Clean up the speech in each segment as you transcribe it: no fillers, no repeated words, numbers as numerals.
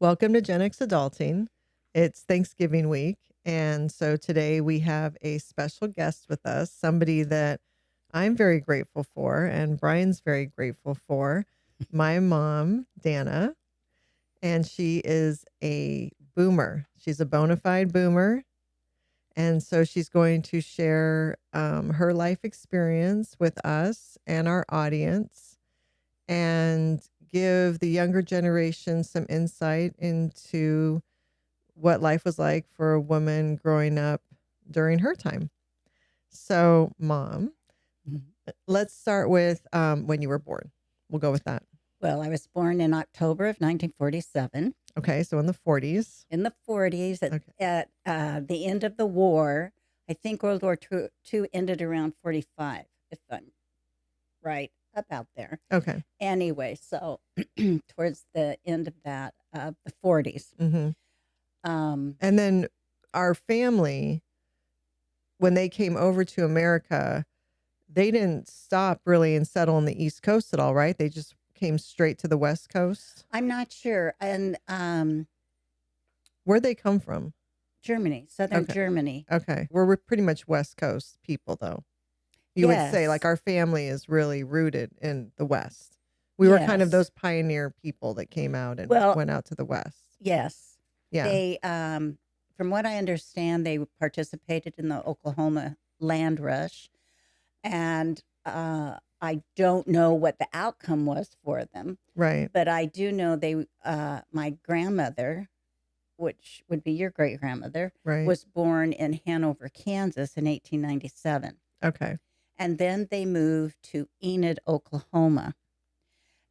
Welcome to GenXAdulting. It's Thanksgiving week. And so today we have a special guest with us, somebody that I'm very grateful for and Brian's very grateful for, my mom, Dana. And she is a boomer. She's a bona fide boomer. And so she's going to share her life experience with us and our audience and give the younger generation some insight into what life was like for a woman growing up during her time. So, Mom, let's start with when you were born. We'll go with that. Well, I was born in October of 1947. Okay, so in the 40s. In the 40s, at the end of the war. I think World War II ended around 45, if I'm right about there. Okay. Anyway, so towards the end of that, the 40s. Mm-hmm. And then our family, when they came over to America, they didn't stop really and settle on the East Coast at all, right? They just came straight to the West Coast. I'm not sure. And where'd they come from? Germany, southern Germany. Okay. We're pretty much West Coast people, though. You would say, like, our family is really rooted in the West. We were kind of those pioneer people that came out and went out to the West. Yes. Yeah. They, from what I understand, they participated in the Oklahoma land rush. And I don't know what the outcome was for them. Right. But I do know my grandmother, which would be your great grandmother, was born in Hanover, Kansas in 1897. Okay. And then they moved to Enid, Oklahoma.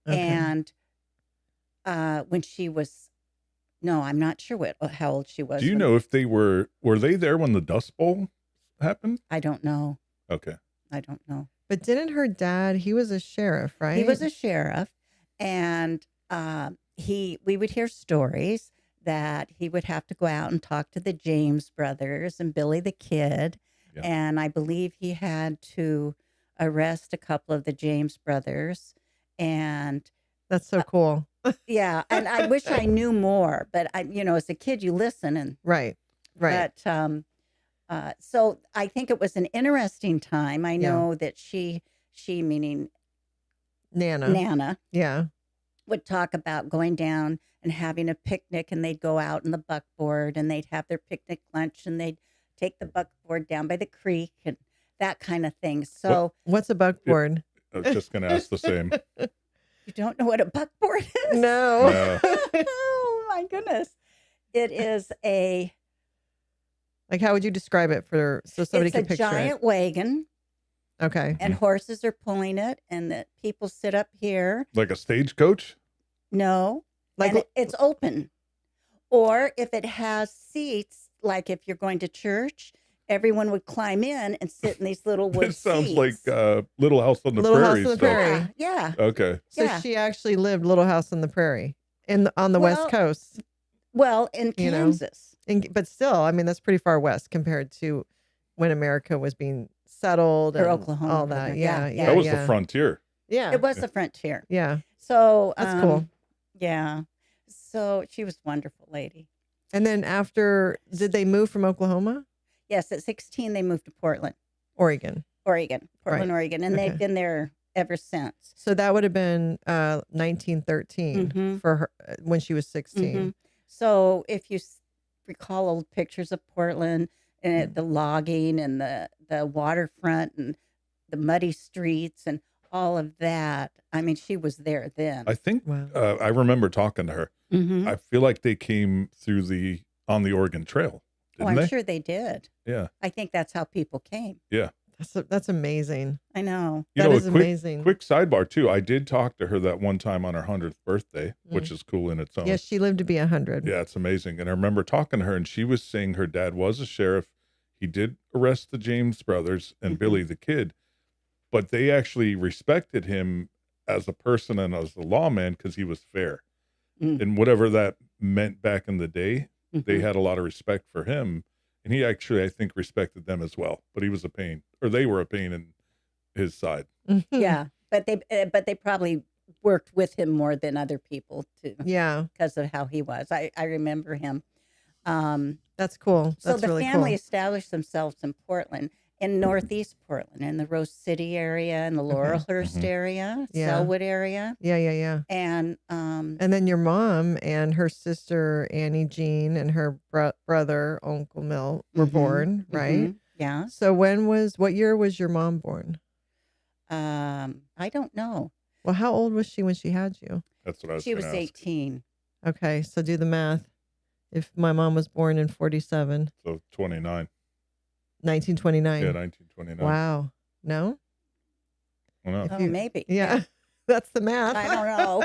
Okay. And when she was, no, I'm not sure how old she was. Do you know if they were they there when the Dust Bowl happened? I don't know. Okay. I don't know. But didn't her dad, he was a sheriff, right? He was a sheriff. And we would hear stories that he would have to go out and talk to the James brothers and Billy the Kid. Yeah. And I believe he had to arrest a couple of the James brothers. And that's so cool. Yeah. And I wish I knew more, but as a kid, you listen and right. But so I think it was an interesting time. I know that she meaning Nana, would talk about going down and having a picnic, and they'd go out in the buckboard and they'd have their picnic lunch and they'd take the buckboard down by the creek and that kind of thing. So what's a buckboard? I was just going to ask the same. You don't know what a buckboard is? No. Oh my goodness. It is like, how would you describe it so somebody can picture it? It's a giant wagon. Okay. And horses are pulling it, and the people sit up here. Like a stagecoach? No. And it's open. Or if it has seats, like if you're going to church, everyone would climb in and sit in these little wood seats. It sounds like Little House on the Prairie. Little House on the Prairie. Yeah. Okay. So she actually lived Little House on the Prairie on the West Coast. Well, in Kansas. But still, I mean, that's pretty far west compared to when America was being settled and Oklahoma, all that. Yeah. That was the frontier. Yeah. It was the frontier. Yeah. So that's cool. Yeah. So she was a wonderful lady. And then did they move from Oklahoma? Yes. At 16, they moved to Portland. Oregon. Portland, Oregon. And they've been there ever since. So that would have been 1913 for her when she was 16. Mm-hmm. So if you recall old pictures of Portland and the logging and the waterfront and the muddy streets and all of that, I mean, she was there then. I think I remember talking to her. Mm-hmm. I feel like they came through on the Oregon Trail. I'm sure they did. Yeah. I think that's how people came. Yeah. That's amazing. I know. That is amazing. Quick sidebar too. I did talk to her that one time on her 100th birthday, which is cool in its own. Yes, she lived to be 100. Yeah, it's amazing. And I remember talking to her, and she was saying her dad was a sheriff. He did arrest the James brothers and Billy the Kid, but they actually respected him as a person and as a lawman because he was fair. And whatever that meant back in the day, they had a lot of respect for him. And he actually, I think, respected them as well. But he was a pain, or they were a pain in his side. Yeah, but they probably worked with him more than other people too. Yeah. Because of how he was. I remember him. That's cool. So That's the really family cool. established themselves in Portland, in Northeast Portland, in the Rose City area, in the Laurelhurst area, Selwood area. Yeah. And then your mom and her sister Annie Jean and her brother Uncle Mill were born, right? Yeah. So what year was your mom born? I don't know. Well, how old was she when she had you? That's what I was. She was 18. Okay, so do the math. If my mom was born in 47, so 29. 1929. Yeah, 1929. Wow. No? Well, no. Maybe. Yeah. That's the math. I don't know.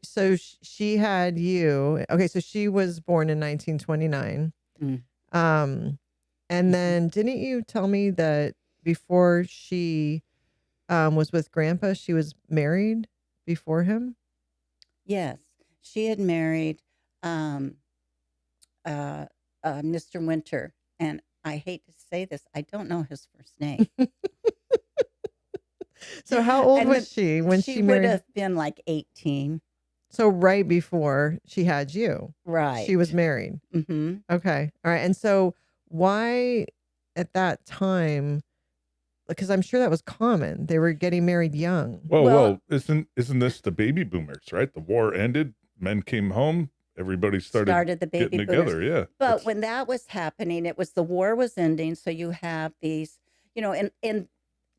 So she had you. Okay, so she was born in 1929. And then didn't you tell me that before she was with Grandpa, she was married before him? Yes. She had married Mr. Winter, and I hate to say this, I don't know his first name. So how old was she when she married? She would have been like 18. So right before she had you. Right. She was married. Mm-hmm. Okay. All right. And so why at that time, because I'm sure that was common, they were getting married young. Well, isn't this the baby boomers, right? The war ended, men came home, everybody started the baby getting boomers. together. Yeah. But when that was happening, it was the war was ending. So you have these, and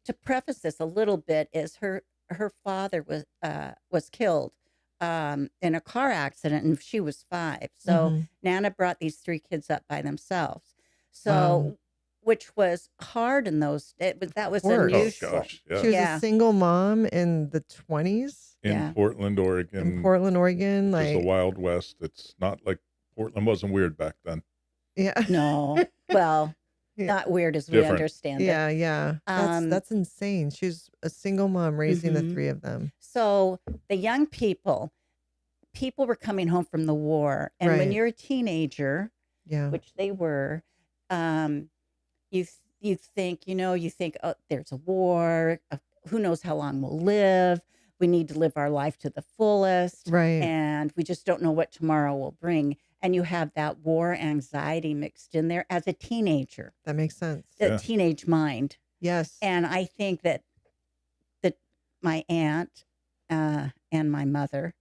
to preface this a little bit is her father was killed in a car accident, and she was 5. So Nana brought these 3 kids up by themselves. So, which was hard in those. That was unusual. Oh, gosh, yeah. She was a single mom in the 20s in Portland, Oregon. Like the Wild West. It's not like Portland wasn't weird back then. Yeah. No. Well. Not weird as we understand it. Yeah. That's insane. She's a single mom raising the 3 of them. So the young people were coming home from the war. And when you're a teenager, which they were, you think, oh, there's a war. Who knows how long we'll live. We need to live our life to the fullest. Right. And we just don't know what tomorrow will bring. And you have that war anxiety mixed in there as a teenager. That makes sense. The teenage mind. Yes. And I think that my aunt and my mother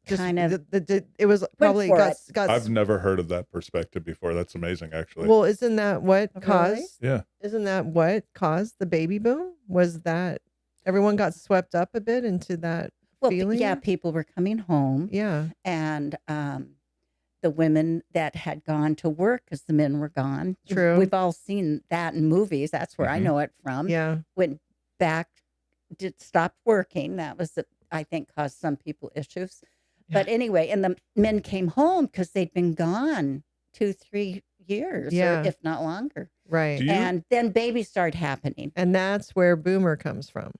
it was probably got. I've never heard of that perspective before. That's amazing, actually. Well, isn't that what caused? Really? Yeah. Isn't that what caused the baby boom? Was that everyone got swept up a bit into that? Well, feeling? Yeah, people were coming home. Yeah. And the women that had gone to work because the men were gone. True. We've all seen that in movies. That's where I know it from. Yeah. Went back, stopped working. That was, I think, caused some people issues. Yeah. But anyway, and the men came home because they'd been gone 2-3 years, or if not longer. Right. And then babies started happening. And that's where boomer comes from.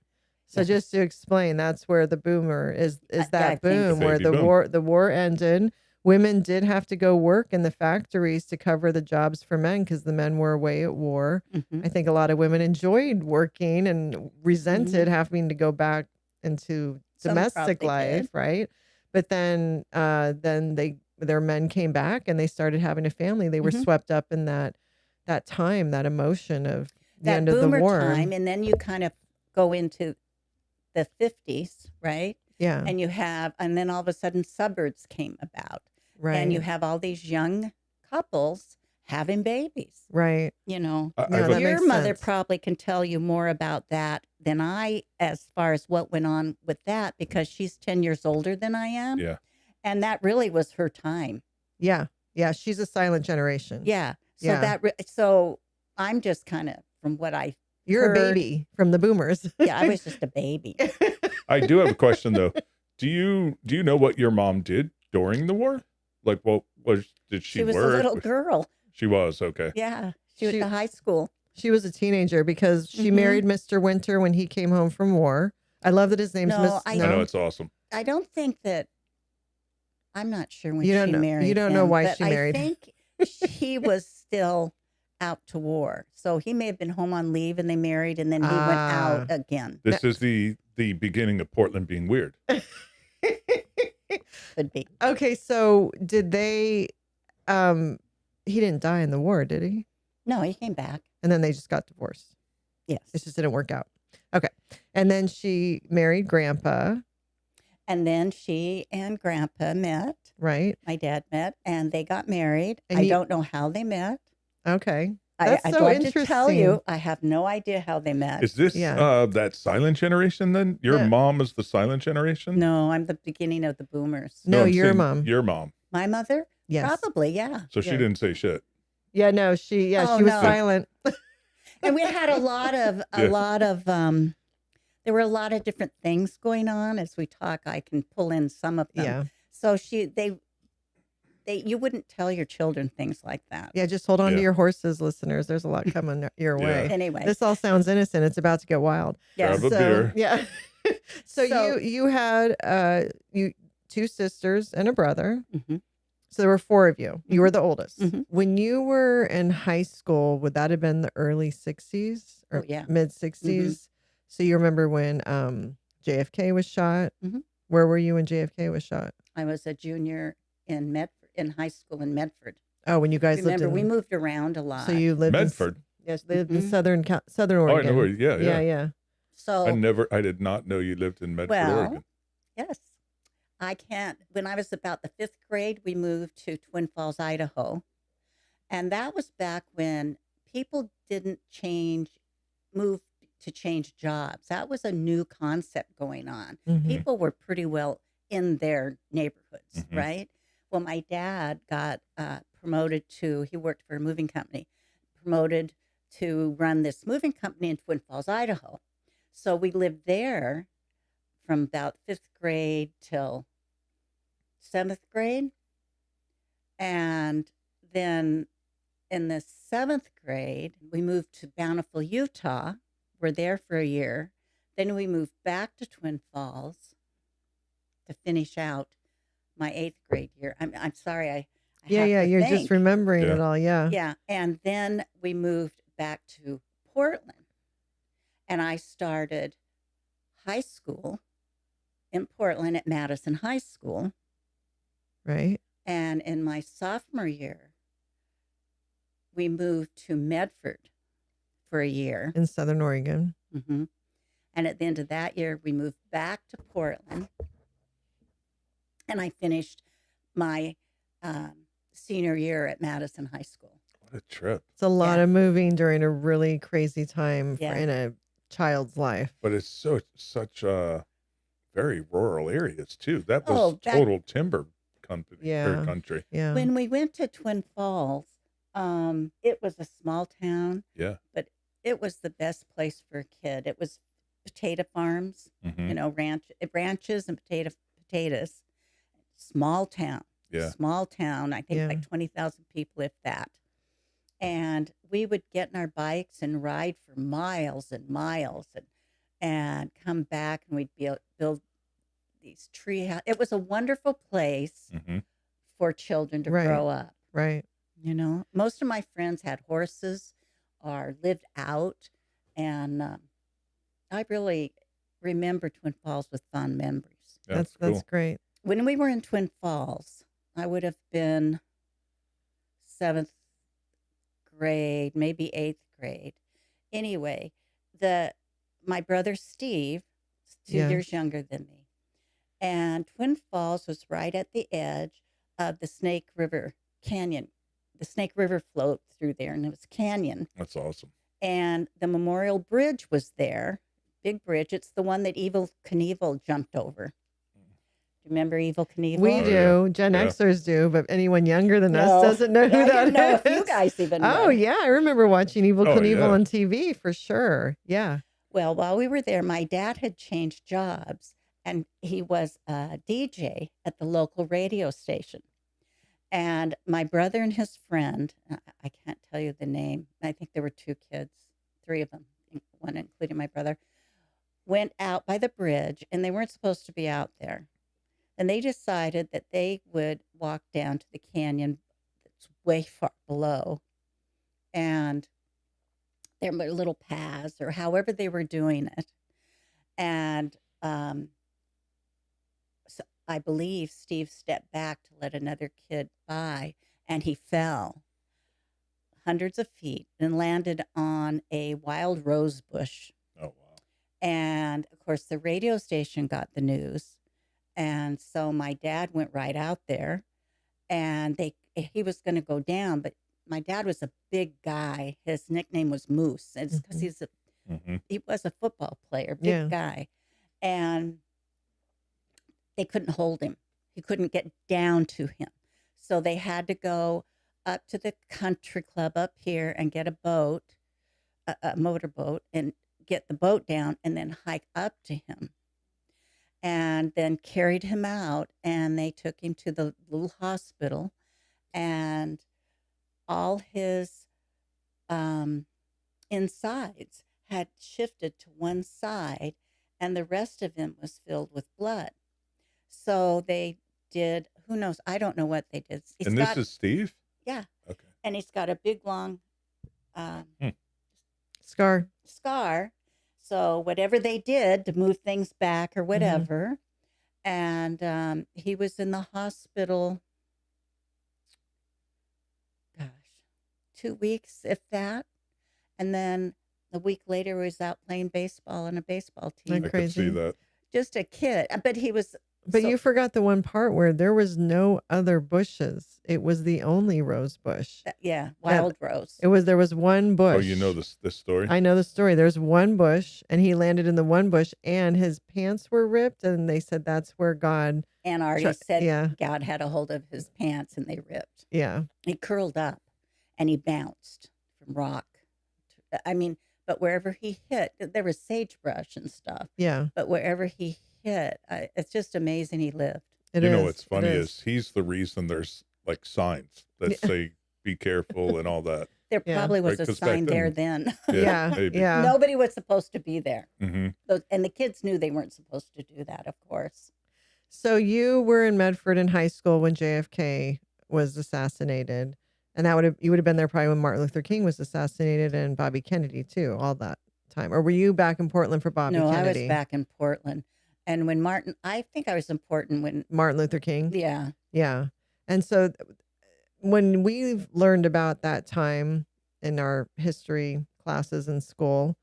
So just to explain, that's where the boomer is that boom where the war ended. Women did have to go work in the factories to cover the jobs for men because the men were away at war. I think a lot of women enjoyed working and resented having to go back into domestic life, right? But then their men came back and they started having a family. They were swept up in that time, that emotion of the end of the war. Time, and then you kind of go into the 50s, right? Yeah. And then all of a sudden suburbs came about. Right. And you have all these young couples having babies. Right. Your mother probably can tell you more about that than I, as far as what went on with that, because she's 10 years older than I am. Yeah. And that really was her time. Yeah. Yeah. She's a silent generation. Yeah. So so I'm just kind of from what I You're a baby from the boomers. Yeah, I was just a baby. I do have a question though. Do you know what your mom did during the war? Like, what did she work? She was a little girl. She was, okay. Yeah, she was at high school. She was a teenager because she married Mr. Winter when he came home from war. I love that his name's Miss. I know, it's awesome. I don't think that. I'm not sure when she married. You don't know why she married. I think he was still out to war. So he may have been home on leave and they married and then he went out again. This is the beginning of Portland being weird. Could be. Okay, so did they he didn't die in the war, did he? No, he came back. And then they just got divorced. Yes. It just didn't work out. Okay. And then she married Grandpa. And then she and Grandpa met. Right. My dad met and they got married. And I don't know how they met. Okay. I'd love to tell you. I have no idea how they met. Is this that silent generation then? Your mom is the silent generation? No, I'm the beginning of the boomers. No, your mom. Your mom. My mother? Yes. Probably, yeah. So she didn't say shit. Yeah, no, she was silent. And we had a lot of there were a lot of different things going on. As we talk, I can pull in some of them. Yeah. So you wouldn't tell your children things like that. Yeah, just hold on to your horses, listeners. There's a lot coming your way. Anyway. This all sounds innocent. It's about to get wild. Yeah. Grab a beer. Yeah. so you had two sisters and a brother. Mm-hmm. So there were four of you. You were the oldest. Mm-hmm. When you were in high school, would that have been the early 60s or mid 60s? Mm-hmm. So you remember when JFK was shot? Mm-hmm. Where were you when JFK was shot? I was a junior in high school in Medford. Oh, when you guys lived in... we moved around a lot. So you lived Medford? Yes, they lived in Southern Oregon. Oh, I know where, yeah. So I did not know you lived in Medford, Oregon. Yes. When I was about the 5th grade, we moved to Twin Falls, Idaho. And that was back when people didn't move to change jobs. That was a new concept going on. Mm-hmm. People were pretty well in their neighborhoods, mm-hmm. right? Well, my dad got promoted he worked for a moving company, promoted to run this moving company in Twin Falls, Idaho. So we lived there from about 5th grade till 7th grade. And then in the 7th grade, we moved to Bountiful, Utah. We're there for a year. Then we moved back to Twin Falls to finish out my 8th grade year. I'm sorry. I you're just remembering it all. Yeah. Yeah. And then we moved back to Portland and I started high school in Portland at Madison High School. Right. And in my sophomore year, we moved to Medford for a year. In Southern Oregon. Mm-hmm. And at the end of that year, we moved back to Portland. And I finished my senior year at Madison High School. What a trip. It's a lot of moving during a really crazy time in a child's life. But it's such very rural areas, too. That was total timber country. Yeah. When we went to Twin Falls, it was a small town. Yeah. But it was the best place for a kid. It was potato farms, mm-hmm. Ranches and potatoes. Small town. Yeah. Small town. I think like 20,000 people, if that. And we would get in our bikes and ride for miles and miles and come back and we'd build these tree houses. It was a wonderful place mm-hmm. for children to grow up. Right. Most of my friends had horses or lived out. And I really remember Twin Falls with fond memories. That's great. When we were in Twin Falls, I would have been 7th grade, maybe 8th grade. Anyway, my brother Steve is 2 years younger than me. And Twin Falls was right at the edge of the Snake River Canyon. The Snake River flowed through there, and it was a canyon. That's awesome. And the Memorial Bridge was there, big bridge. It's the one that Evel Knievel jumped over. Remember Evel Knievel? We do. Gen Xers do, but anyone younger than us doesn't know who that is. know if you guys even know. Oh, yeah. I remember watching Evel Knievel on TV for sure. Yeah. Well, while we were there, my dad had changed jobs, and he was a DJ at the local radio station. And my brother and his friend, I can't tell you the name. I think there were 2 kids, 3 of them, one including my brother, went out by the bridge, and they weren't supposed to be out there. And they decided that they would walk down to the canyon that's way far below and their little paths or however they were doing it. And so I believe Steve stepped back to let another kid by, and he fell hundreds of feet and landed on a wild rose bush. Oh, wow. And of course, the radio station got the news. And so my dad went right out there, and he was going to go down, but my dad was a big guy. His nickname was Moose. It's because he was a football player, big guy. And they couldn't hold him. He couldn't get down to him. So they had to go up to the country club up here and get a boat, a motorboat, and get the boat down and then hike up to him. And then carried him out, and they took him to the little hospital, and all his insides had shifted to one side, and the rest of him was filled with blood. So they did, who knows, I don't know what they did. This is Steve? Yeah. Okay. And he's got a big, long scar. So whatever they did to move things back or whatever. And he was in the hospital, 2 weeks, if that. And then a week later, he was out playing baseball on a baseball team. I could see that. Just a kid. But he was... But you forgot the one part where there was no other bushes. It was the only rose bush. Wild rose. There was one bush. Oh, you know this story? I know the story. There's one bush, and he landed in the one bush, and his pants were ripped, and they said that's where God... And Artie said God had a hold of his pants, and they ripped. Yeah. He curled up, and he bounced from rock. But wherever he hit, there was sagebrush and stuff. Yeah. But wherever he hit, it's just amazing he lived. What's funny is he's the reason there's like signs that say be careful and all that. There probably was a sign there then. Yeah. Nobody was supposed to be there. Mm-hmm. And the kids knew they weren't supposed to do that, of course. So you were in Medford in high school when JFK was assassinated. And you would have been there probably when Martin Luther King was assassinated and Bobby Kennedy too, all that time. Or were you back in Portland for Bobby Kennedy? No, I was back in Portland. And when I think I was in Portland when... Martin Luther King? Yeah. Yeah. And so when we've learned about that time in our history classes in school,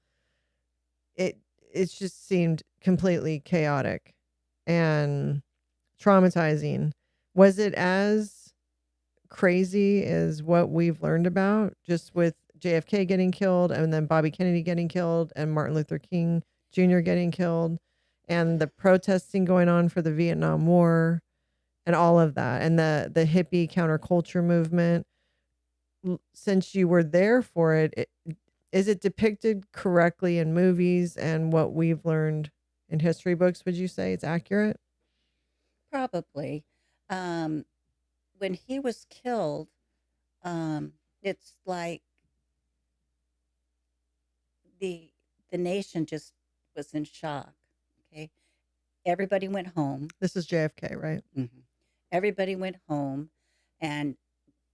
it just seemed completely chaotic and traumatizing. Was it as crazy as what we've learned about, just with JFK getting killed and then Bobby Kennedy getting killed and Martin Luther King Jr. getting killed and the protesting going on for the Vietnam War and all of that and the hippie counterculture movement? Since you were there for it, is it depicted correctly in movies and what we've learned in history books? Would you say it's accurate? Probably. When he was killed, it's like the nation just was in shock. Okay, everybody went home. This is JFK, right? Mm-hmm. Everybody went home and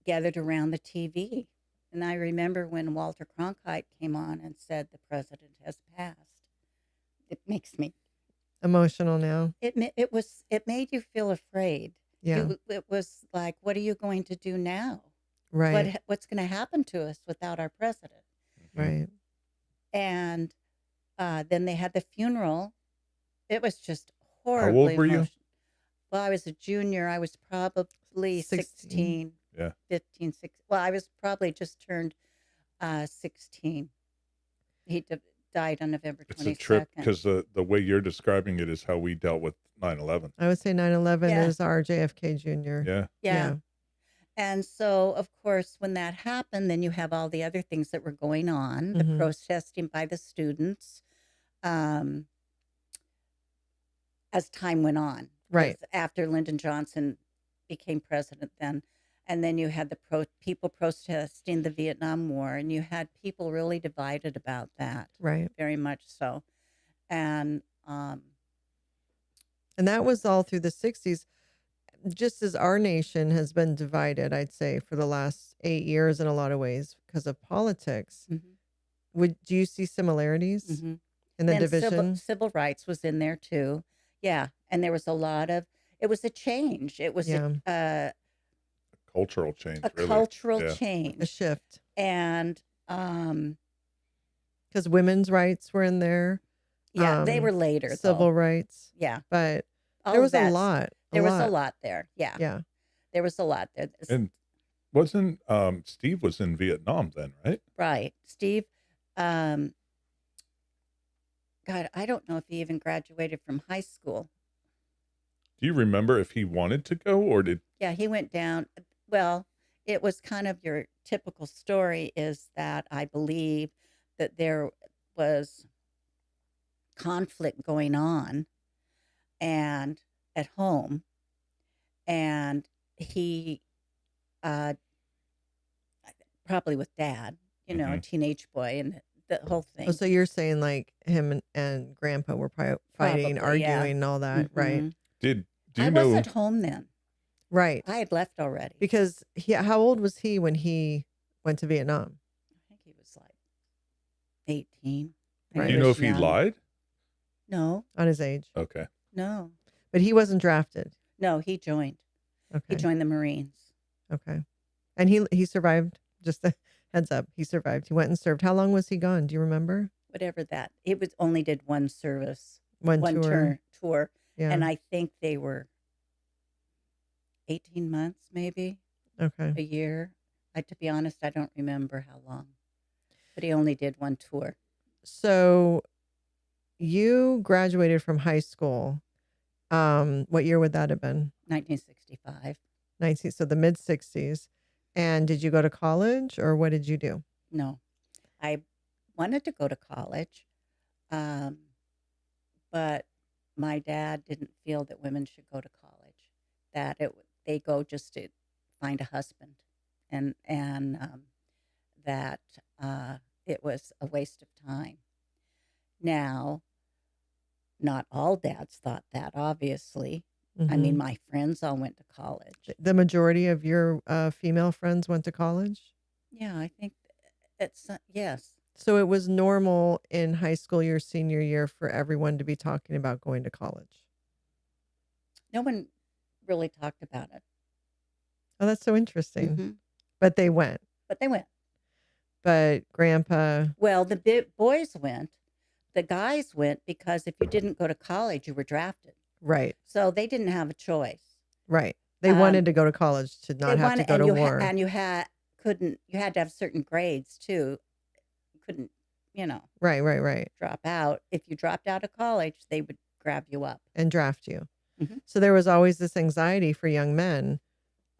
gathered around the TV. And I remember when Walter Cronkite came on and said the president has passed. It makes me emotional now. It made you feel afraid. Yeah. It was like, what are you going to do now? Right. What's going to happen to us without our president? Right. And then they had the funeral. It was just horribly How old were you? Well, I was a junior. I was probably 16. Yeah. 15, 16. Well, I was probably just turned 16. He died on November 22nd. It's a trip because the way you're describing it is how we dealt with 9/11. I would say 9/11 is our JFK Jr. Yeah. And so, of course, when that happened, then you have all the other things that were going on, the protesting by the students as time went on. Right. After Lyndon Johnson became president then. And then you had the people protesting the Vietnam War, and you had people really divided about that. Right. Very much so. And that was all through the 60s. just as our nation has been divided, I'd say, for the last 8 years in a lot of ways because of politics, do you see similarities in the Then division? civil rights was in there too. Yeah, and there was a lot of it was a change. It was a cultural change, really. cultural Yeah. change, A shift. and because women's rights were in there. yeah, they were later. Civil rights. Yeah, but there was a lot. There was a lot there. Yeah, Yeah. There was a lot there. And wasn't Steve was in Vietnam then, right? Right, Steve. God, I don't know if he even graduated from high school. Do you remember if he wanted to go or did? Yeah, he went down. Well, it was kind of your typical story is that I believe that there was conflict going on and at home, and he probably with dad, a teenage boy, and the whole thing. Oh, so you're saying like him and Grandpa were fighting, arguing, and all that, right? Do you I know? was at home then. Right. I had left already. Because how old was he when he went to Vietnam? I think he was like 18. Right. Do you know if he lied? No. On his age? Okay. No. But he wasn't drafted? No, he joined. Okay. He joined the Marines. Okay. And he survived, just a heads up, he survived. He went and served. How long was he gone? Do you remember? Whatever that. It was only did one service. One tour. Yeah. And I think they were 18 months, maybe. Okay. A year. To be honest, I don't remember how long. But he only did one tour. So you graduated from high school. What year would that have been? 1965. So the mid 60s. And did you go to college or what did you do? No, I wanted to go to college, but my dad didn't feel that women should go to college, that they go just to find a husband, and that it was a waste of time. Now, not all dads thought that, obviously. I mean, my friends all went to college. The majority of your female friends went to college? Yeah, I think it's, yes. So it was normal in high school, your senior year, for everyone to be talking about going to college? No one really talked about it. Oh, that's so interesting. But they went. But Grandpa... Well, the boys went. The guys went because if you didn't go to college, you were drafted. Right. So they didn't have a choice. Right. They wanted to go to college to not have to go to war. And you had to have certain grades too. You couldn't, Right. drop out. If you dropped out of college, they would grab you up. And draft you. So there was always this anxiety for young men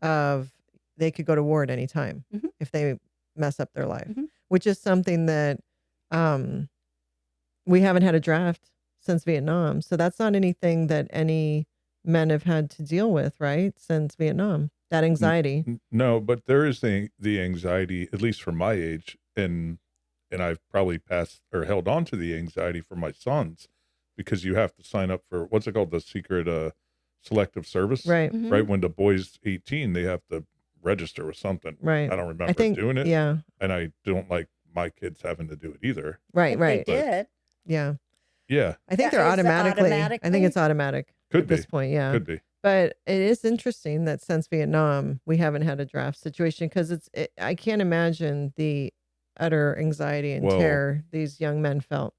of they could go to war at any time if they mess up their life, which is something that we haven't had a draft since Vietnam. So that's not anything that any men have had to deal with, right? Since Vietnam, that anxiety. No, but there is the anxiety, at least for my age, and I've probably passed or held on to the anxiety for my sons because you have to sign up for what's it called, the secret selective service, right? Right when the boy's 18, they have to register with something, right? I don't remember doing it, and I don't like my kids having to do it either, right? They did, yeah. I think they're automatically. I think it's automatic at this point. Yeah, could be. But it is interesting that since Vietnam, we haven't had a draft situation because I can't imagine the utter anxiety and terror these young men felt.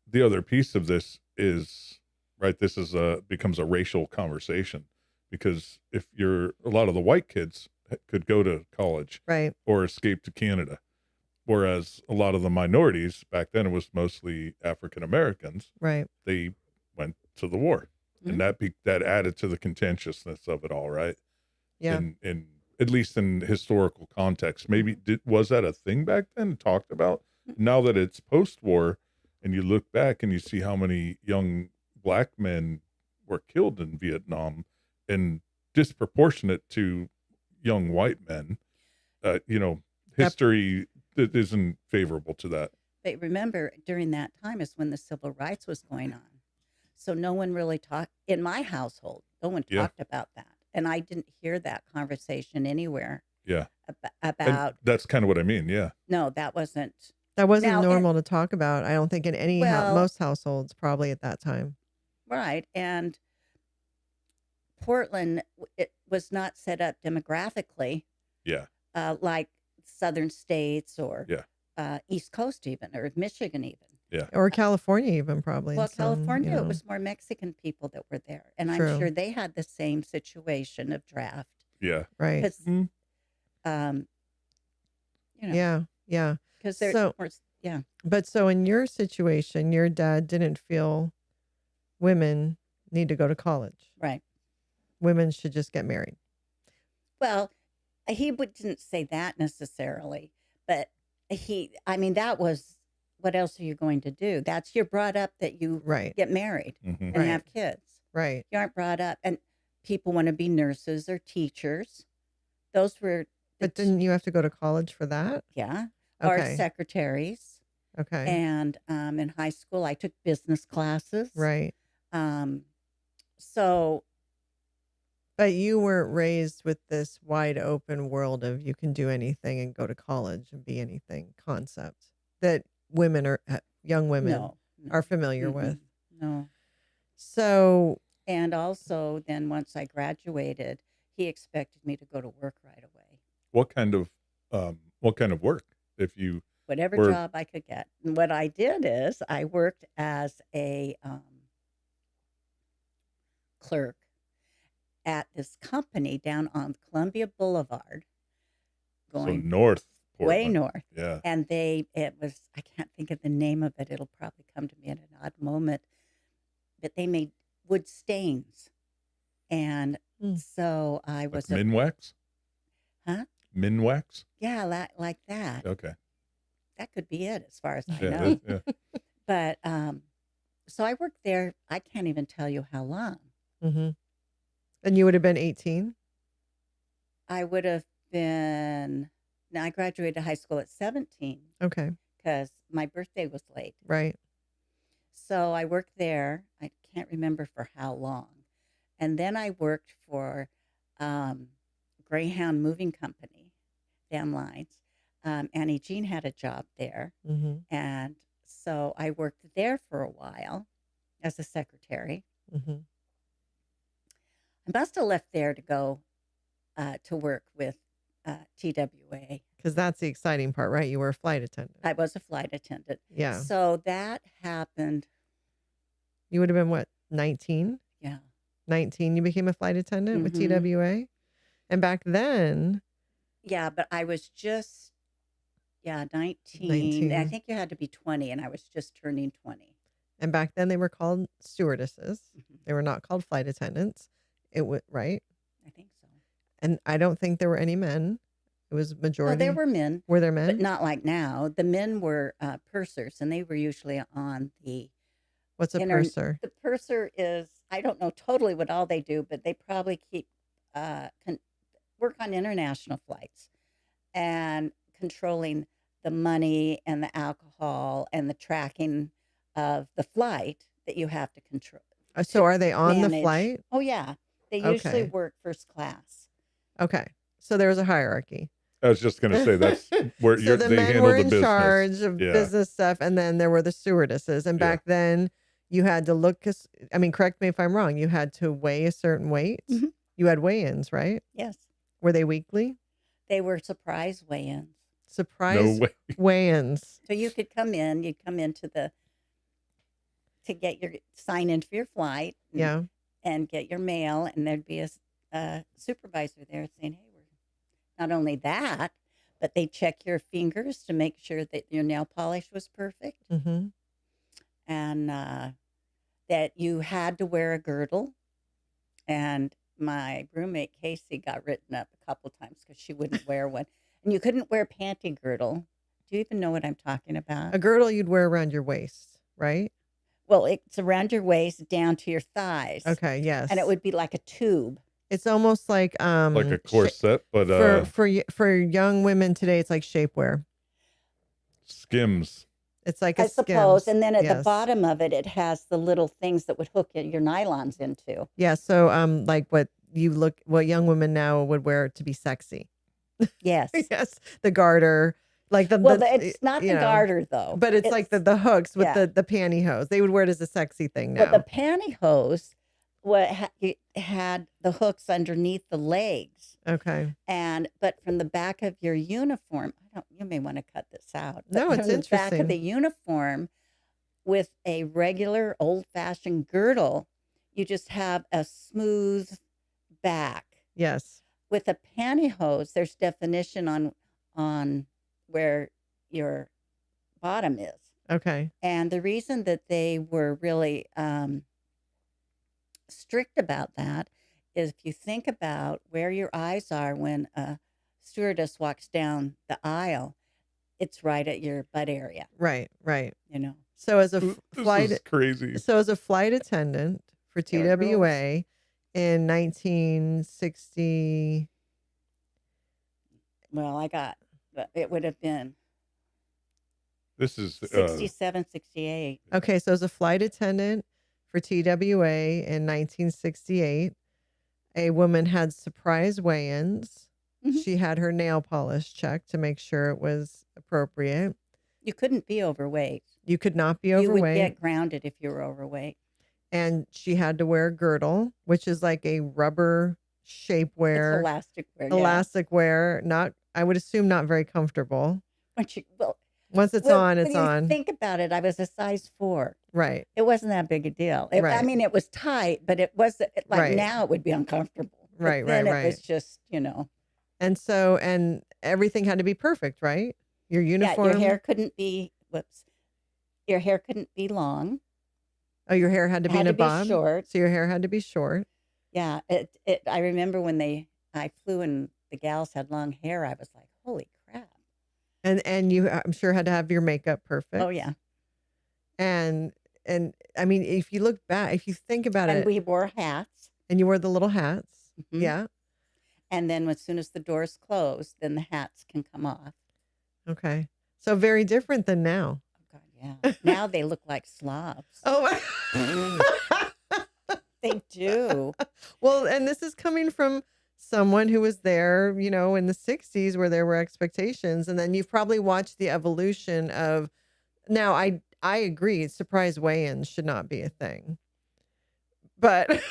The other piece of this is, right, this is becomes a racial conversation because if a lot of the white kids could go to college, right, or escape to Canada. Whereas a lot of the minorities back then, it was mostly African Americans. Right. They went to the war, and that added to the contentiousness of it all. Right. Yeah. In at least in historical context, maybe was that a thing back then? Talked about. Now that it's post-war, and you look back and you see how many young black men were killed in Vietnam, and disproportionate to young white men. History. It isn't favorable to that. But remember, during that time is when the civil rights was going on. So no one really talked, in my household, no one talked about that. and I didn't hear that conversation anywhere. Yeah. About and that's kind of what I mean. Yeah. No, that wasn't. That wasn't normal to talk about, I don't think, in any most households probably at that time. Right. And Portland, it was not set up demographically. Yeah. Like southern states or yeah. East Coast even, or Michigan even. Yeah. Or California even probably. Well, California, it was more Mexican people that were there. And I'm sure they had the same situation of draft. Yeah. Right. Because, Yeah. Yeah. Because they're, yeah. But so in your situation, your dad didn't feel women need to go to college. Right. Women should just get married. Well, he didn't say that necessarily, but that was, what else are you going to do? You're brought up that you get married and have kids. Right. You aren't brought up, and people want to be nurses or teachers. Those were. But didn't you have to go to college for that? Yeah. Okay. Or secretaries. Okay. And in high school, I took business classes. Right. So. But you weren't raised with this wide open world of you can do anything and go to college and be anything concept that young women are familiar with. No. So. And also then once I graduated, he expected me to go to work right away. What kind of work? Whatever job I could get. And what I did is I worked as a clerk at this company down on Columbia Boulevard. Going north. Portland. Way north. Yeah. And I can't think of the name of it. It'll probably come to me at an odd moment. But they made wood stains. And so I was Minwax? Huh? Minwax? Yeah, like that. Okay. That could be it as far as I know. Yeah. But so I worked there, I can't even tell you how long. Mm-hmm. And you would have been 18? I would have been. Now, I graduated high school at 17. Okay. Because my birthday was late. Right. So I worked there. I can't remember for how long. And then I worked for Greyhound Moving Company, Van Lines. Annie Jean had a job there. Mm-hmm. And so I worked there for a while as a secretary. Mm-hmm. I must have left there to go to work with TWA. Because that's the exciting part, right? You were a flight attendant. I was a flight attendant. Yeah. So that happened. You would have been what, 19? Yeah. 19, you became a flight attendant with TWA? And back then. Yeah, but I was just, 19. I think you had to be 20, and I was just turning 20. And back then they were called stewardesses. Mm-hmm. They were not called flight attendants. It was, right? I think so. And I don't think there were any men. It was majority. Oh, there were men. Were there men? But not like now. The men were pursers, and they were usually on the. What's a purser? The purser is, I don't know totally what all they do, but they probably keep work on international flights and controlling the money and the alcohol and the tracking of the flight that you have to control. So are they on the flight? Oh, yeah. They usually work first class. Okay. So there was a hierarchy. I was just going to say that's where so the men were in charge of business stuff, and then there were the stewardesses. And back then, you had to look. I mean, correct me if I'm wrong. You had to weigh a certain weight. Mm-hmm. You had weigh-ins, right? Yes. Were they weekly? They were surprise weigh-ins. Surprise weigh-ins. So you could come in. You'd come into to get your sign in for your flight. And get your mail, and there'd be a supervisor there saying, "Hey, not only that, but they check your fingers to make sure that your nail polish was perfect, and that you had to wear a girdle." And my roommate Casey got written up a couple times because she wouldn't wear one, and you couldn't wear a panty girdle. Do you even know what I'm talking about? A girdle you'd wear around your waist, right? Well, it's around your waist down to your thighs. Okay, yes. And it would be like a tube. It's almost like a corset, but for young women today, it's like shapewear. Skims. It's like I suppose, and then at the bottom of it, it has the little things that would hook your nylons into. Yeah, so like what what young women now would wear to be sexy. Yes. Yes. The garter, like it's not the garter though, but it's like the hooks with yeah. the pantyhose. They would wear it as a sexy thing now. Well, the pantyhose had the hooks underneath the legs. Okay. But from the back of your uniform, you may want to cut this out. No, it's interesting. The back of the uniform with a regular old-fashioned girdle, you just have a smooth back. Yes. With a pantyhose, there's definition on where your bottom is. Okay. And the reason that they were really strict about that is if you think about where your eyes are when a stewardess walks down the aisle, it's right at your butt area. Right. You know. So as a flight attendant for TWA in 1960. Well, it would have been. This is 67, 68. Okay, so as a flight attendant for TWA in 1968, a woman had surprise weigh-ins. Mm-hmm. She had her nail polish checked to make sure it was appropriate. You couldn't be overweight. You could not be overweight. You would get grounded if you were overweight. And she had to wear a girdle, which is like a rubber shapewear. It's elastic wear. Elastic wear. I would assume not very comfortable. Once it's on, it's on. Think about it. I was a size 4. Right. It wasn't that big a deal. Right. I mean, it was tight, but it wasn't like now it would be uncomfortable. Right. Then it was just, And everything had to be perfect, right? Your uniform. Yeah, your hair couldn't be. Your hair couldn't be long. Oh, your hair had to be in a bob. Short. So your hair had to be short. Yeah. I remember when I flew and the gals had long hair. I was like, holy crap. And you, I'm sure, had to have your makeup perfect. Oh yeah. And I mean, if you look back, if you think about it, and we wore hats. And you wore the little hats. Mm-hmm. Yeah. And then as soon as the doors close, then the hats can come off. Okay. So very different than now. Oh God, yeah. Now they look like slobs. Oh. They do. Well, and this is coming from someone who was there, in the 60s where there were expectations. And then you've probably watched the evolution of, now I agree, surprise weigh-ins should not be a thing. But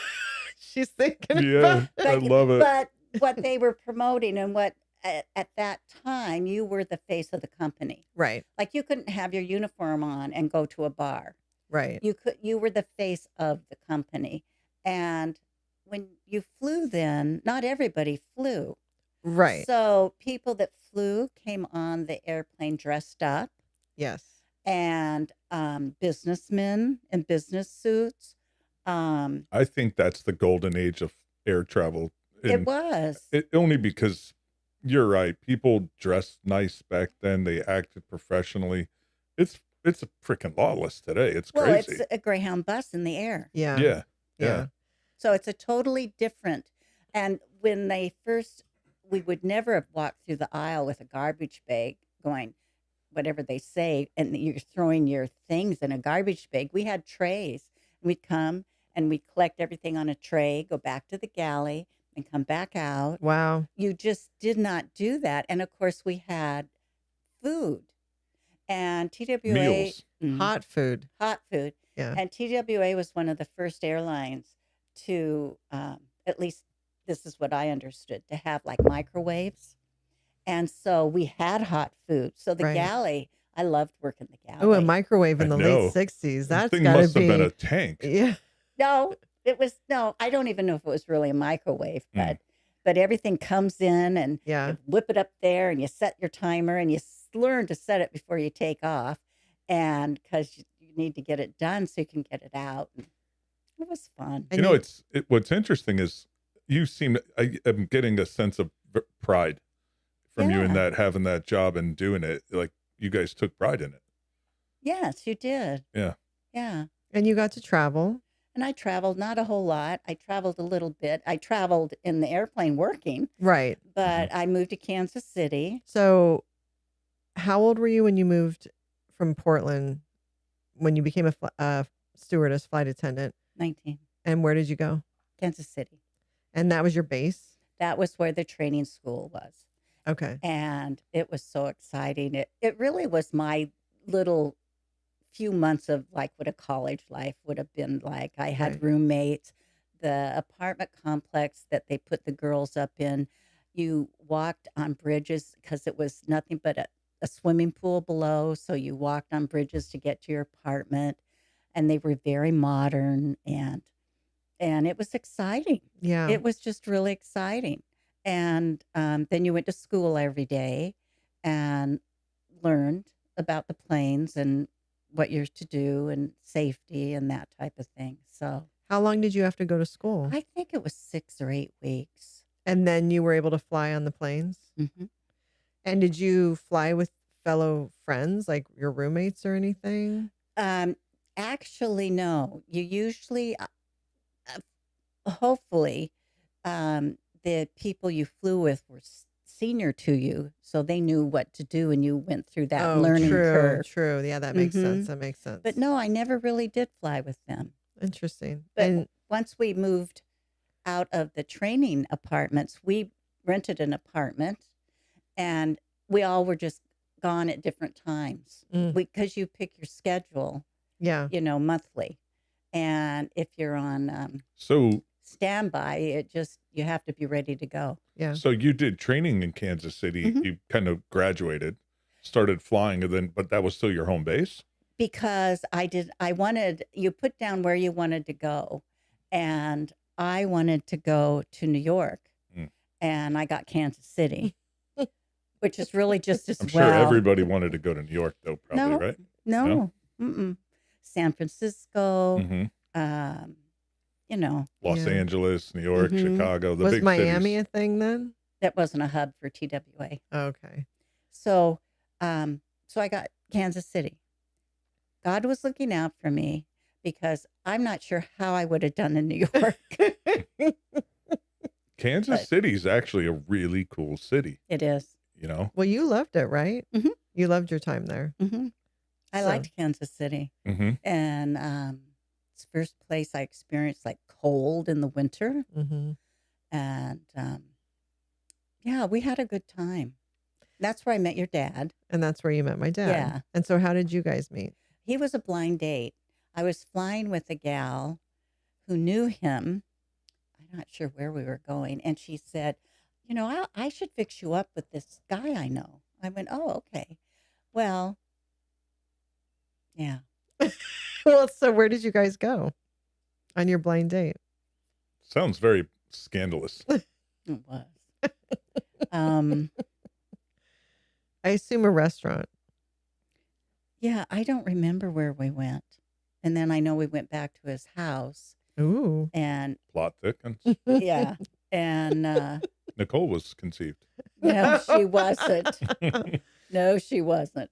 she's thinking about it. I love it. But what they were promoting and what at that time, you were the face of the company. Right. Like you couldn't have your uniform on and go to a bar. Right. You were the face of the company. And when you flew then, not everybody flew. Right. So people that flew came on the airplane dressed up. Yes. And businessmen in business suits. I think that's the golden age of air travel. It was. Only because you're right. People dressed nice back then. They acted professionally. It's a freaking lawless today. It's crazy. Well, it's a Greyhound bus in the air. Yeah. So it's a totally different. And when we would never have walked through the aisle with a garbage bag going, whatever they say, and you're throwing your things in a garbage bag. We had trays. We'd come and we'd collect everything on a tray, go back to the galley, and come back out. Wow. You just did not do that. And of course, we had food. And TWA... Meals. Hot food. Hot food. Yeah. And TWA was one of the first airlines to, at least this is what I understood, to have like microwaves. And so we had hot food. So the galley, I loved working the galley. Oh, a microwave in the late 60s. That's got to be. Must have been a tank. Yeah. No, I don't even know if it was really a microwave, but everything comes in and you whip it up there and you set your timer and you learn to set it before you take off. And because you need to get it done so you can get it out. And it was fun. And what's interesting is I'm getting a sense of pride from you in that, having that job and doing it. Like you guys took pride in it. Yes, you did. Yeah. Yeah. And you got to travel. And I traveled, not a whole lot. I traveled a little bit. I traveled in the airplane working. Right. But I moved to Kansas City. So how old were you when you moved from Portland, when you became a stewardess, flight attendant? 19. And where did you go? Kansas City. And that was your base? That was where the training school was. Okay. And it was so exciting. It really was my little few months of like what a college life would have been like. I had roommates, the apartment complex that they put the girls up in. You walked on bridges because it was nothing but a swimming pool below. So you walked on bridges to get to your apartment, and they were very modern, and it was exciting. Yeah. It was just really exciting. And then you went to school every day and learned about the planes and what you're to do and safety and that type of thing. So how long did you have to go to school? I think it was 6 or 8 weeks. And then you were able to fly on the planes? Mm-hmm. And did you fly with fellow friends, like your roommates or anything? Actually, no. You usually, hopefully, the people you flew with were senior to you, so they knew what to do, and you went through that learning curve. True. Yeah, that makes sense. That makes sense. But no, I never really did fly with them. Interesting. But once we moved out of the training apartments, we rented an apartment, and we all were just gone at different times because you pick your schedule, monthly. And if you're on standby, you have to be ready to go. Yeah. So you did training in Kansas City. You kind of graduated, started flying, but that was still your home base? Because you put down where you wanted to go, and I wanted to go to New York, and I got Kansas City, which is really just as I'm well. sure everybody wanted to go to New York, though, probably, right? No. San Francisco, Los Angeles, New York, Chicago, the big cities. Was Miami a thing then? That wasn't a hub for TWA. Okay. So I got Kansas City. God was looking out for me because I'm not sure how I would have done in New York. Kansas City is actually a really cool city. It is. Well, you loved it, right? Mm-hmm. You loved your time there. Mm-hmm. I liked Kansas City. Mm-hmm. And it's the first place I experienced like cold in the winter. Mm-hmm. And we had a good time. That's where I met your dad. And that's where you met my dad. Yeah. And so how did you guys meet? He was a blind date. I was flying with a gal who knew him. I'm not sure where we were going. And she said, I should fix you up with this guy I know. I went, oh, okay. Well, yeah. Well, so where did you guys go on your blind date? Sounds very scandalous. It was. I assume a restaurant. Yeah, I don't remember where we went. And then I know we went back to his house. Ooh. And plot thickens. Yeah. And Nicole was conceived. No, she wasn't. No, she wasn't.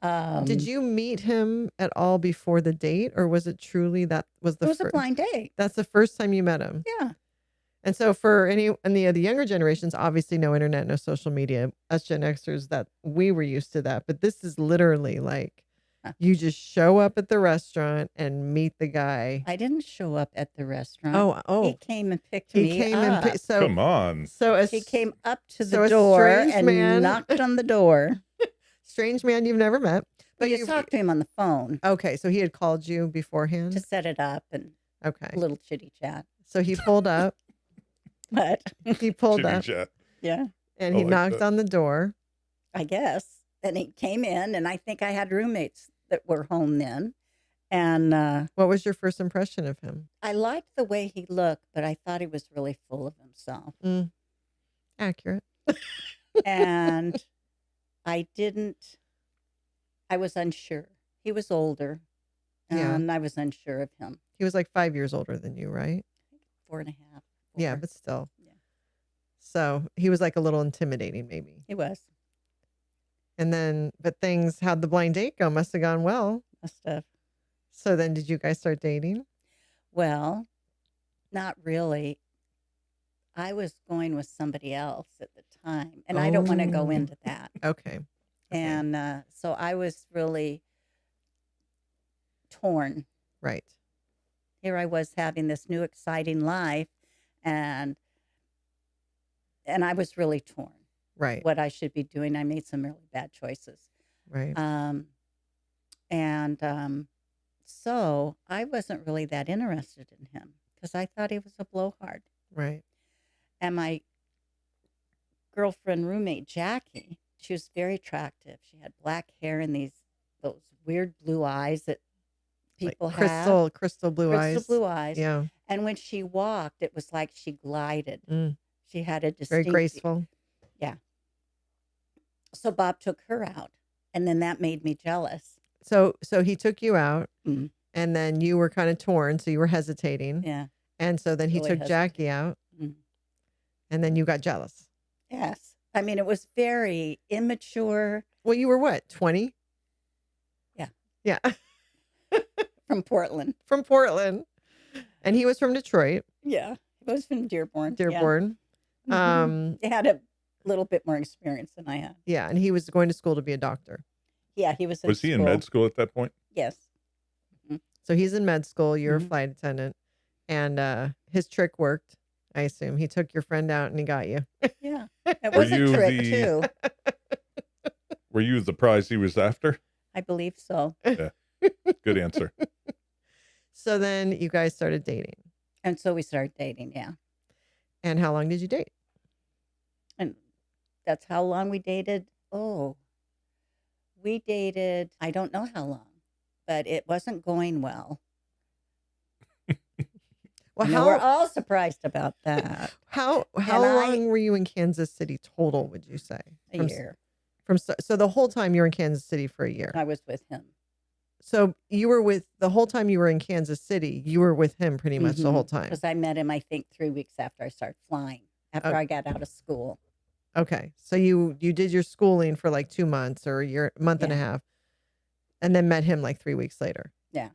Did you meet him at all before the date, or was it truly that was the It was a blind date. That's the first time you met him? Yeah. And so for any and the younger generations, obviously no internet, no social media. Us Gen Xers, that we were used to that. But this is literally like you just show up at the restaurant and meet the guy. I didn't show up at the restaurant. Oh. He came and picked me up. So come on. So he came up to the door and knocked on the door. Strange man you've never met. But you talked to him on the phone. Okay, so he had called you beforehand? To set it up and a little chitty chat. So he pulled up. What? He pulled Chitty up. chat. Yeah. And he knocked on the door. I guess. And he came in, and I think I had roommates that were home then. And what was your first impression of him? I liked the way he looked, but I thought he was really full of himself. Accurate. And I was unsure. He was older, and I was unsure of him. He was like 5 years older than you, right? 4.5. Yeah, but still. Yeah. So he was like a little intimidating, maybe. He was. And then, but how'd the blind date go? Must have gone well. Must have. So then did you guys start dating? Well, not really. I was going with somebody else at the time, and I don't want to go into that. Okay. And so I was really torn. Right. Here I was having this new exciting life, and and I was really torn. Right. What I should be doing. I made some really bad choices. Right. So I wasn't really that interested in him because I thought he was a blowhard. Right. And my girlfriend roommate, Jackie, she was very attractive. She had black hair and those weird blue eyes that people like have. Crystal blue eyes. Crystal blue eyes. Yeah. And when she walked, it was like she glided. She had a distinct... Very graceful. Yeah. So Bob took her out, and then that made me jealous. So he took you out, and then you were kind of torn, so you were hesitating. Yeah. And so then he took Jackie out, and then you got jealous. Yes. I mean, it was very immature. Well, you were what, 20? Yeah. Yeah. From Portland. From Portland. And he was from Detroit. Yeah. He was from Dearborn. Dearborn. Yeah. He had a little bit more experience than I had. Yeah. And he was going to school to be a doctor. Yeah. He was in Was he in med school at that point? Yes. So he's in med school. You're a flight attendant. And his trick worked, I assume. He took your friend out and he got you. Yeah. It was a trick, too. Were you the prize he was after? I believe so. Yeah. Good answer. So then you guys started dating. And so we started dating, yeah. And how long did you date? And that's how long we dated. Oh, we dated, I don't know how long, but it wasn't going well. Well, we're all surprised about that. How long were you in Kansas City total, would you say? A year. So the whole time you were in Kansas City for a year. I was with him. So you were the whole time you were in Kansas City, you were with him pretty much the whole time. Because I met him, I think, 3 weeks after I started flying, after I got out of school. Okay. So you did your schooling for like 2 months or a month and a half, and then met him like 3 weeks later. Yeah.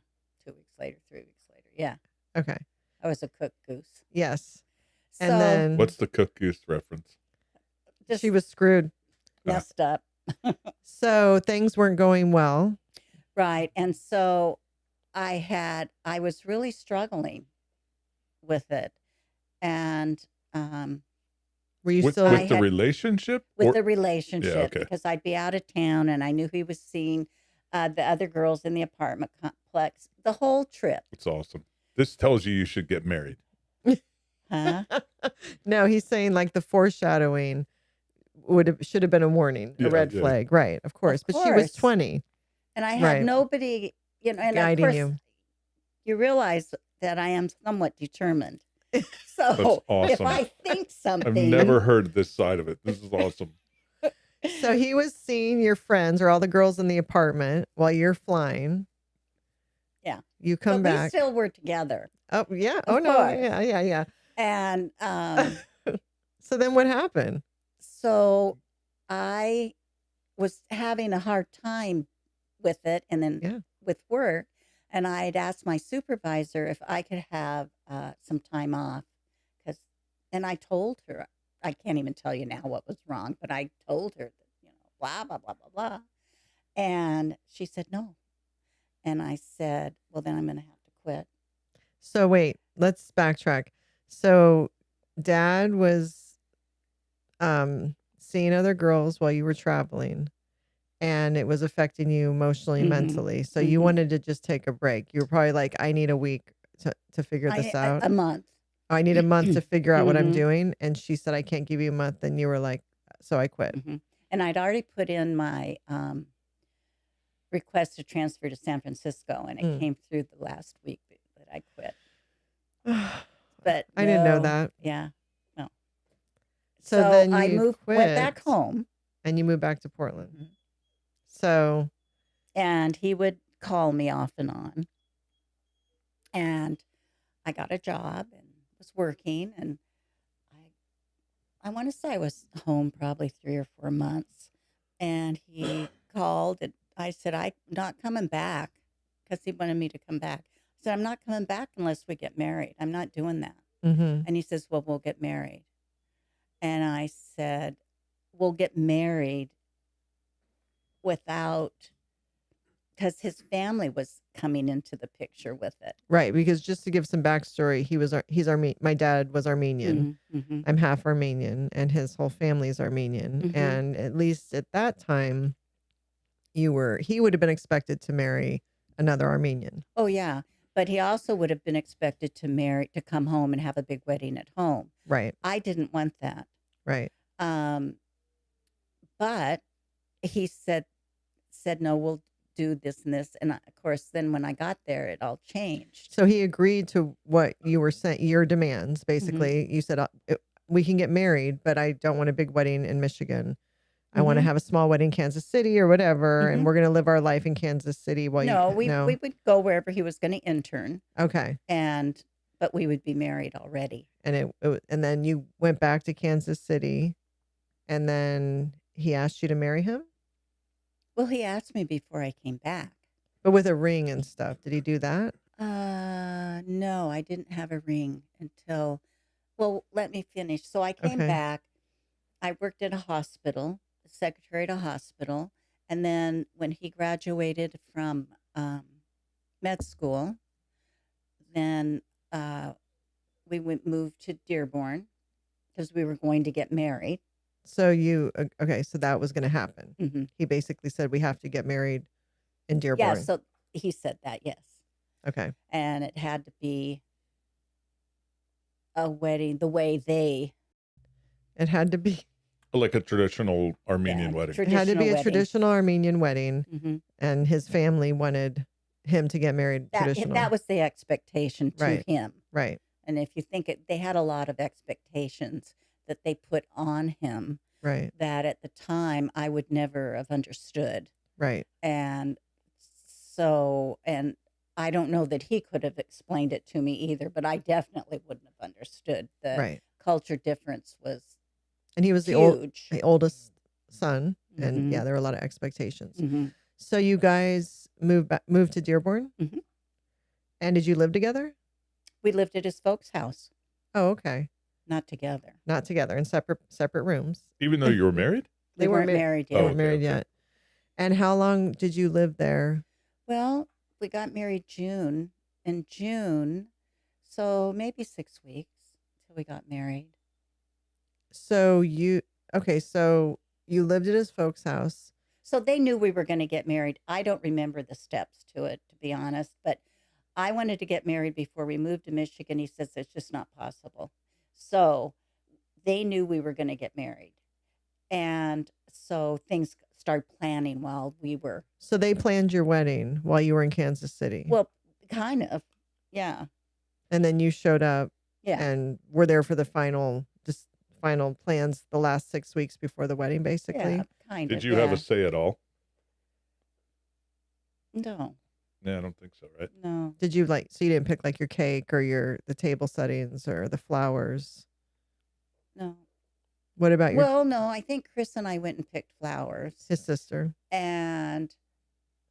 2 weeks later, 3 weeks later. Yeah. Okay. I was a cook goose. Yes. So, and then what's the cook goose reference? She was screwed. Messed up. So things weren't going well. Right. And so I was really struggling with it. And were you with the relationship? With the relationship, yeah, okay. Because I'd be out of town and I knew he was seeing the other girls in the apartment complex the whole trip. It's awesome. This tells you should get married. Huh? No, he's saying like the foreshadowing should have been a warning, a red flag. Right. Of course. But she was 20. And I had nobody, and guiding of course, you realize that I am somewhat determined. So awesome. if I think something. I've never heard this side of it. This is awesome. So he was seeing your friends or all the girls in the apartment while you're flying. Yeah. You come back. We still were together. Oh, yeah. Of no. course. Yeah. And so then what happened? So I was having a hard time with it and then with work. And I had asked my supervisor if I could have some time off. And I told her, I can't even tell you now what was wrong, but I told her that, blah, blah, blah, blah, blah. And she said no. And I said, well, then I'm going to have to quit. So wait, let's backtrack. So Dad was seeing other girls while you were traveling, and it was affecting you emotionally, mentally. So you wanted to just take a break. You were probably like, I need a week to figure this out. A month. I need a month to figure out what I'm doing. And she said, I can't give you a month. And you were like, so I quit. And I'd already put in my request to transfer to San Francisco, and it came through the last week that I quit. But I didn't know that. Yeah. No. So then I went back home. And you moved back to Portland. So. And he would call me off and on. And I got a job and was working. And I want to say I was home probably 3 or 4 months. And he called and I said, I'm not coming back, because he wanted me to come back. I said, I'm not coming back unless we get married. I'm not doing that. And he says, well, we'll get married. And I said, we'll get married without, because his family was coming into the picture with it. Right, because just to give some backstory, my dad was Armenian. Mm-hmm. I'm half Armenian, and his whole family is Armenian. Mm-hmm. And at least at that time, he would have been expected to marry another Armenian. Oh yeah, but he also would have been expected to come home and have a big wedding at home. Right. I didn't want that. Right. But he said no, we'll do this and this, and of course, then when I got there, it all changed. So he agreed to what you were saying, your demands. Basically, you said we can get married, but I don't want a big wedding in Michigan. I want to have a small wedding in Kansas City or whatever, and we're going to live our life in Kansas City. While we would go wherever he was going to intern. Okay. But we would be married already. And and then you went back to Kansas City, and then he asked you to marry him? Well, he asked me before I came back. But with a ring and stuff. Did he do that? No, I didn't have a ring until, well, let me finish. So I came back. I worked at a hospital, the secretary at a hospital. And then when he graduated from med school, then we moved to Dearborn because we were going to get married. So so that was going to happen. He basically said, we have to get married in Dearborn. Yeah, so he said that, yes. Okay. And it had to be a wedding the way it had to be like a traditional Armenian wedding. It had to be a traditional Armenian wedding, and his family wanted him to get married traditional. That was the expectation to him. Right. And if you think they had a lot of expectations that they put on him, right, that at the time I would never have understood. Right. And so, and I don't know that he could have explained it to me either, but I definitely wouldn't have understood. The culture difference was and he was huge. the oldest son, and there were a lot of expectations. So you guys moved to Dearborn? And did you live together? We lived at his folks' house. Oh, okay. Not together. Not together, in separate rooms. Even though you were married? They weren't married yet. They weren't married yet. And how long did you live there? Well, we got married in June, so maybe 6 weeks till we got married. So you lived at his folks' house. So they knew we were going to get married. I don't remember the steps to it, to be honest, but I wanted to get married before we moved to Michigan. He says it's just not possible. So they knew we were going to get married. And so things started planning while we were. So they planned your wedding while you were in Kansas City? Well, kind of, yeah. And then you showed up and were there for the final plans the last 6 weeks before the wedding, basically? Yeah, kind of. Did you have a say at all? No. Yeah, I don't think so, right? No. Did you so you didn't pick like your cake or the table settings or the flowers? No. What about Well, no, I think Chris and I went and picked flowers. His sister. And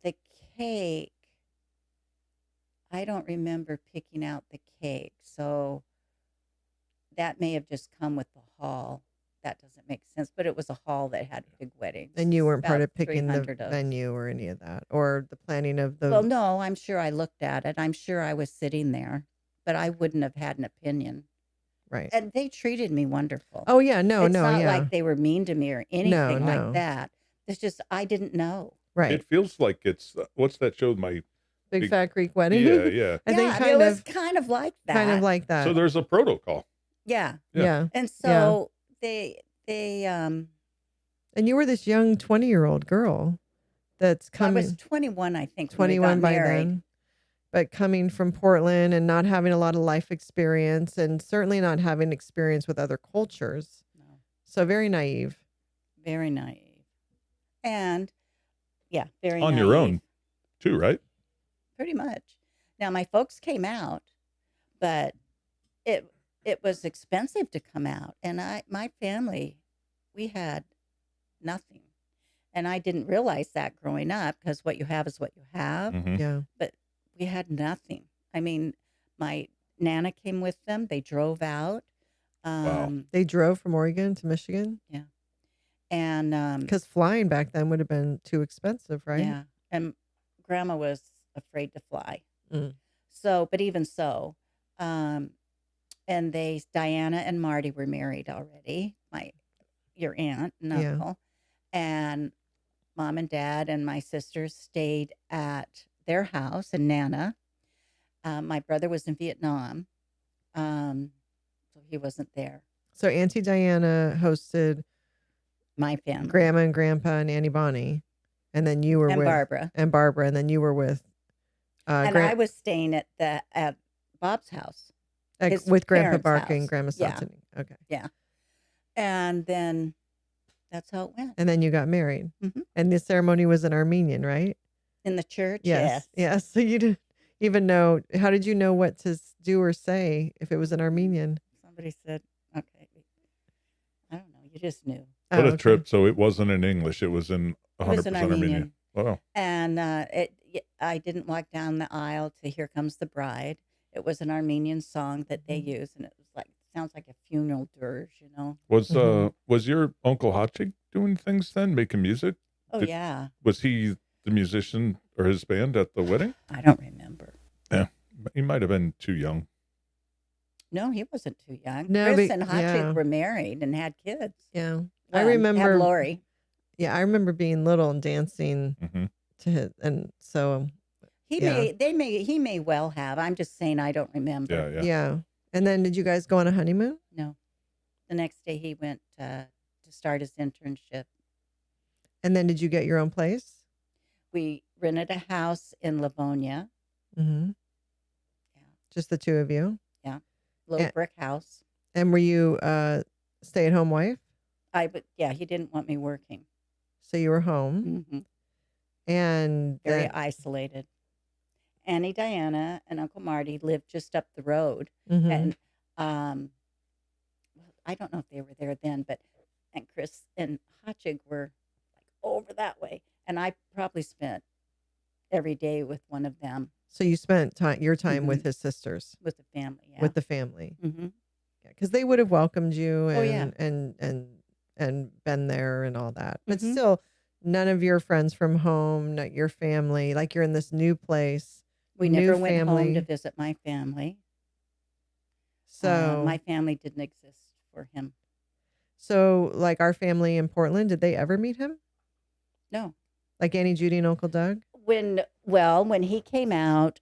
the cake, I don't remember picking out the cake. So that may have just come with the hall. That doesn't make sense, but it was a hall that had big weddings. And you weren't part of picking the venue or any of that, or the planning of the... Well, no, I'm sure I looked at it. I'm sure I was sitting there, but I wouldn't have had an opinion. Right. And they treated me wonderful. Oh, yeah, it's not like they were mean to me or anything like that. It's just, I didn't know. Right. It feels like it's, what's that show? My Big Fat Greek Wedding? Yeah, yeah. I think it was kind of like that. Kind of like that. So there's a protocol. Yeah. Yeah. And so they and you were this young 20-year-old girl that's coming. I was 21, I think. 21 by then. But coming from Portland and not having a lot of life experience and certainly not having experience with other cultures. No. So very naive. Very naive. And very on naive. your own too, right? Pretty much. Now my folks came out, but it was expensive to come out, and my family, we had nothing, and I didn't realize that growing up because what you have is what you have. Yeah. But we had nothing. I mean, my Nana came with them. They drove out. Wow. They drove from Oregon to Michigan. Yeah, and because flying back then would have been too expensive, right? Yeah, and Grandma was afraid to fly. Mm. So, but even so, and Diana and Marty were married already. Your aunt and uncle, and Mom and Dad and my sisters stayed at their house in Nana. My brother was in Vietnam, so he wasn't there. So Auntie Diana hosted my family, Grandma and Grandpa and Auntie Bonnie, and then you were with Barbara, and then you were with. And I was staying at Bob's house, with Grandpa Bark house. and Grandma Sultany. Yeah. Okay. Yeah, and then that's how it went. And then you got married, and the ceremony was in Armenian, right? In the church. Yes. Yes. So you didn't even know. How did you know what to do or say if it was in Armenian? Somebody said, "Okay." I don't know. You just knew. What a trip! So it wasn't in English; it was in 100% Armenian. Wow! And I didn't walk down the aisle to "Here Comes the Bride." It was an Armenian song that they used, and it was sounds like a funeral dirge, you know. Was your Uncle Hachik doing things then, making music? Oh yeah. Was he the musician or his band at the wedding? I don't remember. Yeah, he might have been too young. No, he wasn't too young. No, Chris and Hachik were married and had kids. Yeah. I remember had Lori. Yeah, I remember being little and dancing to his, and so he may well have. I'm just saying I don't remember. Yeah. And then did you guys go on a honeymoon? No. The next day he went to start his internship. And then did you get your own place? We rented a house in Livonia. Mm-hmm. Yeah. Just the two of you? Yeah. Little brick house. And were you stay-at-home wife? He didn't want me working. So you were home. Mm-hmm. And very isolated. Auntie Diana and Uncle Marty lived just up the road. And I don't know if they were there then, and Chris and Hachig were over that way. And I probably spent every day with one of them. So you spent your time with his sisters? With the family, yeah. With the family. Mm-hmm. Yeah, because they would have welcomed you and, and been there and all that. But still, none of your friends from home, not your family, like you're in this new place. We never went home to visit my family. So my family didn't exist for him. So like our family in Portland, did they ever meet him? No. Like Annie, Judy, and Uncle Doug? When he came out,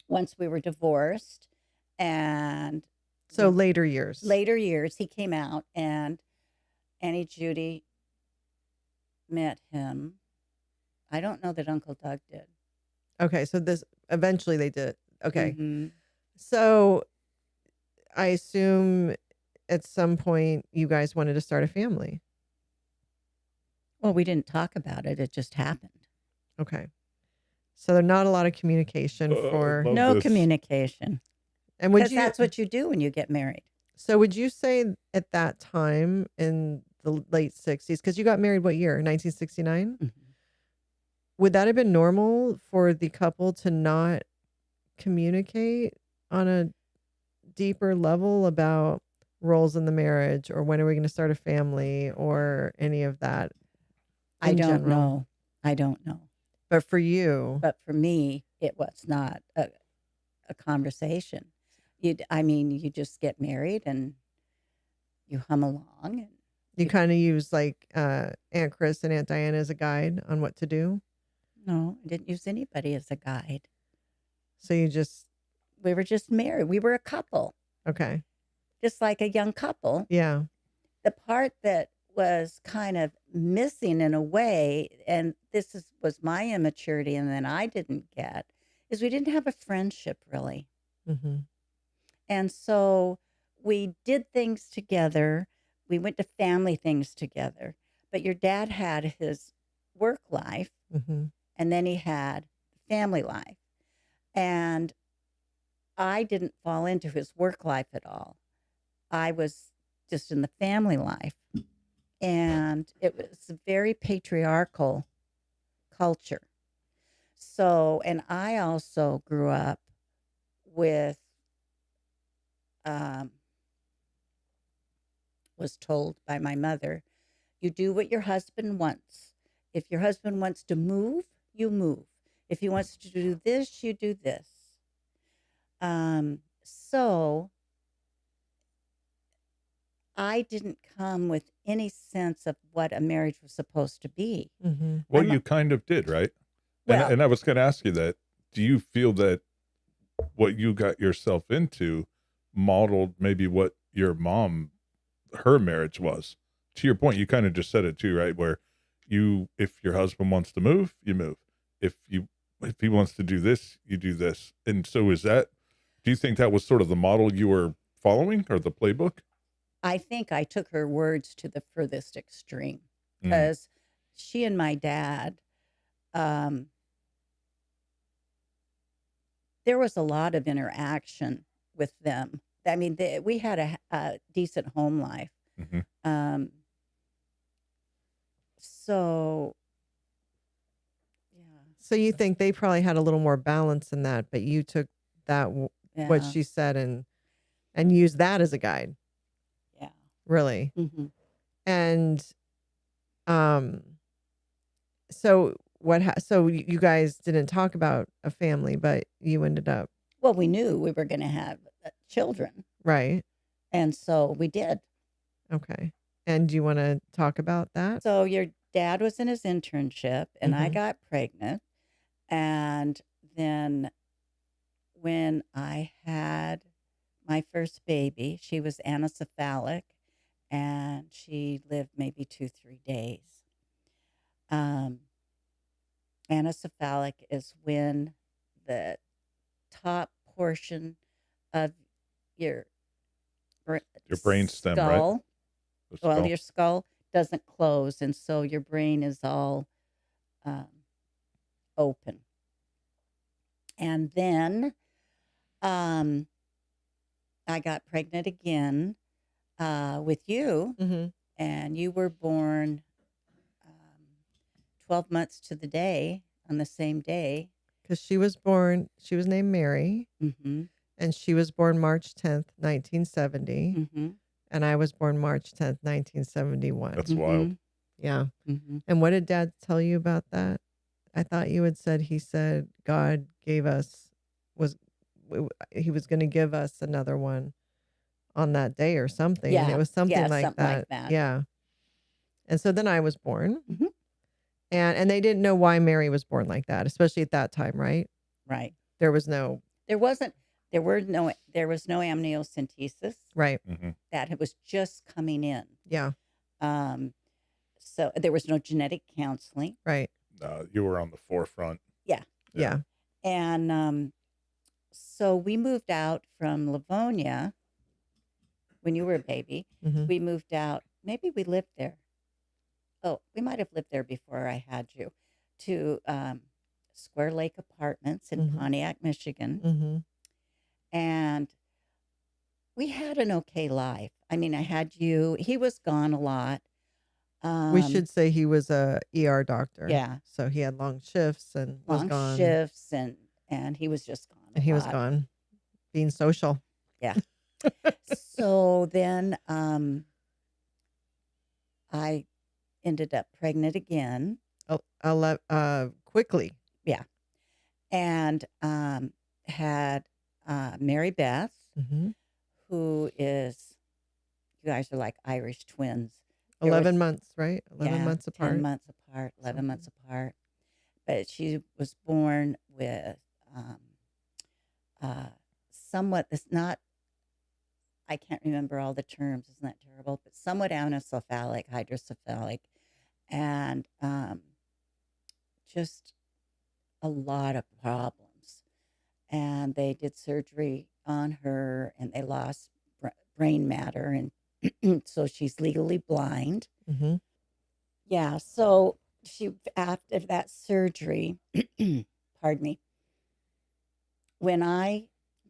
once we were divorced, and so later years, he came out, and Annie, Judy met him. I don't know that Uncle Doug did. Okay, so eventually they did. Okay, so I assume at some point you guys wanted to start a family. Well, we didn't talk about it. It just happened. Okay. So there's not a lot of communication communication. And that's what you do when you get married. So would you say at that time in the late 60s, because you got married what year? 1969? Mm-hmm. Would that have been normal for the couple to not communicate on a deeper level about roles in the marriage, or when are we going to start a family, or any of that? I don't know. But for you. But for me, it was not a conversation. You just get married and you hum along. And you kind of use like Aunt Chris and Aunt Diana as a guide on what to do? No, I didn't use anybody as a guide. So we were just married. We were a couple. Okay. Just like a young couple. Yeah. The part that was kind of missing in a way, and this was my immaturity and then I didn't get, is we didn't have a friendship really. Mm-hmm. And so we did things together. We went to family things together. But your dad had his work life, and then he had family life. And I didn't fall into his work life at all. I was just in the family life. And it was a very patriarchal culture. So, and I also grew up with, was told by my mother, you do what your husband wants. If your husband wants to move, you move. If he wants to do this, you do this. So I didn't come with any sense of what a marriage was supposed to be. Mm-hmm. Well, you kind of did, right? Well, and I was going to ask you that. Do you feel that what you got yourself into modeled maybe what your mom, her marriage was? To your point, you kind of just said it too, right? Where if your husband wants to move, you move. If he wants to do this, you do this. And so do you think that was sort of the model you were following, or the playbook? I think I took her words to the furthest extreme, because she and my dad, there was a lot of interaction with them. I mean, we had a decent home life. Mm-hmm. So, yeah. So you think they probably had a little more balance in that, but you took that, what she said, and used that as a guide. Yeah. Really? Mm-hmm. And, so so you guys didn't talk about a family, but you ended up. Well, we knew we were going to have children. Right. And so we did. Okay. And do you want to talk about that? So your dad was in his internship, and I got pregnant. And then when I had my first baby, she was anencephalic, and she lived maybe 2-3 days. Anencephalic is when the top portion of your brain stem, right? Well, your skull doesn't close, and so your brain is all open. And then I got pregnant again with you, and you were born 12 months to the day, on the same day. Because she was named Mary, and she was born March 10th, 1970. And I was born March 10th, 1971. That's wild. Yeah. And what did Dad tell you about that? I thought you had said, he said God gave us, he was going to give us another one on that day or something. Yeah. And it was something like something that. like that. Yeah. And so then I was born. And they didn't know why Mary was born like that, especially at that time, right? Right. There was no amniocentesis. Right. That was just coming in. Yeah. So there was no genetic counseling. Right. You were on the forefront. Yeah. And so we moved out from Livonia when you were a baby. We moved out. Maybe we lived there. Oh, we might have lived there before I had you, to Square Lake Apartments in Pontiac, Michigan. And we had an okay life. I mean, I had you. He was gone a lot. We should say he was a ER doctor. Yeah. So he had long shifts and was gone. And he was just gone. And he was gone, being social. Yeah. So then I ended up pregnant again. Quickly. Yeah. And had Mary Beth, who is, you guys are like Irish twins. 11 months, right? 11 months apart. 10 months apart, 11 months apart. But she was born with somewhat, I can't remember all the terms, isn't that terrible? But somewhat anencephalic, hydrocephalic, and just a lot of problems. And they did surgery on her, and they lost brain matter, and so she's legally blind. Yeah, so after that surgery, pardon me, I'm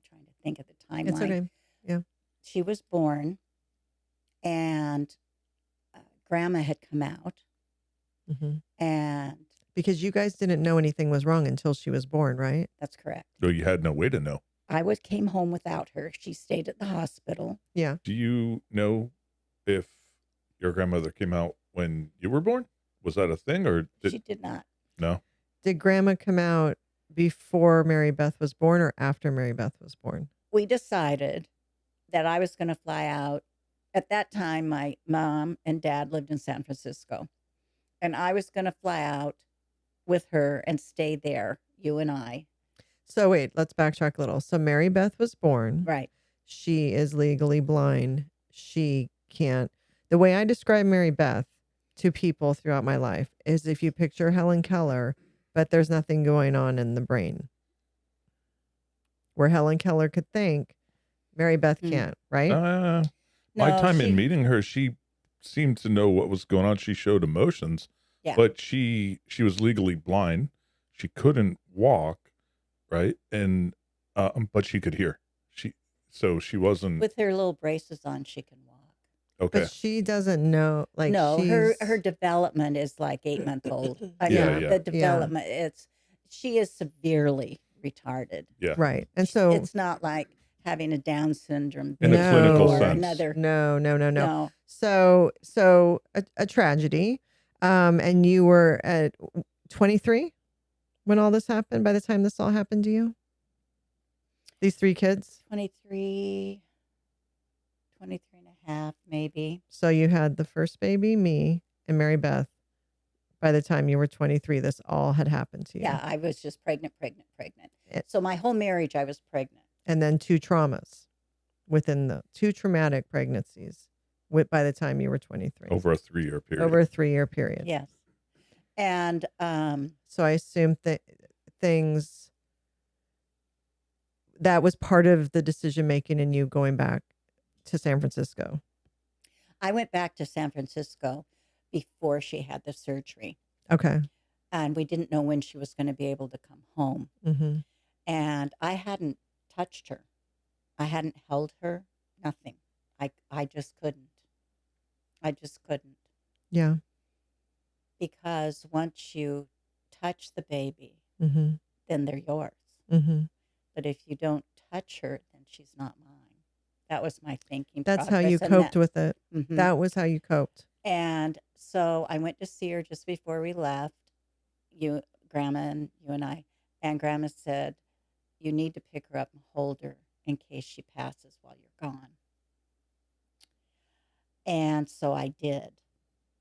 trying to think of the timeline. It's okay. Yeah. She was born, and Grandma had come out, and because you guys didn't know anything was wrong until she was born, right? That's correct. So you had no way to know. I came home without her. She stayed at the hospital. Yeah. Do you know if your grandmother came out when you were born? Was that a thing, or she did not? No. Did Grandma come out before Mary Beth was born or after Mary Beth was born? We decided that I was going to fly out. At that time, my mom and dad lived in San Francisco, and I was going to fly out with her and stay there, you and I. So wait, let's backtrack a little. So Mary Beth was born. Right. She is legally blind. She can't. The way I describe Mary Beth to people throughout my life is if you picture Helen Keller, but there's nothing going on in the brain. Where Helen Keller could think, Mary Beth can't, right? My time in meeting her, she seemed to know what was going on. She showed emotions, but she was legally blind. She couldn't walk, right? And but she could hear. So she wasn't with her little braces on. She can walk. Okay, but she doesn't know. Like no, her development is like 8-month-old. The development she is severely retarded. Yeah, right. And so it's not like having a Down syndrome in a clinical sense. No. So a tragedy. And you were at 23 when all this happened. By the time this all happened to you, these 3 kids, 23 and a half, maybe. So you had the first baby, me, and Mary Beth. By the time you were 23, this all had happened to you. Yeah, I was just pregnant. So my whole marriage, I was pregnant. And then 2 traumas within the 2 traumatic pregnancies by the time you were 23. Over a 3-year period. Yes. And so I assume that things that was part of the decision making in you going back to San Francisco. I went back to San Francisco before she had the surgery. Okay. And we didn't know when she was going to be able to come home. Mm-hmm. And I hadn't touched her. I hadn't held her. Nothing. I just couldn't. Yeah. Because once you touch the baby, mm-hmm. then they're yours. Mm-hmm. But if you don't touch her, then she's not mine. That was my thinking. That's how you coped with it. Mm-hmm. That was how you coped. And so I went to see her just before we left, Grandma and you and I. And Grandma said, you need to pick her up and hold her in case she passes while you're gone. And so I did.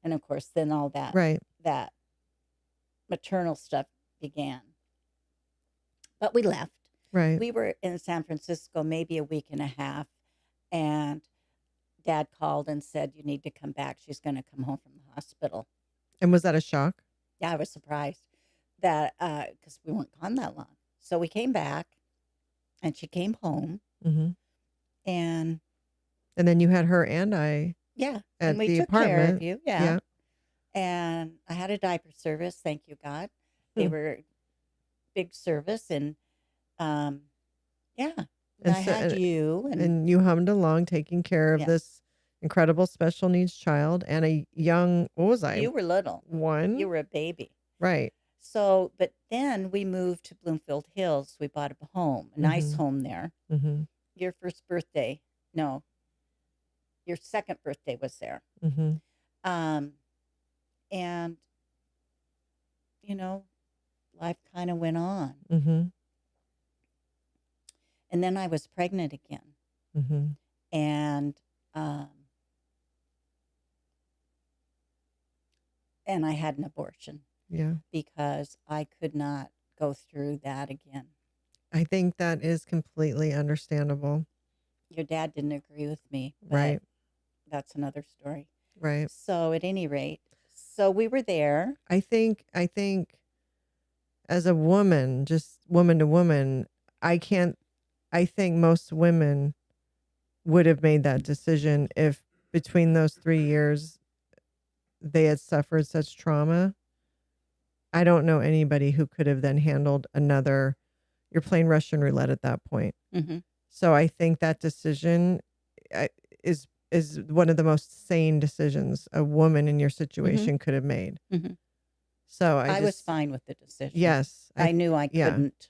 And of course, then all that, that maternal stuff began. But we left. Right. We were in San Francisco maybe a week and a half. And Dad called and said, you need to come back. She's going to come home from the hospital. And was that a shock? Yeah, I was surprised that because we weren't gone that long. So we came back and she came home. Mm-hmm. And then you had her and I. Yeah. At and we the took apartment. care of you. Yeah. And I had a diaper service. Thank you, God. They were big service. And And I had you. And you hummed along taking care of this incredible special needs child and a young, what was I? You were little. 1? You were a baby. Right. So, but then we moved to Bloomfield Hills. We bought a home, a nice home there. Mm-hmm. Your first birthday, no, your second birthday was there. Mm-hmm. And, life kind of went on. Mm-hmm. And then I was pregnant again. Mm-hmm. And I had an abortion. Yeah. Because I could not go through that again. I think that is completely understandable. Your dad didn't agree with me. Right. That's another story. Right. So at any rate, so we were there. I think as a woman, just woman to woman, I think most women would have made that decision if between those 3 years they had suffered such trauma. I don't know anybody who could have then handled another. You're playing Russian roulette at that point. Mm-hmm. So I think that decision is one of the most sane decisions a woman in your situation could have made. Mm-hmm. So I was fine with the decision. Yes. I knew I couldn't.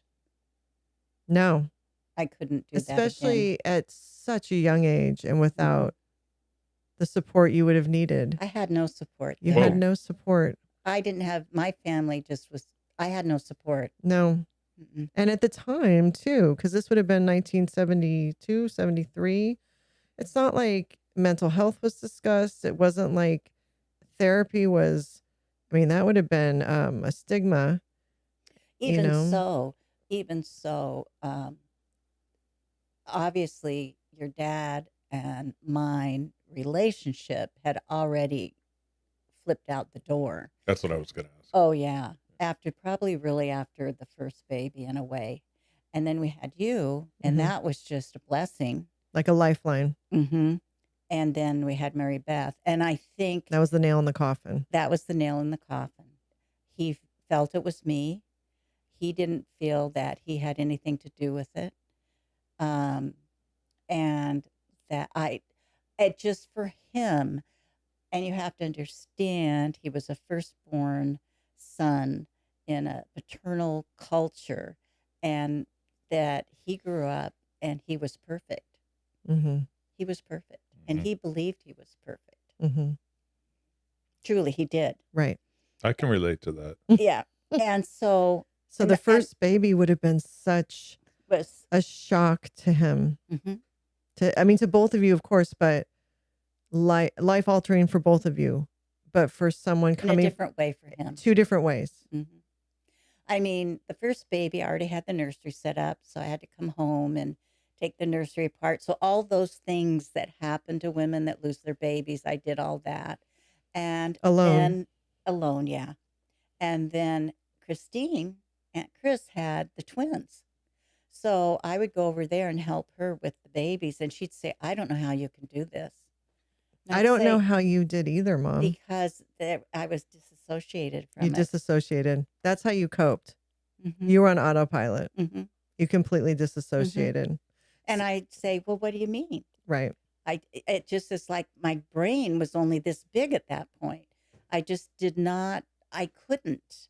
No. I couldn't do that especially at such a young age and without the support you would have needed. I had no support. You had no support. I didn't have, my family just was, I had no support. No. Mm-mm. And at the time too, because this would have been 1972, 73. It's not like mental health was discussed. It wasn't like therapy was, I mean, that would have been a stigma. Even so, obviously your dad and mine relationship had already flipped out the door. That's what I was going to ask. Oh yeah. Really after the first baby in a way. And then we had you, and that was just a blessing. Like a lifeline. Mm-hmm. And then we had Mary Beth. And I think that was the nail in the coffin. That was the nail in the coffin. He felt it was me. He didn't feel that he had anything to do with it. And that it just for him, and you have to understand, he was a firstborn son in a paternal culture, and that he grew up and he was perfect. Mm-hmm. He was perfect. And he believed he was perfect. Mm-hmm. Truly, he did. Right. I can relate to that. Yeah. And so the first baby would have been such a shock to him. Mm-hmm. To both of you, of course, but life altering for both of you. But for someone coming in a different way for him. 2 different ways. Mm-hmm. I mean, the first baby, I already had the nursery set up, so I had to come home and take the nursery apart. So all those things that happen to women that lose their babies, I did all that. And alone, yeah. And then Christine, Aunt Chris, had the twins. So I would go over there and help her with the babies. And she'd say, I don't know how you can do this. I don't know how you did either, Mom. Because I was disassociated from it. You disassociated. That's how you coped. Mm-hmm. You were on autopilot. Mm-hmm. You completely disassociated. Mm-hmm. And I'd say, well, what do you mean? Right. It just is like my brain was only this big at that point. I just I couldn't.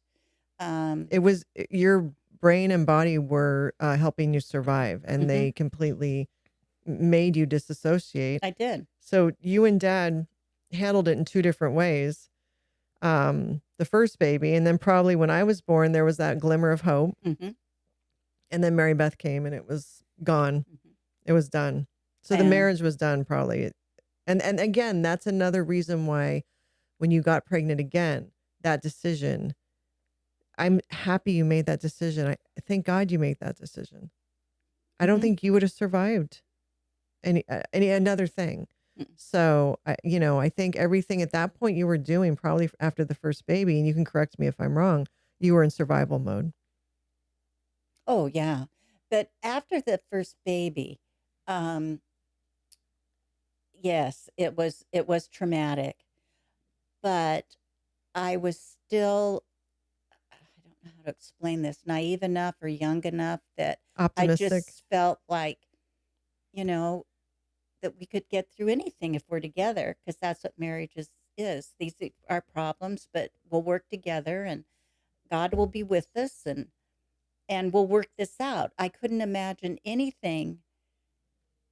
It was your brain and body were helping you survive, and they completely made you disassociate. I did. So you and Dad handled it in 2 different ways. The first baby, and then probably when I was born, there was that glimmer of hope. Mm-hmm. And then Mary Beth came, and it was gone. Mm-hmm. It was done. So the marriage was done probably. And again, that's another reason why when you got pregnant again, that decision, I'm happy you made that decision. I thank God you made that decision. I don't think you would have survived any another thing. So, I think everything at that point you were doing, probably after the first baby, and you can correct me if I'm wrong, you were in survival mode. Oh, yeah. But after the first baby, yes, it was traumatic. But I was still, I don't know how to explain this, naive enough or young enough that optimistic. I just felt like, that we could get through anything if we're together, because that's what marriage is. These are problems, but we'll work together, and God will be with us, and we'll work this out. I couldn't imagine anything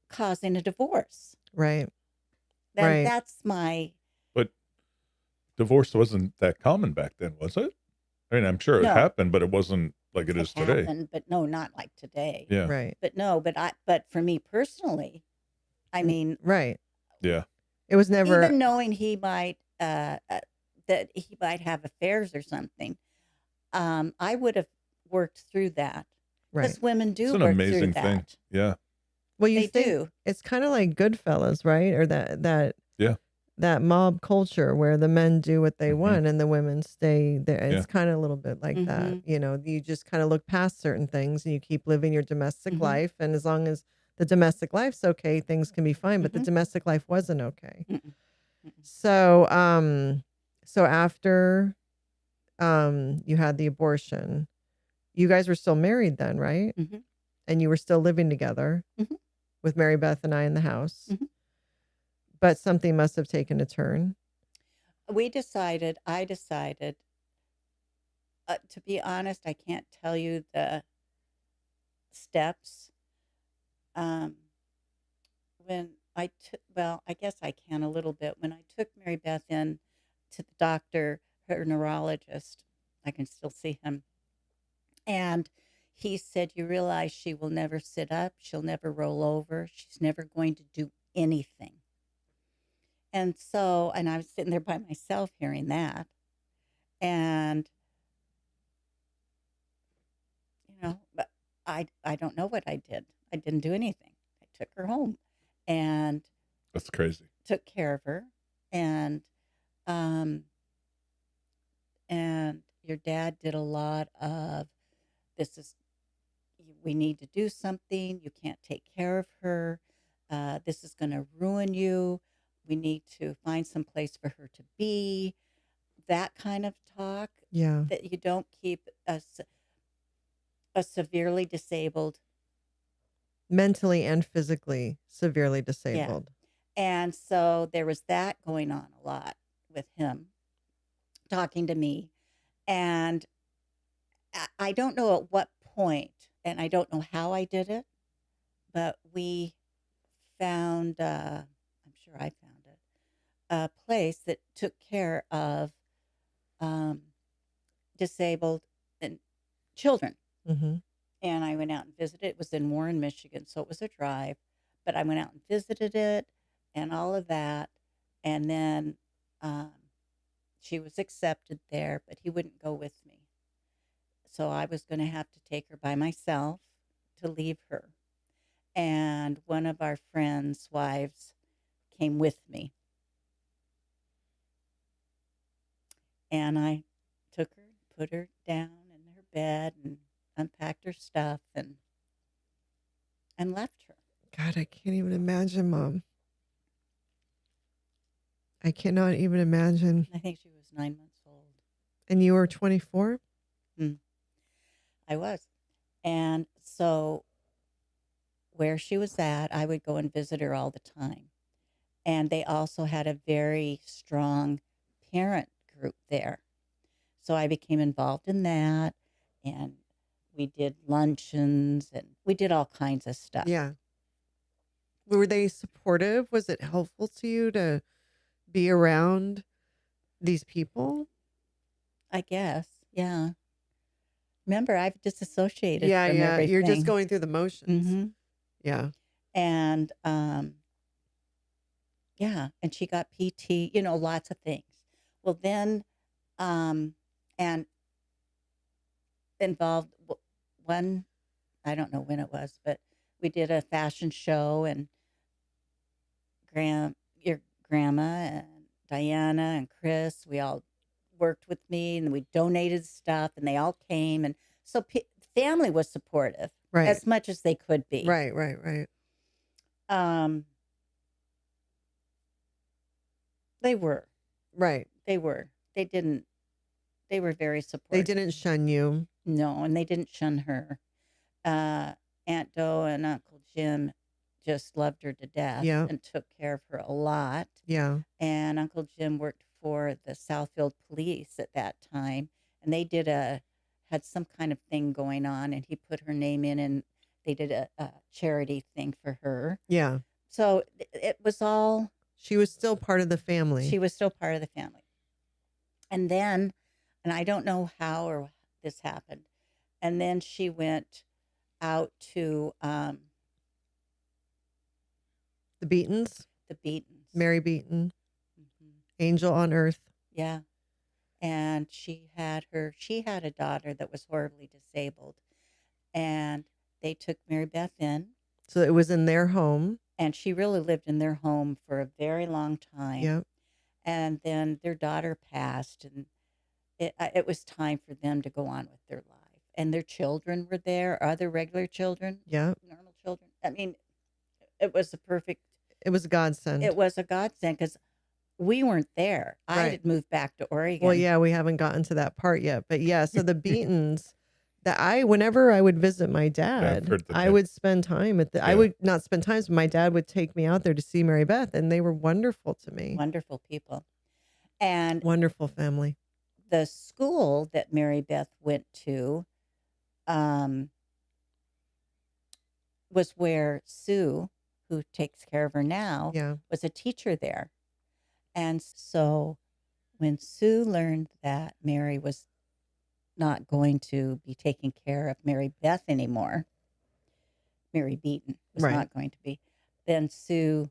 causing a divorce. Right. Right. That's my... But divorce wasn't that common back then, was it? I mean, I'm sure it happened, but it wasn't like it is today. But no, not like today. Yeah. Right. But for me personally, I mean... Right. Yeah. It was never... Even knowing he might... that he might have affairs or something, I would have worked through that. Right. Because women do work through that. It's an amazing thing. Yeah. Well, they do. It's kind of like Goodfellas, right? Or that mob culture where the men do what they want and the women stay there. It's kind of a little bit like that. You just kind of look past certain things and you keep living your domestic life. And as long as the domestic life's okay, things can be fine. But the domestic life wasn't okay. So, so after you had the abortion, you guys were still married then, right? Mm-hmm. And you were still living together with Mary Beth and I in the house. Mm-hmm. But something must have taken a turn. I decided, to be honest, I can't tell you the steps. I guess I can a little bit. When I took Mary Beth in to the doctor, her neurologist, I can still see him. And he said, you realize she will never sit up, she'll never roll over, she's never going to do anything. And so, and I was sitting there by myself hearing that. And, but I don't know what I did. I didn't do anything. I took her home and that's crazy. Took care of her. And your dad did a lot of, we need to do something. You can't take care of her. This is going to ruin you. We need to find some place for her to be. That kind of talk. Yeah. That you don't keep a severely disabled. Mentally and physically severely disabled. Yeah. And so there was that going on a lot with him talking to me. And I don't know at what point, and I don't know how I did it, but we found, I'm sure I found it, a place that took care of disabled and children. Mm-hmm. And I went out and visited. It was in Warren, Michigan, so it was a drive. But I went out and visited it and all of that. And then she was accepted there, but he wouldn't go with me. So I was going to have to take her by myself to leave her. And one of our friends' wives came with me. And I took her, put her down in her bed and unpacked her stuff and left her. God, I can't even imagine, Mom. I cannot even imagine. I think she was 9 months old. And you were 24? I was. And so where she was at, I would go and visit her all the time. And they also had a very strong parent group there. So I became involved in that, and we did luncheons, and we did all kinds of stuff. Yeah. Were they supportive? Was it helpful to you to be around these people? I guess, yeah. Remember, I've disassociated from everything. You're just going through the motions. Mm-hmm. Yeah. And, yeah, and she got PT, lots of things. Well, then, and involved one, I don't know when it was, but we did a fashion show, and your grandma and Diana and Chris, we all worked with me, and we donated stuff, and they all came, and so family was supportive, right, as much as they could be. Right. They were. Right. They were. They were very supportive. They didn't shun you. No, and they didn't shun her. Aunt Doe and Uncle Jim just loved her to death, and took care of her a lot. Yeah. And Uncle Jim worked for the Southfield Police at that time, and they had some kind of thing going on, and he put her name in, and they did a charity thing for her. Yeah. So it was all... She was still part of the family. She was still part of the family. And then, and I don't know how or this happened, and then she went out to... the Beatons? The Beatons. Mary Beaton. Mm-hmm. Angel on Earth. Yeah. And she had a daughter that was horribly disabled. And they took Mary Beth in. So it was in their home. And she really lived in their home for a very long time. Yep. And then their daughter passed, and it was time for them to go on with their life. And their children were there, other regular children, normal children. I mean, it was it was a godsend. It was a godsend because we weren't there. I had moved back to Oregon. Well, yeah, we haven't gotten to that part yet. But yeah, so the Beatons, whenever I would visit my dad, I would spend time I would not spend time, but my dad would take me out there to see Mary Beth, and they were wonderful to me. Wonderful people. And wonderful family. The school that Mary Beth went to was where Sue, who takes care of her now, was a teacher there. And so when Sue learned that Mary was not going to be taking care of Mary Beth anymore. Mary Beaton was not going to be. Then Sue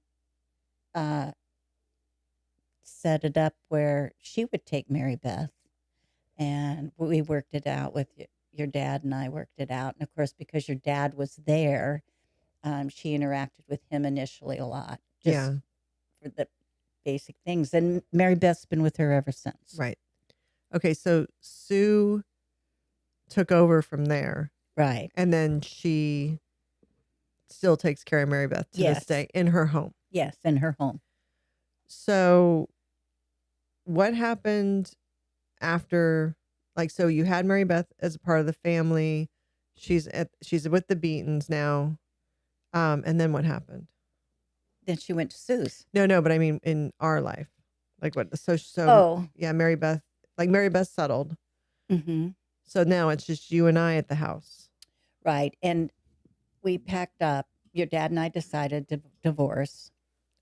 set it up where she would take Mary Beth, and we worked it out with your dad, and I worked it out. And of course, because your dad was there, she interacted with him initially a lot, just for the basic things. And Mary Beth's been with her ever since. Right. Okay, so Sue took over from there. Right. And then she still takes care of Mary Beth to this day in her home. Yes, in her home. So what happened after, like, so you had Mary Beth as a part of the family. She's with the Beatons now. And then what happened? Then she went to Sue's. No, but I mean in our life. Like what? So yeah, Mary Beth settled. Mm-hmm. So now it's just you and I at the house. Right. And we packed up. Your dad and I decided to divorce.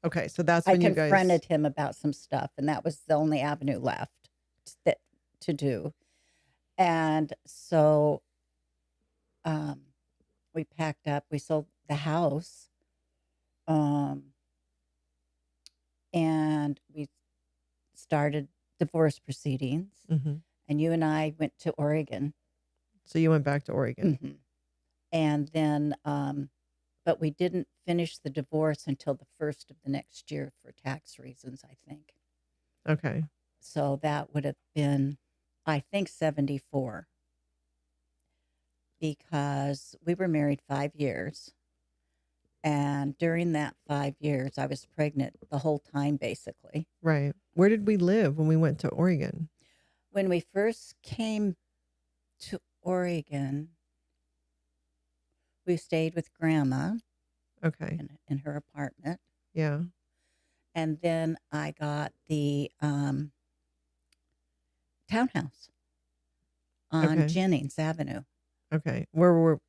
Okay, so that's when I confronted him about some stuff, and that was the only avenue left to do. And so we packed up. We sold the house. And we started divorce proceedings. Mm-hmm. And you and I went to Oregon. So you went back to Oregon. Mm-hmm. And then, but we didn't finish the divorce until the first of the next year for tax reasons, I think. Okay. So that would have been, I think, 74. Because we were married 5 years. And during that 5 years, I was pregnant the whole time, basically. Right. Where did we live when we went to Oregon? When we first came to Oregon, we stayed with Grandma. Okay. In her apartment. Yeah. And then I got the townhouse on Jennings Avenue. Okay.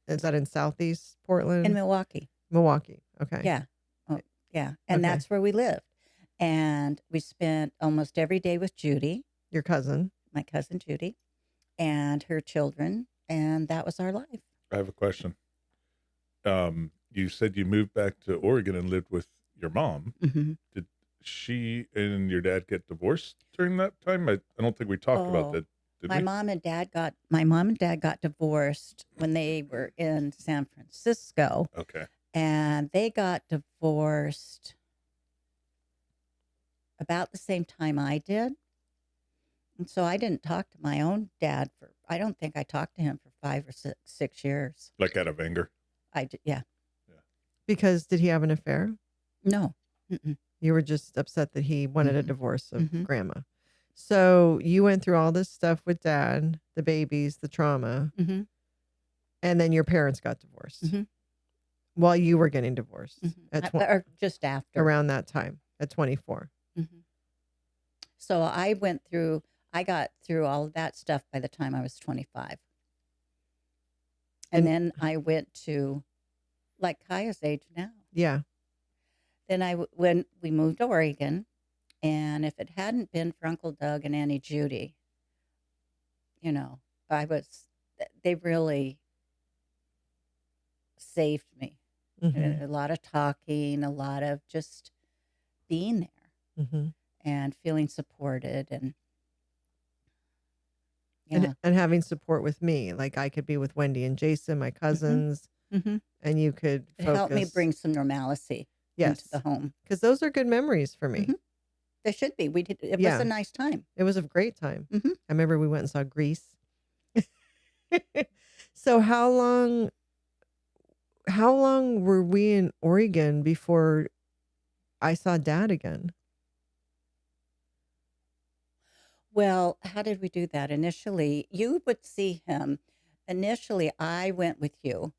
Is that in Southeast Portland? In Milwaukee. Milwaukee. Okay. Yeah. Oh, yeah. And that's where we lived. And we spent almost every day with Judy. Your cousin. My cousin Judy. And her children. And that was our life. I have a question. You said you moved back to Oregon and lived with your mom. Mm-hmm. Did she and your dad get divorced during that time? I don't think we talked about that. Did we? My mom and dad got divorced when they were in San Francisco. Okay. And they got divorced about the same time I did. And so I didn't talk to my own dad I don't think I talked to him for 5 or 6 years. Like out of anger? Yeah. Because did he have an affair? No. Mm-mm. You were just upset that he wanted a divorce of Grandma. So you went through all this stuff with Dad, the babies, the trauma, and then your parents got divorced while you were getting divorced or just after, around that time at 24. So I got through all of that stuff by the time I was 25, and then I went to like Kaya's age now. Yeah. Then when we moved to Oregon. And if it hadn't been for Uncle Doug and Auntie Judy, they really saved me. A lot of talking, a lot of just being there and feeling supported and having support with me. Like I could be with Wendy and Jason, my cousins, and you could help me bring some normalcy into the home. Because those are good memories for me. They should be. It was a nice time. It was a great time. I remember we went and saw Grease. So how long were we in Oregon before I saw Dad again? Well, how did we do that? Initially, you would see him. Initially, I went with you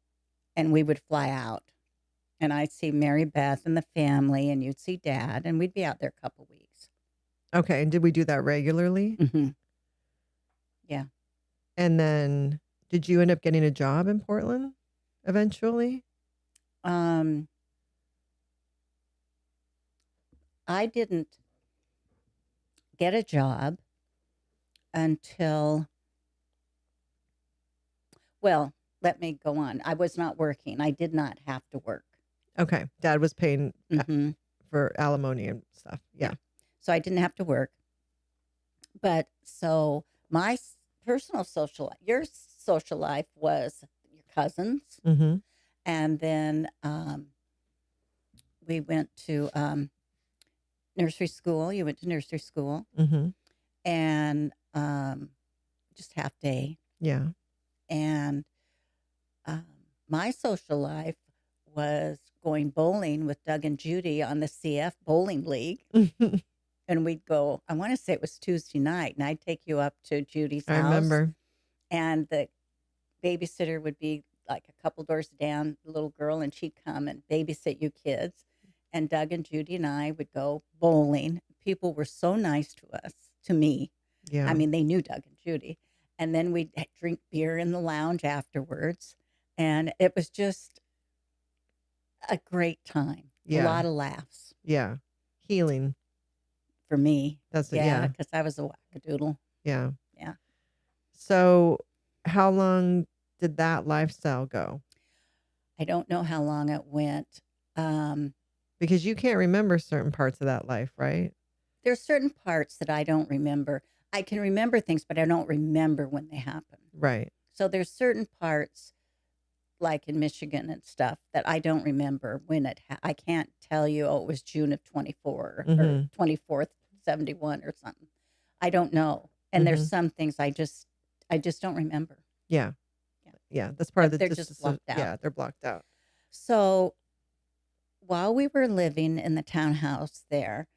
and we would fly out. And I'd see Mary Beth and the family, and you'd see Dad, and we'd be out there a couple weeks. Okay, and did we do that regularly? Yeah. And then, did you end up getting a job in Portland eventually? I didn't get a job until Well, let me go on. I was not working. I did not have to work. Okay. Dad was paying for alimony and stuff. Yeah. So I didn't have to work. But so my personal social life, your social life was your cousins. Mm-hmm. And then we went to nursery school. You went to nursery school. Mm-hmm. And just half day. Yeah. And my social life was going bowling with Doug and Judy on the CF Bowling League. And we'd go, I want to say it was Tuesday night, and I'd take you up to Judy's house. I remember. And the babysitter would be like a couple doors down, the little girl, and she'd come and babysit you kids. And Doug and Judy and I would go bowling. People were so nice to us, to me. Yeah. I mean, they knew Doug and Judy. And then we'd drink beer in the lounge afterwards. And it was just a great time. Yeah. A lot of laughs. Yeah. Healing. For me. That's it. Yeah. Because I was a wackadoodle. Yeah. Yeah. So how long did that lifestyle go? I don't know how long it went. Because you can't remember certain parts of that life, right? There's certain parts that I don't remember. I can remember things, but I don't remember when they happen. Right. So there's certain parts, like in Michigan and stuff, that I don't remember when it I can't tell you, it was June of 24 or 24th, 71 or something. I don't know. And there's some things I just don't remember. Yeah. Yeah. That's part of the, they're just blocked out. Yeah, they're blocked out. So while we were living in the townhouse there,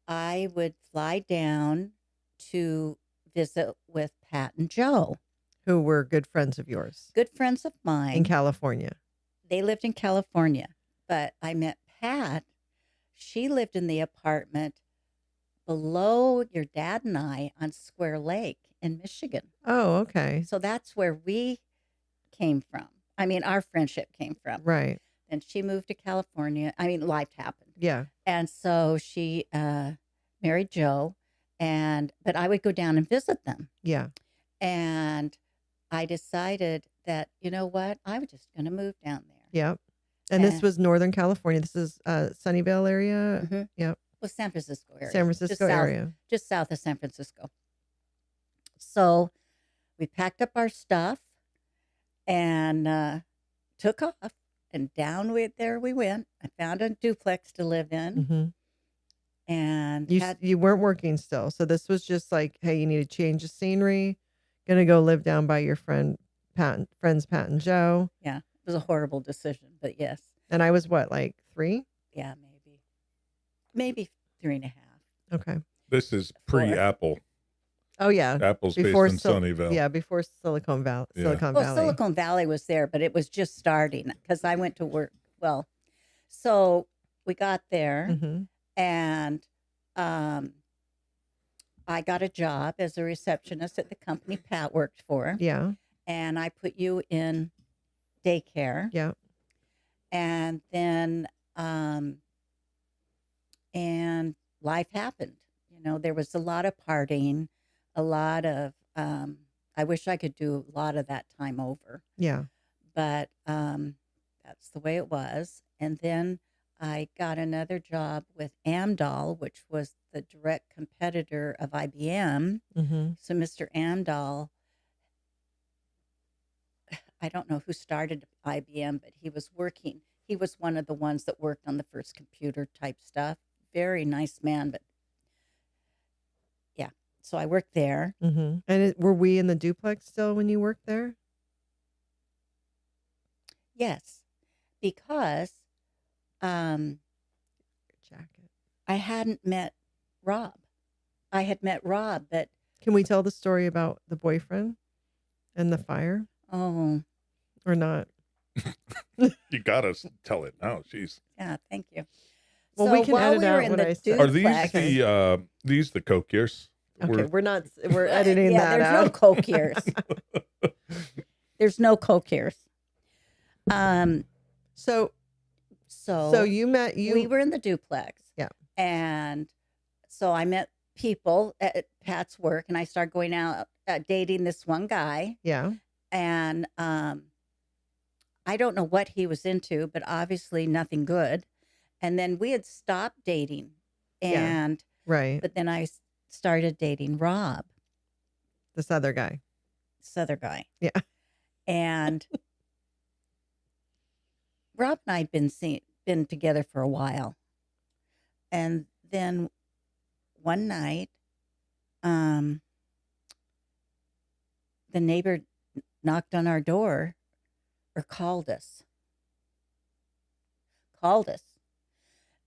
I would fly down to visit with Pat and Joe, who were good friends of yours. Good friends of mine. In California. They lived in California, but I met Pat. She lived in the apartment below your dad and I on Square Lake in Michigan. Oh, okay. So that's where we came from. I mean, our friendship came from. Right. And she moved to California. I mean, life happened. Yeah. And so she married Joe, but I would go down and visit them. Yeah. And I decided that, you know what, I was just going to move down there. Yep. And this was Northern California. This is Sunnyvale area. Mm-hmm. Yep. Well, San Francisco area. San Francisco area. Just south of San Francisco. So we packed up our stuff and took off. And down there we went. I found a duplex to live in. Mm-hmm. And you weren't working still. So this was just like, hey, you need to change the scenery. Gonna go live down by your friends Pat and Joe. Yeah. It was a horrible decision, but yes. And I was what, like 3? Yeah, maybe 3.5. Okay. This is pre-Apple. Oh yeah. Apple's before based in Sunnyvale. Yeah, before Silicon Valley. Silicon Valley was there, but it was just starting because I went to work. Well, so we got there and I got a job as a receptionist at the company Pat worked for. Yeah. And I put you in daycare. Yeah. And then and life happened. You know, there was a lot of partying, a lot of I wish I could do a lot of that time over. Yeah. But that's the way it was. And then I got another job with Amdahl, which was the direct competitor of IBM. So Mr. Amdahl, I don't know who started IBM, but he was working. He was one of the ones that worked on the first computer type stuff. Very nice man, but yeah. So I worked there. And were we in the duplex still when you worked there? Yes, because jacket. I hadn't met Rob. I had met Rob, but can we tell the story about the boyfriend and the fire? Oh, or not? You gotta tell it now. Jeez. Yeah, thank you. Well, we can edit out what I said. Are these the Coke years? Okay, we're editing that out. There's no Coke years. There's no Coke years. So you met we were in the duplex. Yeah. And so I met people at Pat's work and I started going out dating this one guy. Yeah. And I don't know what he was into, but obviously nothing good. And then we had stopped dating. And right. But then I started dating Rob. This other guy. Yeah. And Rob and I had been together for a while. And then one night, the neighbor knocked on our door or called us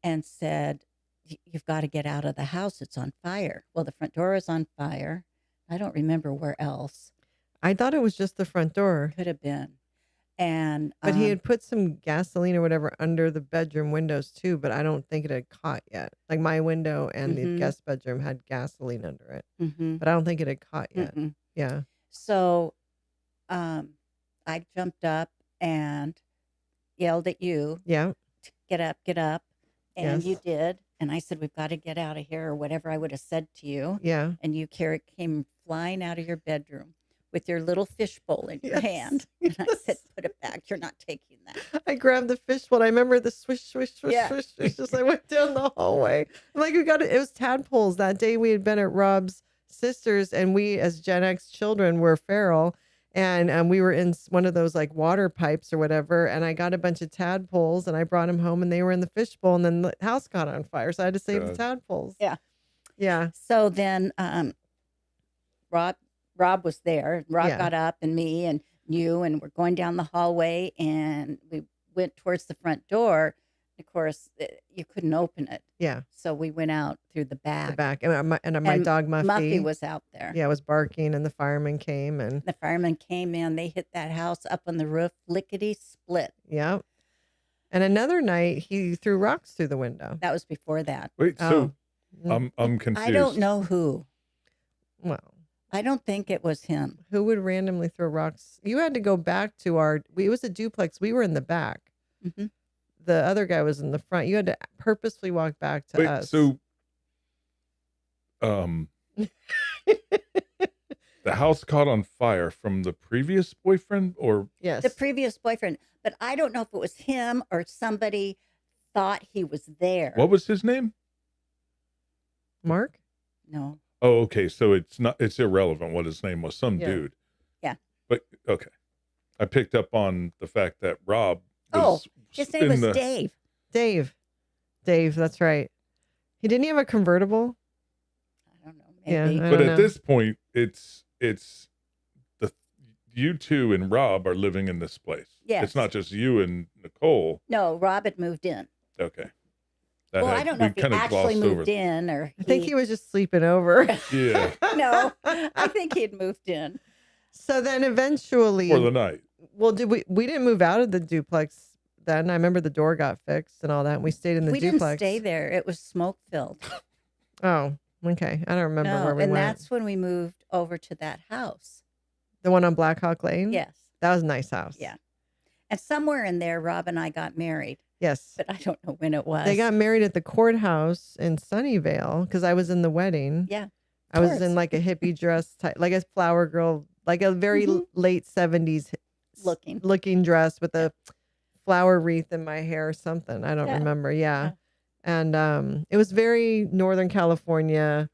and said, "You've got to get out of the house. It's on fire." Well, the front door is on fire. I don't remember where else. I thought it was just the front door. Could have been. But he had put some gasoline or whatever under the bedroom windows too, but I don't think it had caught yet. Like my window and the guest bedroom had gasoline under it, but I don't think it had caught yet. Yeah. So I jumped up and yelled at you. Yeah. Get up, get up. And you did. And I said, "We've got to get out of here," or whatever I would have said to you. Yeah. And you came flying out of your bedroom with your little fishbowl in your hand. And I said, "Put it back. You're not taking that." I grabbed the fishbowl. I remember the swish, swish, swish, swish, swish, as I went down the hallway. I'm like, it was tadpoles. That day we had been at Rob's sister's, and we, as GenX children, were feral. And we were in one of those like water pipes or whatever. And I got a bunch of tadpoles and I brought them home and they were in the fishbowl. And then the house caught on fire. So I had to save the tadpoles. Yeah. Yeah. So then Rob was there. Rob got up and me and you, and we're going down the hallway and we went towards the front door. Of course, you couldn't open it. Yeah. So we went out through the back. And my dog Muffy was out there. Yeah, was barking, and the fireman came. And the firemen came in. They hit that house up on the roof, lickety split. Yeah. And another night, he threw rocks through the window. That was before that. Wait, so I'm confused. I don't know who. Well, I don't think it was him. Who would randomly throw rocks? You had to go back to it was a duplex. We were in the back. The other guy was in the front. You had to purposely walk back to us. So, the house caught on fire from the previous boyfriend, or yes, the previous boyfriend. But I don't know if it was him or somebody thought he was there. What was his name? Mark? No. Oh, okay. So it's irrelevant what his name was. Some dude. Yeah. But okay, I picked up on the fact that Rob was. His name was Dave. Dave, that's right. He didn't have a convertible. I don't know. Maybe. Yeah, but at this point, it's you two and Rob are living in this place. Yes. It's not just you and Nicole. No, Rob had moved in. Okay. I don't know if he actually moved in or. I think he was just sleeping over. Yeah. No, I think he had moved in. So then eventually. For the night. Well, we didn't move out of the duplex then. I remember the door got fixed and all that. And we stayed in the duplex. We didn't stay there. It was smoke filled. Oh, okay. I don't remember where we went. And that's when we moved over to that house. The one on Black Hawk Lane? Yes. That was a nice house. Yeah. And somewhere in there, Rob and I got married. Yes. But I don't know when it was. They got married at the courthouse in Sunnyvale because I was in the wedding. Yeah. I was in like a hippie dress type, like a flower girl, like a very late 70s looking dress with a flower wreath in my hair or something. I don't remember. Yeah. And it was very Northern California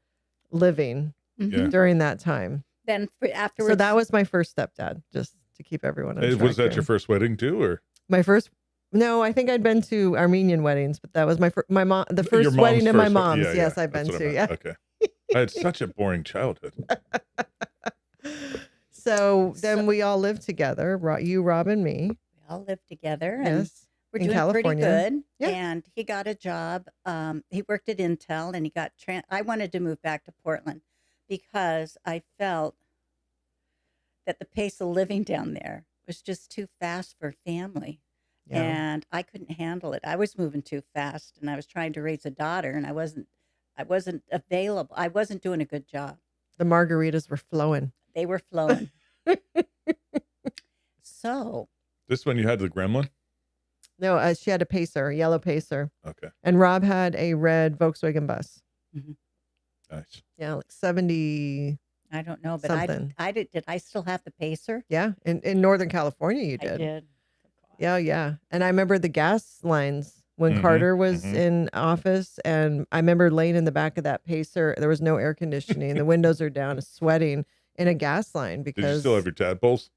living during that time. Then afterwards. So that was my first stepdad, just to keep everyone on track. Was that your first wedding too, or? My first. No, I think I'd been to Armenian weddings, but that was the first wedding of my mom's. Yes, I've been to. Yeah. Okay. I had such a boring childhood. So then we all lived together. You, Rob, and me. We all lived together. Yes. We're doing California. pretty good. Yeah. And he got a job. He worked at Intel, and he got. I wanted to move back to Portland because I felt that the pace of living down there was just too fast for family. Yeah. And I couldn't handle it. I was moving too fast, and I was trying to raise a daughter, and I wasn't available. I wasn't doing a good job. The margaritas were flowing. They were flowing. So. This one you had the gremlin? No, she had a Pacer, a yellow Pacer. Okay. And Rob had a red Volkswagen bus. Nice. Yeah, like 70. I don't know, but something. I did. Did I still have the pacer? Yeah, in Northern California, you did. I did. Yeah, yeah. And I remember the gas lines when Carter was in office, and I remember laying in the back of that pacer. There was no air conditioning. The windows are down, sweating in a gas line because. Did you still have your tadpoles?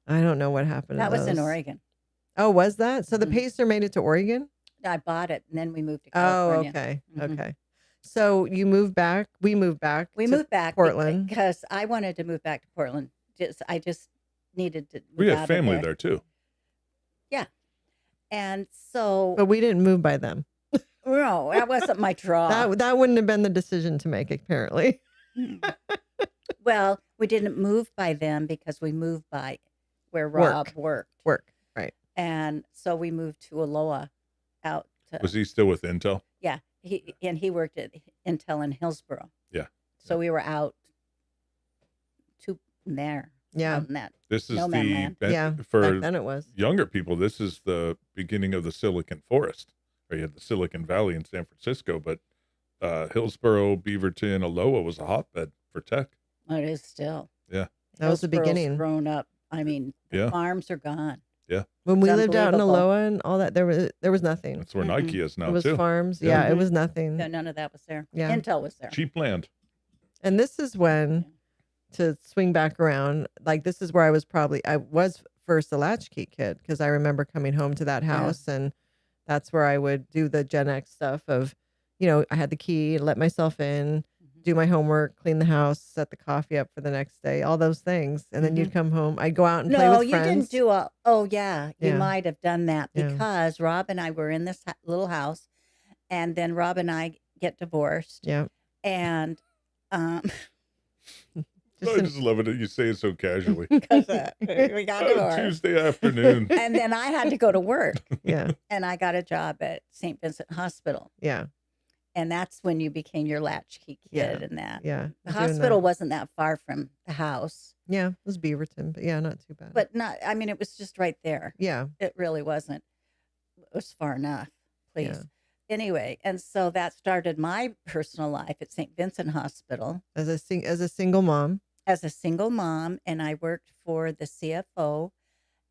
I don't know what happened to That was those. in Oregon. Oh, was that? So the pacer made it to Oregon? I bought it, and then we moved to Oh, California. okay. Okay. So you moved back. We moved back. We moved back Portland because I wanted to move back to Portland. I just needed to. We have family there too. Yeah, and so. But we didn't move by them. No, that wasn't my draw. That wouldn't have been the decision to make, apparently. Well, we didn't move by them because we moved by where Rob worked. Work, right. And so we moved to Aloha out. Was he still with Intel? Yeah. He worked at Intel in Hillsboro. Yeah. So we were out there. Yeah. Out in that this is for back then it was. Younger people, this is the beginning of the Silicon Forest. Or you had the Silicon Valley in San Francisco, but Hillsboro, Beaverton, Aloha was a hotbed for tech. It is still. Yeah. That was the beginning. Grown up. I mean, the farms are gone. Yeah. When we lived out in Aloha and all that, there was nothing. That's where Nike is now, it was too. farms. Yeah, it was nothing. No, none of that was there. Yeah. Intel was there. Cheap land. And this is when, to swing back around, like this is where I was first a latchkey kid, because I remember coming home to that house and that's where I would do the GenX stuff of, I had the key, let myself in, do my homework, clean the house, set the coffee up for the next day, all those things. And then you'd come home. I'd go out and play with friends. No, you didn't do you might have done that because Rob and I were in this little house, and then Rob and I get divorced. Yeah. And I just love it that you say it so casually. Because we got divorced. Tuesday afternoon. And then I had to go to work. Yeah. And I got a job at St. Vincent Hospital. Yeah. And that's when you became your latchkey kid and that. Yeah. The hospital wasn't that far from the house. Yeah. It was Beaverton, but not too bad. But it was just right there. Yeah. It really wasn't. It was far enough, please. Yeah. Anyway, and so that started my personal life at St. Vincent Hospital. As a single mom. As a single mom, and I worked for the CFO,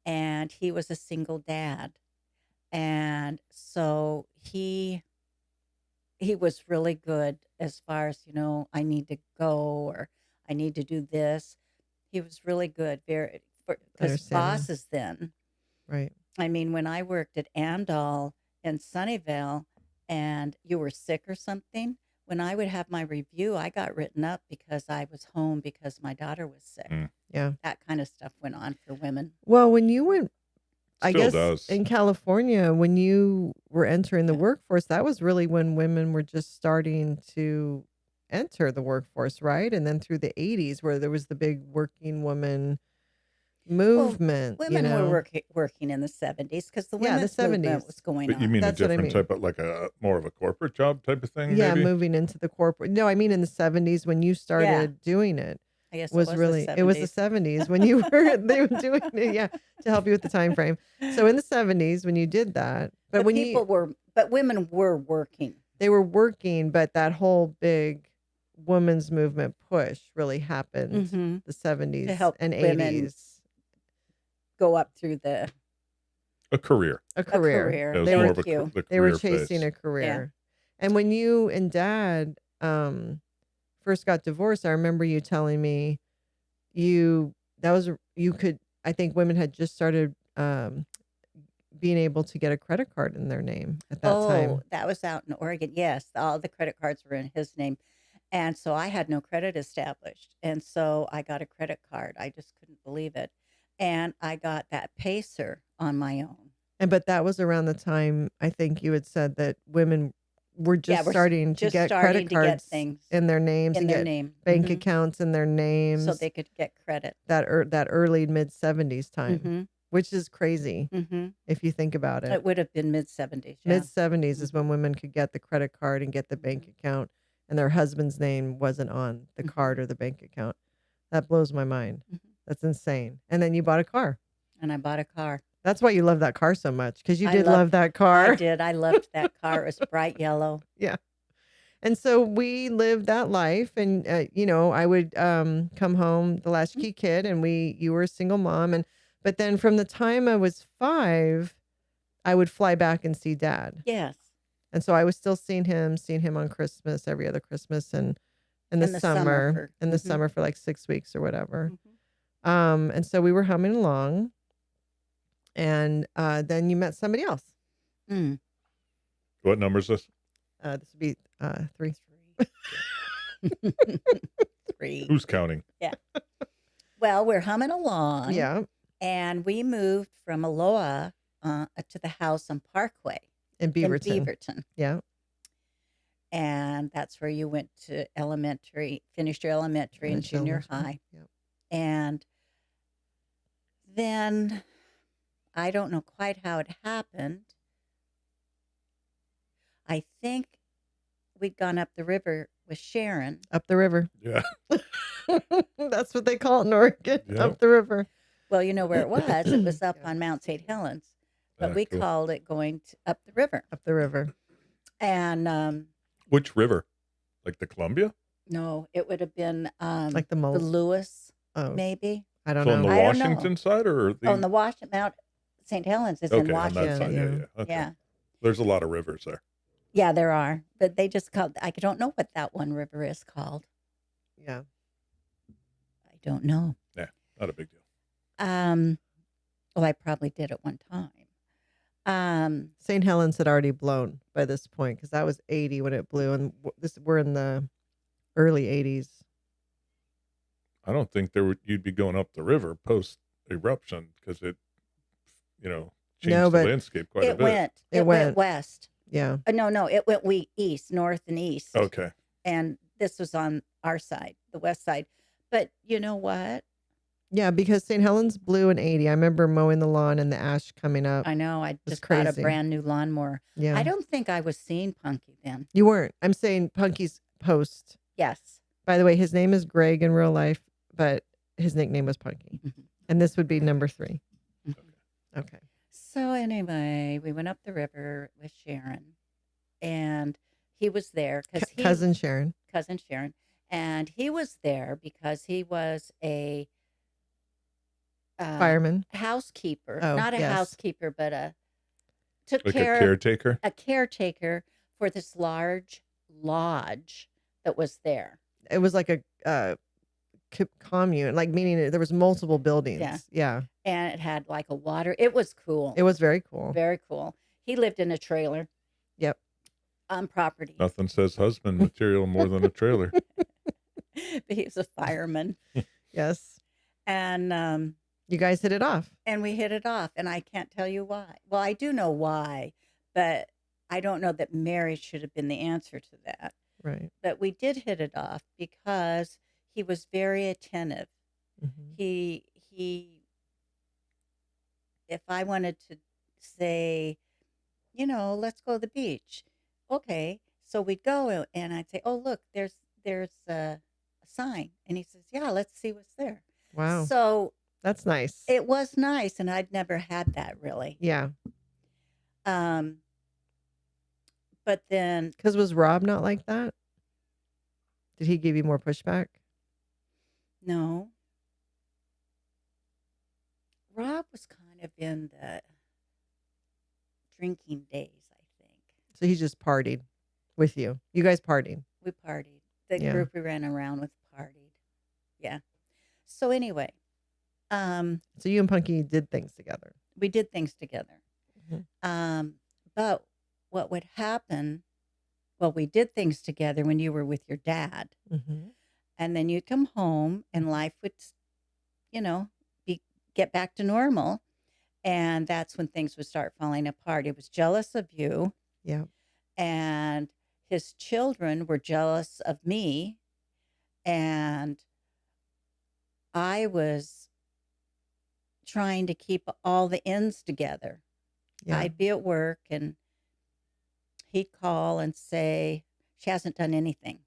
and he was a single dad. And so he was really good as far as, I need to go or I need to do this. He was really good, because bosses then. Right. I mean, when I worked at Amdahl in Sunnyvale and you were sick or something, when I would have my review, I got written up because I was home because my daughter was sick. Yeah. That kind of stuff went on for women. Well, when you went, I guess does. In California, when you were entering the workforce, that was really when women were just starting to enter the workforce, right? And then through the 80s, where there was the big working woman movement. Well, women were working in the 70s because the women's movement was going on. You mean a different type of, like a more of a corporate job type of thing? Yeah, maybe? moving into the corporate. No, I mean in the 70s when you started doing it. I guess it was the 70s when they were doing it, to help you with the time frame. So in the 70s when you did that, but women were working. They were working, but that whole big women's movement push really happened the 70s to help and women 80s go up through a career. They were chasing a career. Yeah. And when you and Dad first got divorced, I remember you telling me I think women had just started being able to get a credit card in their name at that time. Oh, that was out in Oregon. Yes, all the credit cards were in his name. And so I had no credit established. And so I got a credit card. I just couldn't believe it. And I got that pacer on my own. But that was around the time I think you had said that women were starting to get credit cards in their names and get bank accounts in their names, so they could get credit. That early mid 70s time, which is crazy if you think about it. It would have been mid 70s. Mid 70s is when women could get the credit card and get the bank account, and their husband's name wasn't on the card or the bank account. That blows my mind. That's insane. And then you bought a car. And I bought a car. That's why you love that car so much, because you did love that car. I did. I loved that car. It was bright yellow. Yeah. And so we lived that life, and I would come home the latchkey kid, and you were a single mom, but then from the time I was 5, I would fly back and see Dad. Yes. And so I was still seeing him on Christmas, every other Christmas, and in the summer for like 6 weeks or whatever. And so we were humming along, and then you met somebody else. What number is this? This would be 3. 3. Who's counting? Yeah. Well, we're humming along. Yeah. And we moved from Aloha to the house on Parkway. In Beaverton. Yeah. And that's where you went to finished your elementary and junior high. Yep. And then I don't know quite how it happened. I think we'd gone up the river with Sharon. Up the river. Yeah. That's what they call it in Oregon. Yep. Up the river. Well, you know where it was. It was up on Mount St. Helens. But we called it going up the river. Up the river. And which river? Like the Columbia? no, it would have been Like the the Lewis, Oh, maybe. I don't So on know. the I don't know. Washington side or the? On the Mount St. Helens is in Okay, on that Washington. side. Yeah. Yeah. Okay. Yeah. There's a lot of rivers there. Yeah, there are. But they just called, I don't know what that one river is called. Yeah. I don't know. Yeah, not a big deal. Well, I probably did at one time. St. Helens had already blown by this point, because that was 80 when it blew, and we're in the early 80s. I don't think you'd be going up the river post eruption because it, changed the landscape quite a bit. It went west. Yeah. No, it went east, north and east. Okay. And this was on our side, the west side. But you know what? Yeah, because St. Helens blew in 80. I remember mowing the lawn and the ash coming up. I know. I was just bought a crazy. brand new lawnmower. Yeah. I don't think I was seeing Punky then. You weren't. I'm saying Punky's post. Yes. By the way, his name is Greg in real life, but his nickname was Punky. Mhm. And this would be number 3. Mhm. Okay. So anyway, we went up the river with Sharon, and he was there because Cousin Sharon. And he was there because he was a Fireman. housekeeper, Oh, not a yes. housekeeper, but took Like care a caretaker? a caretaker for this large lodge that was there. It was like a commune, like meaning there was multiple buildings. Yeah. Yeah. And it had like a water. It was cool. It was very cool. Very cool. He lived in a trailer. Yep. On property. Nothing says husband material more than a trailer. But he was a fireman. Yes. And you guys hit it off. And we hit it off. And I can't tell you why. Well, I do know why, but I don't know that marriage should have been the answer to that. Right. But we did hit it off because he was very attentive. Mm-hmm. He if I wanted to say, let's go to the beach. Okay. So we'd go and I'd say, oh, look, there's a sign. And he says, yeah, let's see what's there. Wow. So that's nice. it was nice. And I'd never had that really. Yeah. But then. Because was Rob not like that? Did he give you more pushback? No. Rob was kind of in the drinking days, I think. So he just partied with you. You guys partied. We partied. The group we ran around with partied. Yeah. So anyway. So you and Punky did things together. We did things together. Mm-hmm. But what would happen, we did things together when you were with your dad. Mm-hmm. And then you'd come home and life would, get back to normal. And that's when things would start falling apart. He was jealous of you. Yeah. And his children were jealous of me. And I was trying to keep all the ends together. Yeah. I'd be at work and he'd call and say, she hasn't done anything.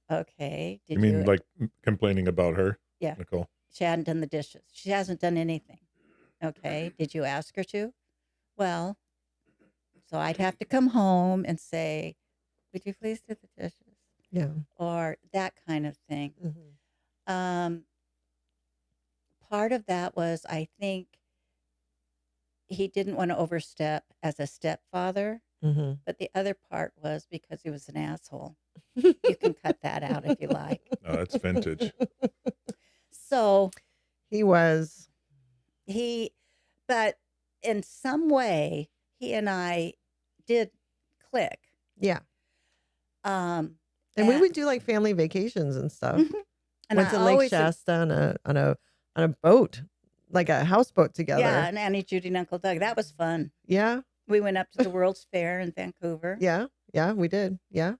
Okay. You mean like complaining about her? Yeah. Nicole? She hadn't done the dishes. She hasn't done anything. Okay. Did you ask her to? Well, so I'd have to come home and say, would you please do the dishes? Yeah. Or that kind of thing. Part of that was, I think, he didn't want to overstep as a stepfather, but the other part was because he was an asshole. You can cut that out if you like. No, that's vintage. So he was. But in some way, he and I did click. Yeah. And we would do like family vacations and stuff. And went to Lake Shasta on a boat, like a houseboat together. Yeah, and Annie, Judy, and Uncle Doug. That was fun. Yeah. We went up to the World's Fair in Vancouver. Yeah. Yeah, we did. Yeah.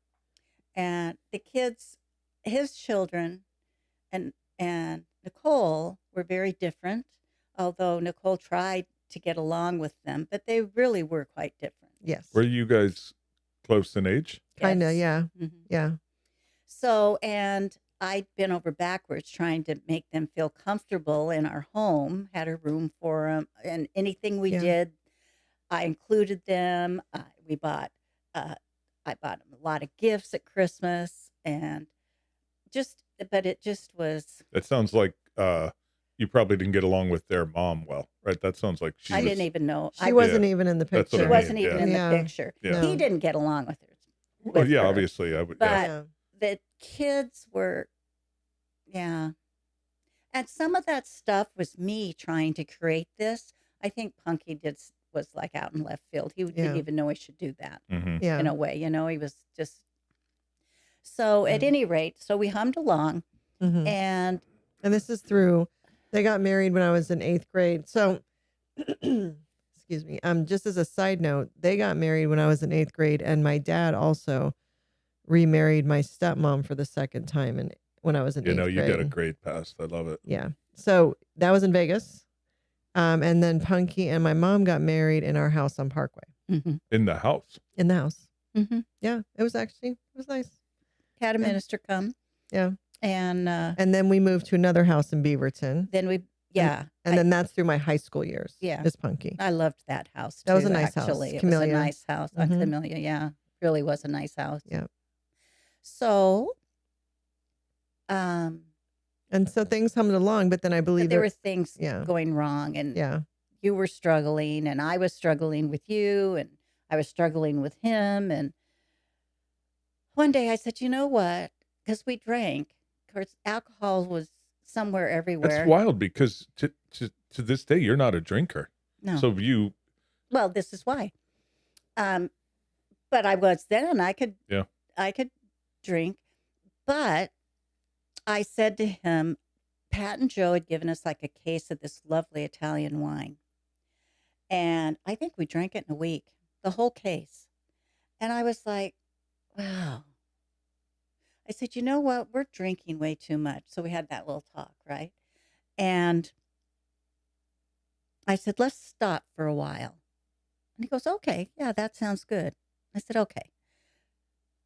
And the kids, his children, and Nicole were very different, although Nicole tried to get along with them, but they really were quite different. Yes. Were you guys close in age? Kind of, yeah. Yeah. So, and I'd been over backwards trying to make them feel comfortable in our home, had a room for them, and anything we did, I included them. I bought them a lot of gifts at Christmas, and but it just was. It sounds like you probably didn't get along with their mom well, right? That sounds like I didn't even know. She wasn't even in the picture. She wasn't even in the picture. Yeah. He didn't get along with her. Well, yeah, obviously. I would. But the kids were, and some of that stuff was me trying to create this. I think Punky was like out in left field. He didn't even know he should do that. In a way, he was just. So at any rate, so we hummed along, and this is through. They got married when I was in 8th grade. So, excuse me. Just as a side note, they got married when I was in 8th grade, and my dad also remarried my stepmom for the second time when I was in 8th grade. You got a great past. I love it. Yeah. So that was in Vegas. And then Punky and my mom got married in our house on Parkway. In the house? In the house. Yeah. It was nice. Had a minister come. Yeah. And then we moved to another house in Beaverton. And then that's through my high school years. Yeah. Is Punky. I loved that house too. That was a nice actually. house. It was a nice house on Camellia. Yeah. Really was a nice house. Yeah. So and so things hummed along, but then I believe there were things going wrong, and you were struggling, and I was struggling with you, and I was struggling with him. And one day I said, you know what? Because we drank. Of course, alcohol was somewhere everywhere. That's wild because to this day, you're not a drinker. No. So well, this is why. But I was then. I could drink. But I said to him, Pat and Joe had given us like a case of this lovely Italian wine. And I think we drank it in a week, the whole case. And I was like, wow. I said, you know what? We're drinking way too much. So we had that little talk, right? And I said, let's stop for a while. And he goes, okay, yeah, that sounds good. I said, okay.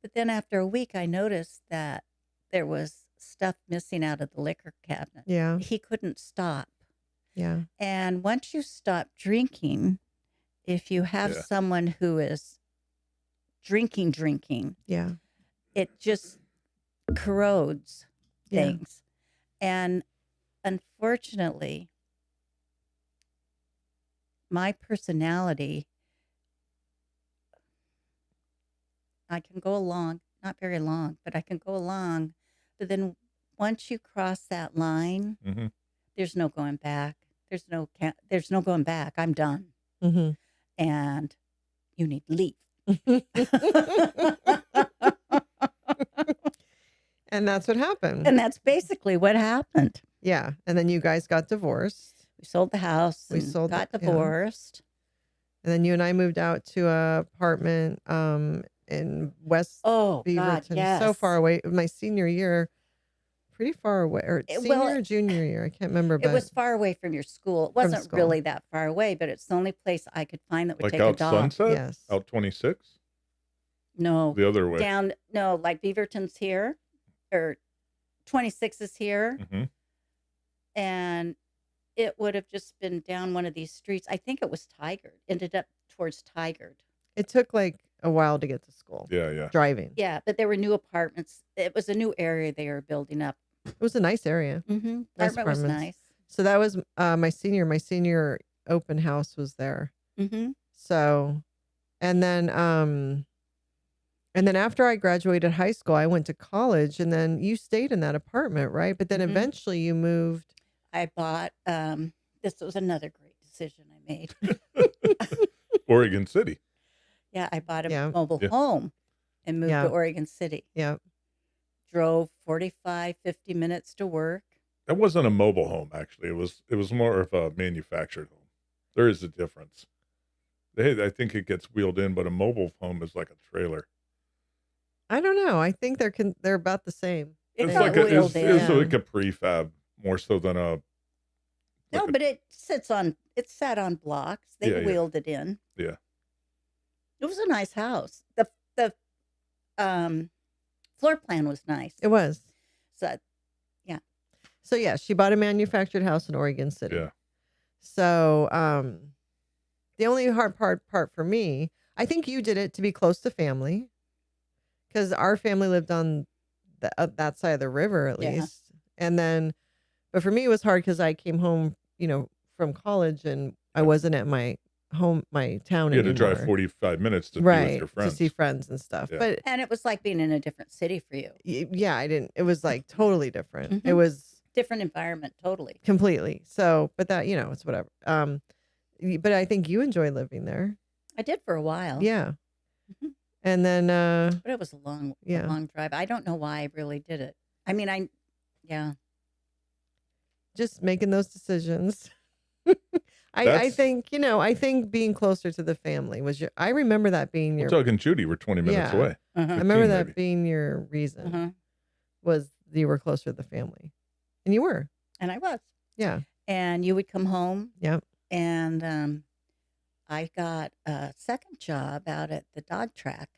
But then after a week, I noticed that there was stuff missing out of the liquor cabinet. Yeah. He couldn't stop. Yeah. And once you stop drinking, if you have someone who is drinking, it just corrodes things. And unfortunately, my personality, I can go along, not very long, but I can go along. But then once you cross that line, there's no going back. There's no going back. I'm done. And you need to leave. And that's what happened. And that's basically what happened. Yeah. And then you guys got divorced. We sold the house. Got divorced. And then you and I moved out to an apartment in West Beaverton. God, yes. So far away. My senior year, pretty far away. Or senior or junior year. I can't remember. But it was far away from your school. It wasn't really that far away, but it's the only place I could find that would take a dog. Like out Sunset? Yes. Out 26? No. The other way. Like Beaverton's here. Or 26 is here. And it would have just been down one of these streets. I think it was Tigard. Ended up towards Tigard. It took like a while to get to school. Yeah. Driving. Yeah, but there were new apartments. It was a new area they were building up. It was a nice area. Mm-hmm. Nice Apartment was nice. So that was my senior open house was there. Mm-hmm. So, and then after I graduated high school, I went to college, and then you stayed in that apartment, right? But then eventually you moved. I bought. This was another great decision I made. Oregon City. Yeah, I bought a mobile home and moved to Oregon City. Yeah. Drove 45, 50 minutes to work. That wasn't a mobile home, actually. It was more of a manufactured home. There is a difference. I think it gets wheeled in, but a mobile home is like a trailer. I don't know. I think they're about the same. It's like a prefab more so than a. No, but it sat on blocks. They wheeled it in. Yeah. It was a nice house. The floor plan was nice. It was. So, yeah. So yeah, she bought a manufactured house in Oregon City. Yeah. So the only hard part for me, I think you did it to be close to family, because our family lived on that side of the river at least, and then, but for me it was hard because I came home, from college, and I wasn't at my town anymore. You had to drive 45 minutes to be with your friends. To see friends and stuff. Yeah. And it was like being in a different city for you. Yeah, it was like totally different. Mm-hmm. It was different environment, totally. Completely. So, but that, it's whatever. But I think you enjoy living there. I did for a while. Yeah. Mm-hmm. And then but it was a long drive. I don't know why I really did it. I mean, just making those decisions. I think, I think being closer to the family was I remember that being your. Doug and Judy were 20 minutes away. I remember that being your reason was you were closer to the family. And you were. And I was. Yeah. And you would come home. Yep. And I got a second job out at the dog track.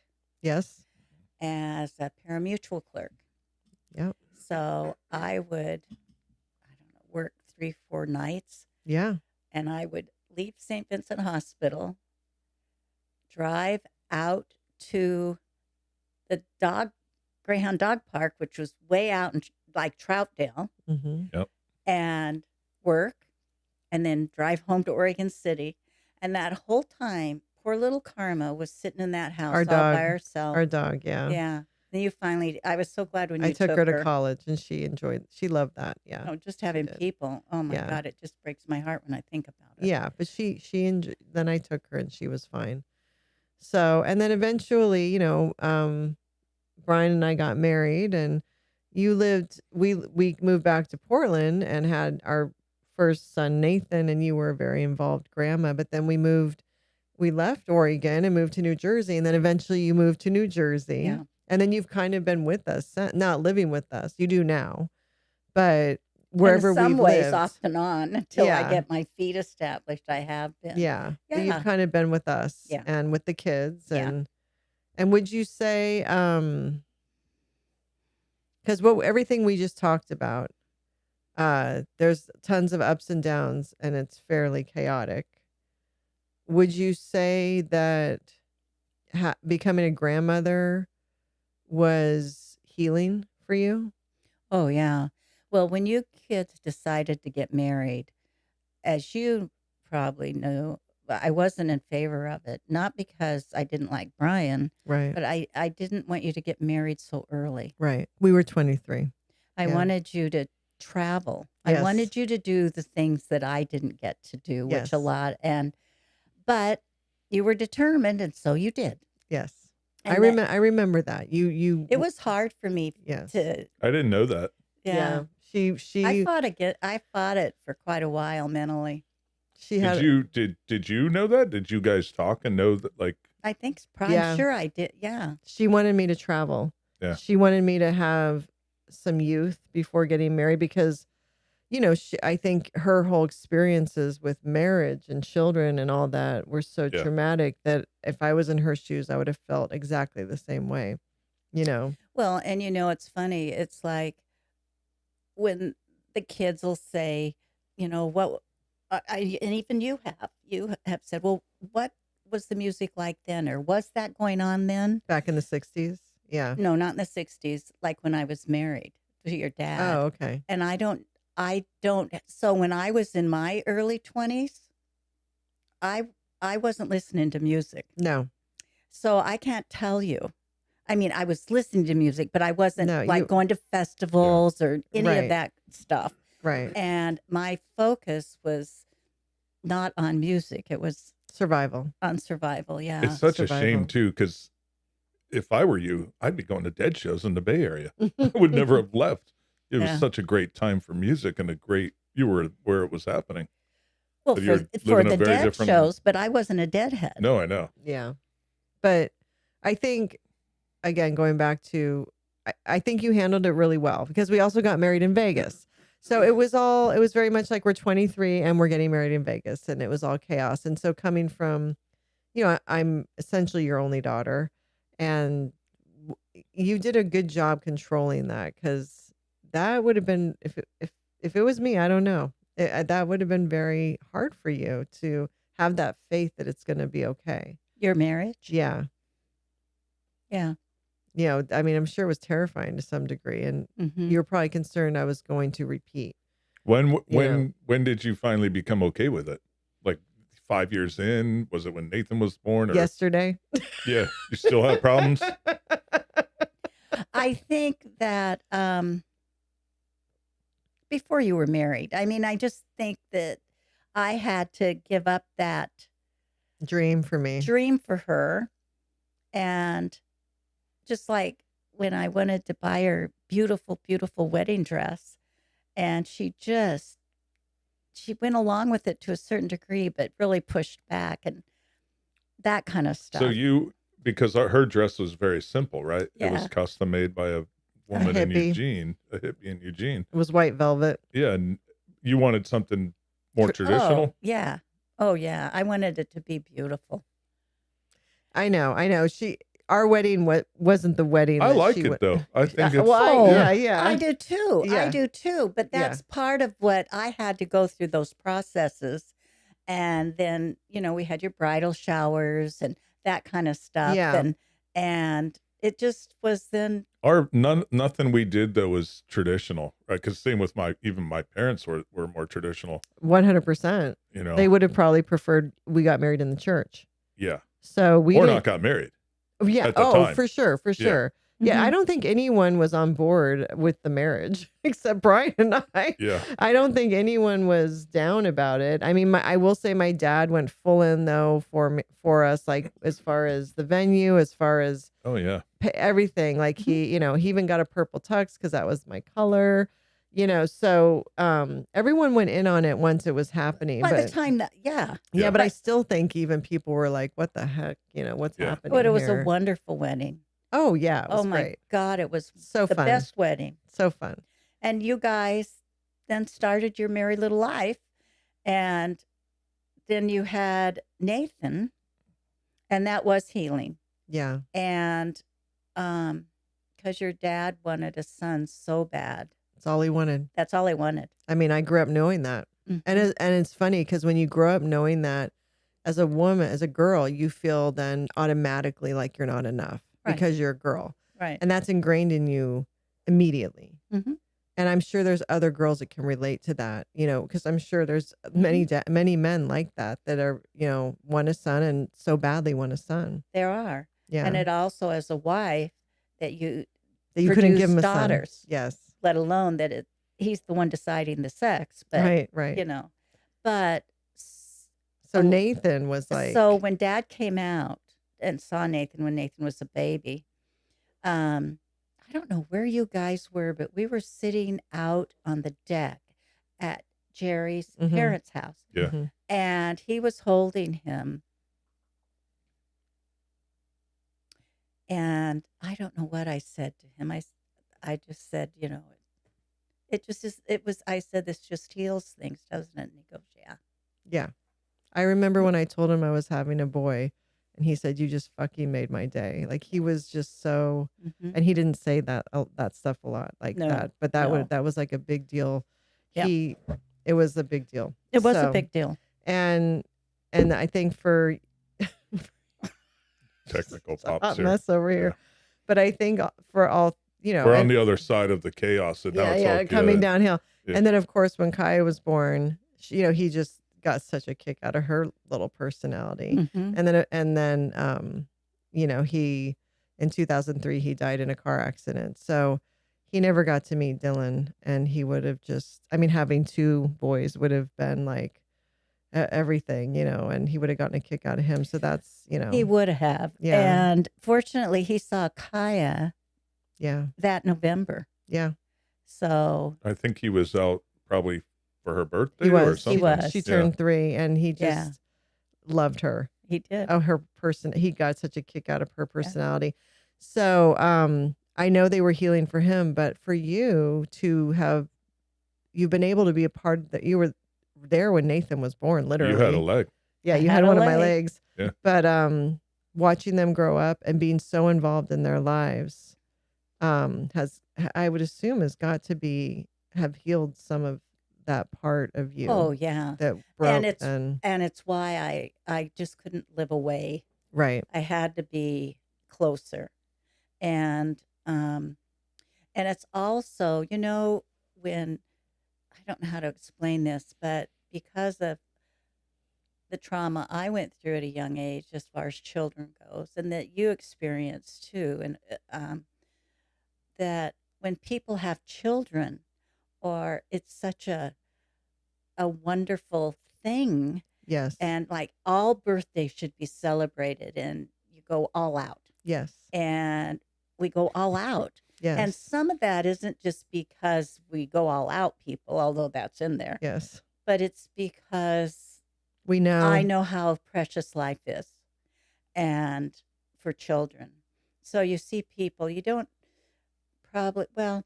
Yes. As a parimutuel clerk. Yep. So I would, work 3-4 nights. Yeah. And I would leave St. Vincent Hospital, drive out to the Greyhound Dog Park, which was way out in like Troutdale, Yep. and work, and then drive home to Oregon City. And that whole time, poor little Karma was sitting in that house all by herself. Our dog, yeah. Yeah. And I was so glad when you took her to college, and she loved that. Yeah. Oh, just having people. Oh my God, it just breaks my heart when I think about it. Yeah, but she enjoyed, then I took her and she was fine. So, and then eventually, Brian and I got married, and we moved back to Portland and had our first son, Nathan, and you were a very involved grandma, but then we left Oregon and moved to New Jersey, and then eventually you moved to New Jersey. Yeah. And then you've kind of been with us, not living with us. You do now, but wherever we lived. In some ways, off and on, until I get my feet established. I have been. Yeah. But you've kind of been with us and with the kids. And would you say, because everything we just talked about, there's tons of ups and downs, and it's fairly chaotic. Would you say that becoming a grandmother was healing for you? Oh, yeah. Well, when you kids decided to get married, as you probably know, I wasn't in favor of it. Not because I didn't like Brian, right? But I didn't want you to get married so early. Right. We were 23. I wanted you to travel. Yes. I wanted you to do the things that I didn't get to do, which a lot. But you were determined, and so you did. Yes. I remember that. It was hard for me to. I didn't know that. Yeah. She I fought it for quite a while mentally. Did you know that? Did you guys talk and know that, like? I think I'm sure I did. Yeah. She wanted me to travel. Yeah. She wanted me to have some youth before getting married because, I think her whole experiences with marriage and children and all that were so traumatic that if I was in her shoes, I would have felt exactly the same way, Well, and it's funny. It's like when the kids will say, what, and even you have said, well, what was the music like then, or was that going on then? Back in the 60s? Yeah. No, not in the 60s, like when I was married to your dad. Oh, okay. And I don't, so when I was in my early 20s, I wasn't listening to music. No. So I can't tell you. I mean, I was listening to music, but I wasn't going to festivals or any of that stuff. Right. And my focus was not on music. It was survival. On survival, yeah. It's such a shame, too, because if I were you, I'd be going to Dead shows in the Bay Area. I would never have left. It was such a great time for music and you were where it was happening. Well, for the Dead shows, but I wasn't a Deadhead. No, I know. Yeah. But I think, again, going back to, I think you handled it really well because we also got married in Vegas. So it was very much like we're 23 and we're getting married in Vegas and it was all chaos. And so coming from, I'm essentially your only daughter and you did a good job controlling that because that would have been, if it was me, I don't know. That would have been very hard for you to have that faith that it's going to be okay. Your marriage? Yeah. Yeah. I mean, I'm sure it was terrifying to some degree, and you were probably concerned I was going to repeat. When did you finally become okay with it? Like 5 years in? Was it when Nathan was born? Or... Yesterday. Yeah. You still have problems? I think that before you were married, I mean, I just think that I had to give up that dream for her. And just like when I wanted to buy her beautiful, beautiful wedding dress, and she went along with it to a certain degree, but really pushed back and that kind of stuff. So because her dress was very simple, right? Yeah. It was custom made by a woman in Eugene, a hippie in Eugene. It was white velvet. Yeah, and you wanted something more traditional? Oh, yeah. Oh, yeah. I wanted it to be beautiful. I know. Our wedding wasn't the wedding. I like it though. I think it's yeah. I do too. Yeah. I do too. But that's part of what I had to go through those processes. And then, we had your bridal showers and that kind of stuff. Yeah. And it just was then. Nothing we did though was traditional, right? Because same with my parents were more traditional. 100%. They would have probably preferred we got married in the church. Yeah. So not got married. Yeah. Time. For sure. Yeah. I don't think anyone was on board with the marriage except Brian and I. Yeah. I don't think anyone was down about it. I mean, I will say my dad went full in though for us, like as far as the venue, as far as everything. Like he even got a purple tux because that was my color. So everyone went in on it once it was happening. By the time that, but I still think even people were like, what the heck, what's happening But it was here? a wonderful wedding. Oh, yeah. It was my great. God, it was so the fun. best wedding. So fun. And you guys then started your married little life. And then you had Nathan, and that was healing. Yeah. And because your dad wanted a son so bad. That's all he wanted. That's all he wanted. I mean, I grew up knowing that. And it's funny because when you grow up knowing that as a woman, as a girl, you feel then automatically like you're not enough because you're a girl. Right. And that's ingrained in you immediately. And I'm sure there's other girls that can relate to that, because I'm sure there's many men like that are, want a son and so badly want a son. There are. Yeah. And it also, as a wife, that you couldn't give him a daughters. Son. Yes. Let alone that he's the one deciding the sex. But, right. But. So Nathan was like. So when Dad came out and saw Nathan when Nathan was a baby, I don't know where you guys were, but we were sitting out on the deck at Jerry's parents' house. Yeah. And he was holding him. And I don't know what I said to him. I just said, I said, this just heals things, doesn't it? And he goes, yeah. Yeah. I remember when I told him I was having a boy and he said, you just fucking made my day. Like he was just so, and he didn't say that stuff a lot like that, but that was like a big deal. It was a big deal. It was a big deal. And I think for technical hot pops here. mess over here. But I think for all, we're on the other side of the chaos, and now it's all good. coming downhill. Yeah. And then of course when Kaya was born, he just got such a kick out of her little personality. And then he in 2003 he died in a car accident. So he never got to meet Dylan, and he would have having two boys would have been like everything, and he would have gotten a kick out of him. So that's, he would have. Yeah. And fortunately he saw Kaya that November. Yeah. So I think he was out probably for her birthday or something. He was. She turned 3, and he just loved her. He did. Oh, he got such a kick out of her personality. So I know they were healing for him, but for you you've been able to be a part that you were there when Nathan was born, literally. You had a leg. Yeah, you had one of my legs. Yeah. But watching them grow up and being so involved in their lives I would assume has got to have healed some of that part of you. Oh yeah. That broke, and it's why I just couldn't live away. Right. I had to be closer. And it's also, when I don't know how to explain this, but because of the trauma I went through at a young age, as far as children goes, and that you experienced too, and that when people have children, or it's such a wonderful thing. Yes. And like all birthdays should be celebrated, and you go all out. Yes. And we go all out. Yes. And some of that isn't just because we go all out, people, although that's in there. Yes. But it's because I know how precious life is, and for children. So you see people, you don't probably, that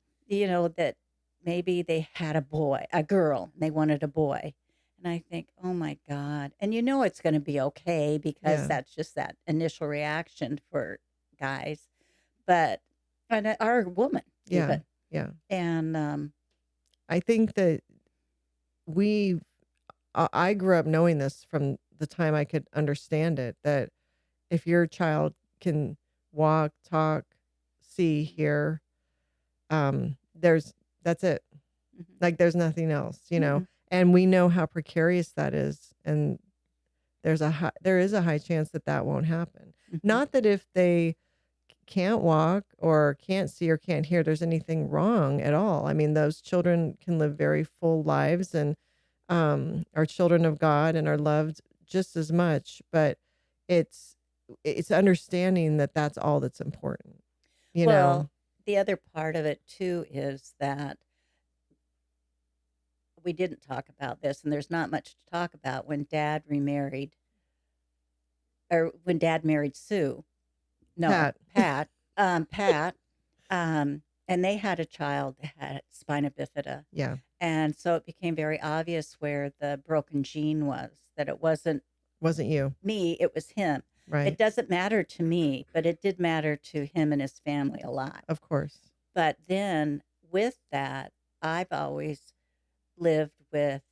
maybe they had a girl, and they wanted a boy. And I think, oh my God. And it's going to be okay, because that's just that initial reaction for guys. But, our woman. Yeah. Even. Yeah. And I think that I grew up knowing this from the time I could understand it, that if your child can walk, talk, see, hear, that's it. Mm-hmm. Like there's nothing else, Mm-hmm. and we know how precarious that is. And there is a high chance that won't happen. Mm-hmm. Not that if they can't walk or can't see or can't hear, there's anything wrong at all. I mean, those children can live very full lives, and are children of God and are loved just as much. But it's understanding that that's all that's important. You know, the other part of it too is that we didn't talk about this, and there's not much to talk about. When Dad remarried, or when Dad married Sue, Pat, and they had a child that had spina bifida. Yeah. And so it became very obvious where the broken gene was, that it wasn't you, me, it was him. Right. It doesn't matter to me, but it did matter to him and his family a lot. Of course. But then with that, I've always lived with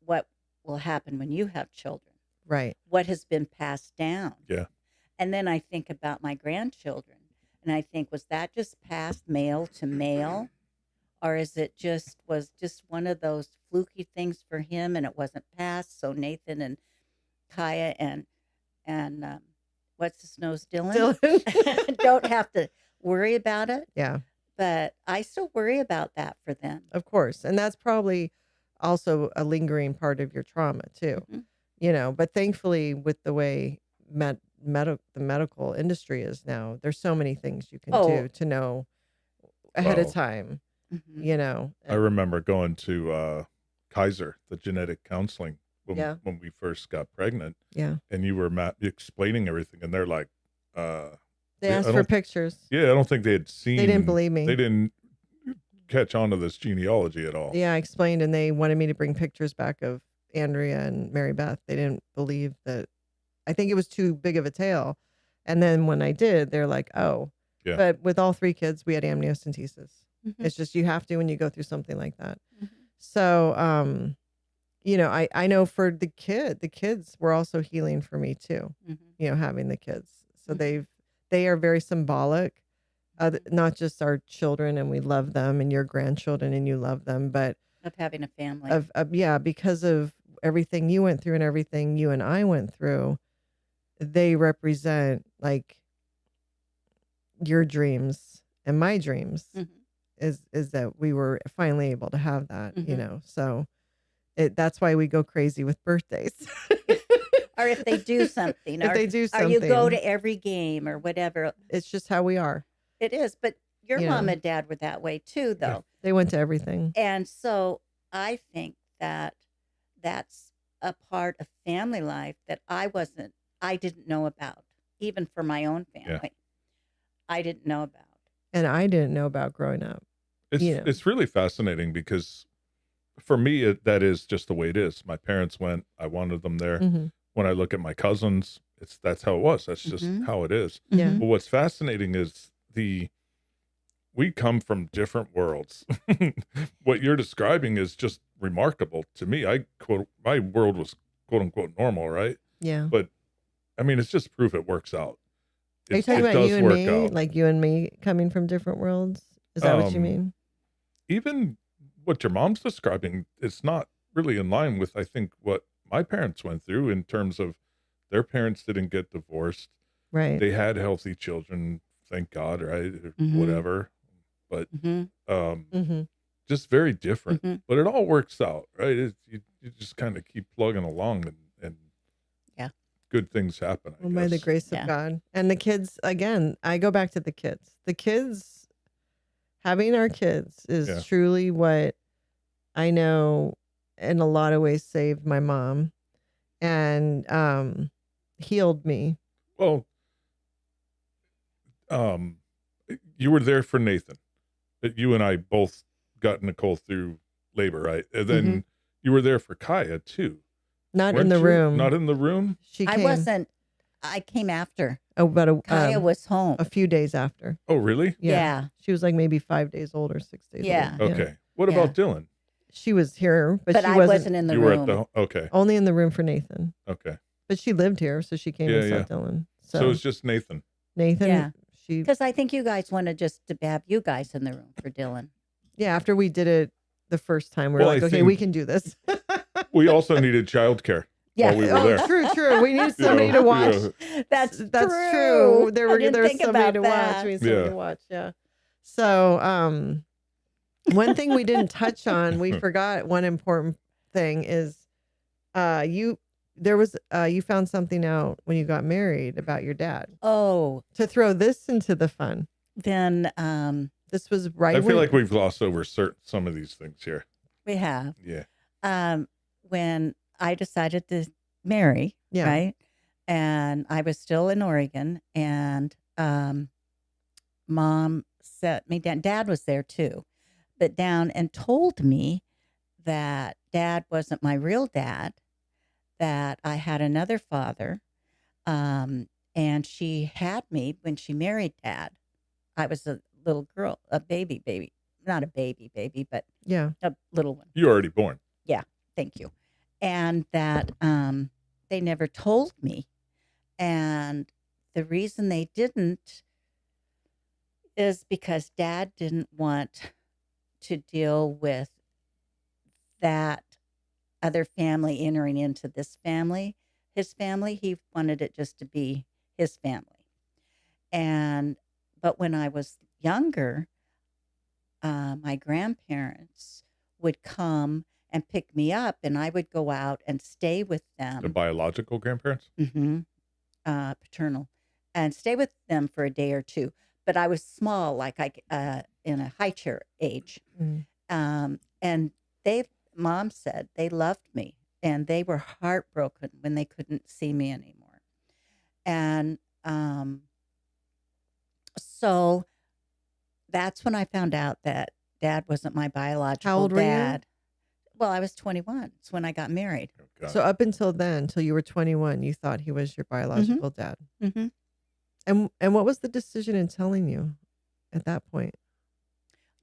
what will happen when you have children. Right. What has been passed down. Yeah. And then I think about my grandchildren, and I think, was that just passed male to male? Or is it was just one of those fluky things for him, and it wasn't passed? So Nathan and Kaya and what's his nose, Dylan? Don't have to worry about it. Yeah. But I still worry about that for them. Of course. And that's probably also a lingering part of your trauma too. Mm-hmm. But thankfully with the way the medical industry is now, there's so many things you can do to know ahead of time. Mm-hmm. I remember going to Kaiser, the genetic counseling, when we first got pregnant. Yeah. And you were explaining everything, and they're like, they asked for pictures. Yeah, I don't think they had seen. They didn't believe me. They didn't catch on to this genealogy at all. Yeah, I explained, and they wanted me to bring pictures back of Andrea and Mary Beth. They didn't believe that. I think it was too big of a tale. And then when I did, they're like, oh. Yeah. But with all 3 kids, we had amniocentesis. Mm-hmm. It's just you have to when you go through something like that. Mm-hmm. So, I know for the kids were also healing for me too, mm-hmm. Having the kids. So they are very symbolic, not just our children and we love them, and your grandchildren and you love them, but of having a family. Yeah, because of everything you went through and everything you and I went through, they represent like your dreams and my dreams. Is that we were finally able to have that, you know. So that's why we go crazy with birthdays. Or if they do something. If they do something. Or you go to every game or whatever. It's just how we are. It is. But your mom and dad were that way too, though. Yeah. They went to everything. And so I think that that's a part of family life that I didn't know about, even for my own family. Yeah. I didn't know about. And I didn't know about growing up. It's really fascinating because for me, that is just the way it is. My parents went, I wanted them there. When I look at my cousins, that's how it was. That's just how it is. Yeah. But what's fascinating is we come from different worlds. What you're describing is just remarkable to me. My world was quote unquote normal, right? Yeah. But I mean, it's just proof it works out. Are you talking about you and me? Like you and me coming from different worlds? Is that what you mean? Even what your mom's describing, it's not really in line with, I think, what my parents went through in terms of their parents didn't get divorced. Right. They had healthy children, thank God, right? Whatever. But just very different. But it all works out, right? You just kind of keep plugging along and good things happen. I guess. By the grace of God. And the kids, again, I go back to the kids. The kids, having our kids is truly what I know in a lot of ways saved my mom and healed me. Well, you were there for Nathan. You and I both got Nicole through labor, right? And then you were there for Kaya too. Not in the room. Not in the room? I wasn't. I came after. Oh, but Kaya was home. A few days after. Oh, really? Yeah. She was like maybe 5 days old or 6 days old. Okay. What about Dylan? She was here, but she wasn't in the room. You were at okay. Only in the room for Nathan. Okay. But she lived here, so she came and saw Dylan. So it's just Nathan. Nathan, because I think you guys wanted just to have you guys in the room for Dylan. Yeah, after we did it the first time, we were like, okay, we can do this. We also needed childcare. Yeah. While we were there. True. We need somebody to watch. That's true. There was somebody to watch. We need somebody to watch. Yeah. So, one thing we didn't touch on, we forgot one important thing is, you found something out when you got married about your dad. Oh, to throw this into the fun. Then, this was right. I feel like we've glossed over some of these things here. We have. Yeah. When I decided to marry, right? And I was still in Oregon, and Mom set me down. Dad was there too, but down and told me that Dad wasn't my real dad, that I had another father, and she had me when she married Dad. I was a little girl, a baby, not a baby, but a little one. You were already born. Yeah, thank you. And that they never told me. And the reason they didn't is because Dad didn't want to deal with that other family entering into this family, his family. He wanted it just to be his family. But when I was younger, my grandparents would come and pick me up, and I would go out and stay with them. The biological grandparents? Paternal. And stay with them for a day or two. But I was small, like in a high chair age. And Mom said they loved me, and they were heartbroken when they couldn't see me anymore. And so that's when I found out that Dad wasn't my biological How old dad. were you? Well, I was 21. It's when I got married. Oh, so up until then, until you were 21, you thought he was your biological dad. And what was the decision in telling you at that point?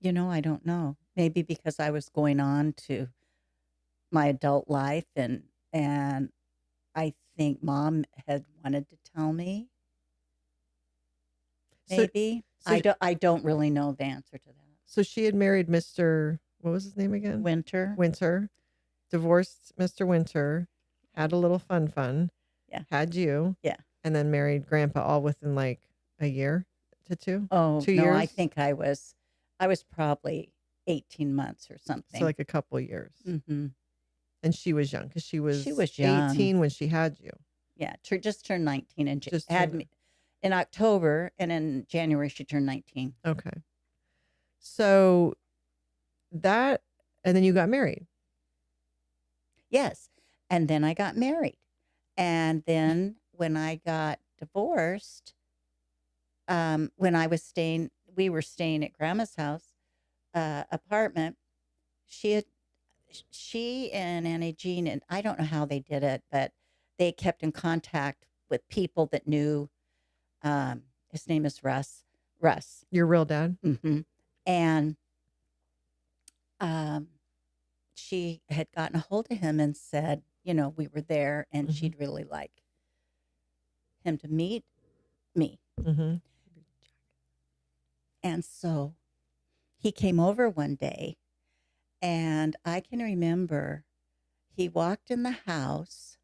I don't know. Maybe because I was going on to my adult life, and I think Mom had wanted to tell me. maybe. I don't really know the answer to that. So she had married Mr. What was his name again? Winter. Divorced Mr. Winter, had a little fun. Yeah. Had you. Yeah. And then married Grandpa all within like a year to 2. Oh, 2 no, years? I think I was probably 18 months or something. So like a couple years. Mm-hmm. And she was young because she was young. 18 when she had you. Yeah, just turned 19 and had me in October, and in January she turned 19. Okay. So and then you got married. Yes. And then I got married. And then when I got divorced, we were staying at Grandma's house, apartment. She and Annie Jean, and I don't know how they did it, but they kept in contact with people that knew. His name is Russ. Your real dad? Mm-hmm. And she had gotten a hold of him and said, we were there, and Mm-hmm. she'd really like him to meet me. Mm-hmm. And so he came over one day, and I can remember he walked in the house,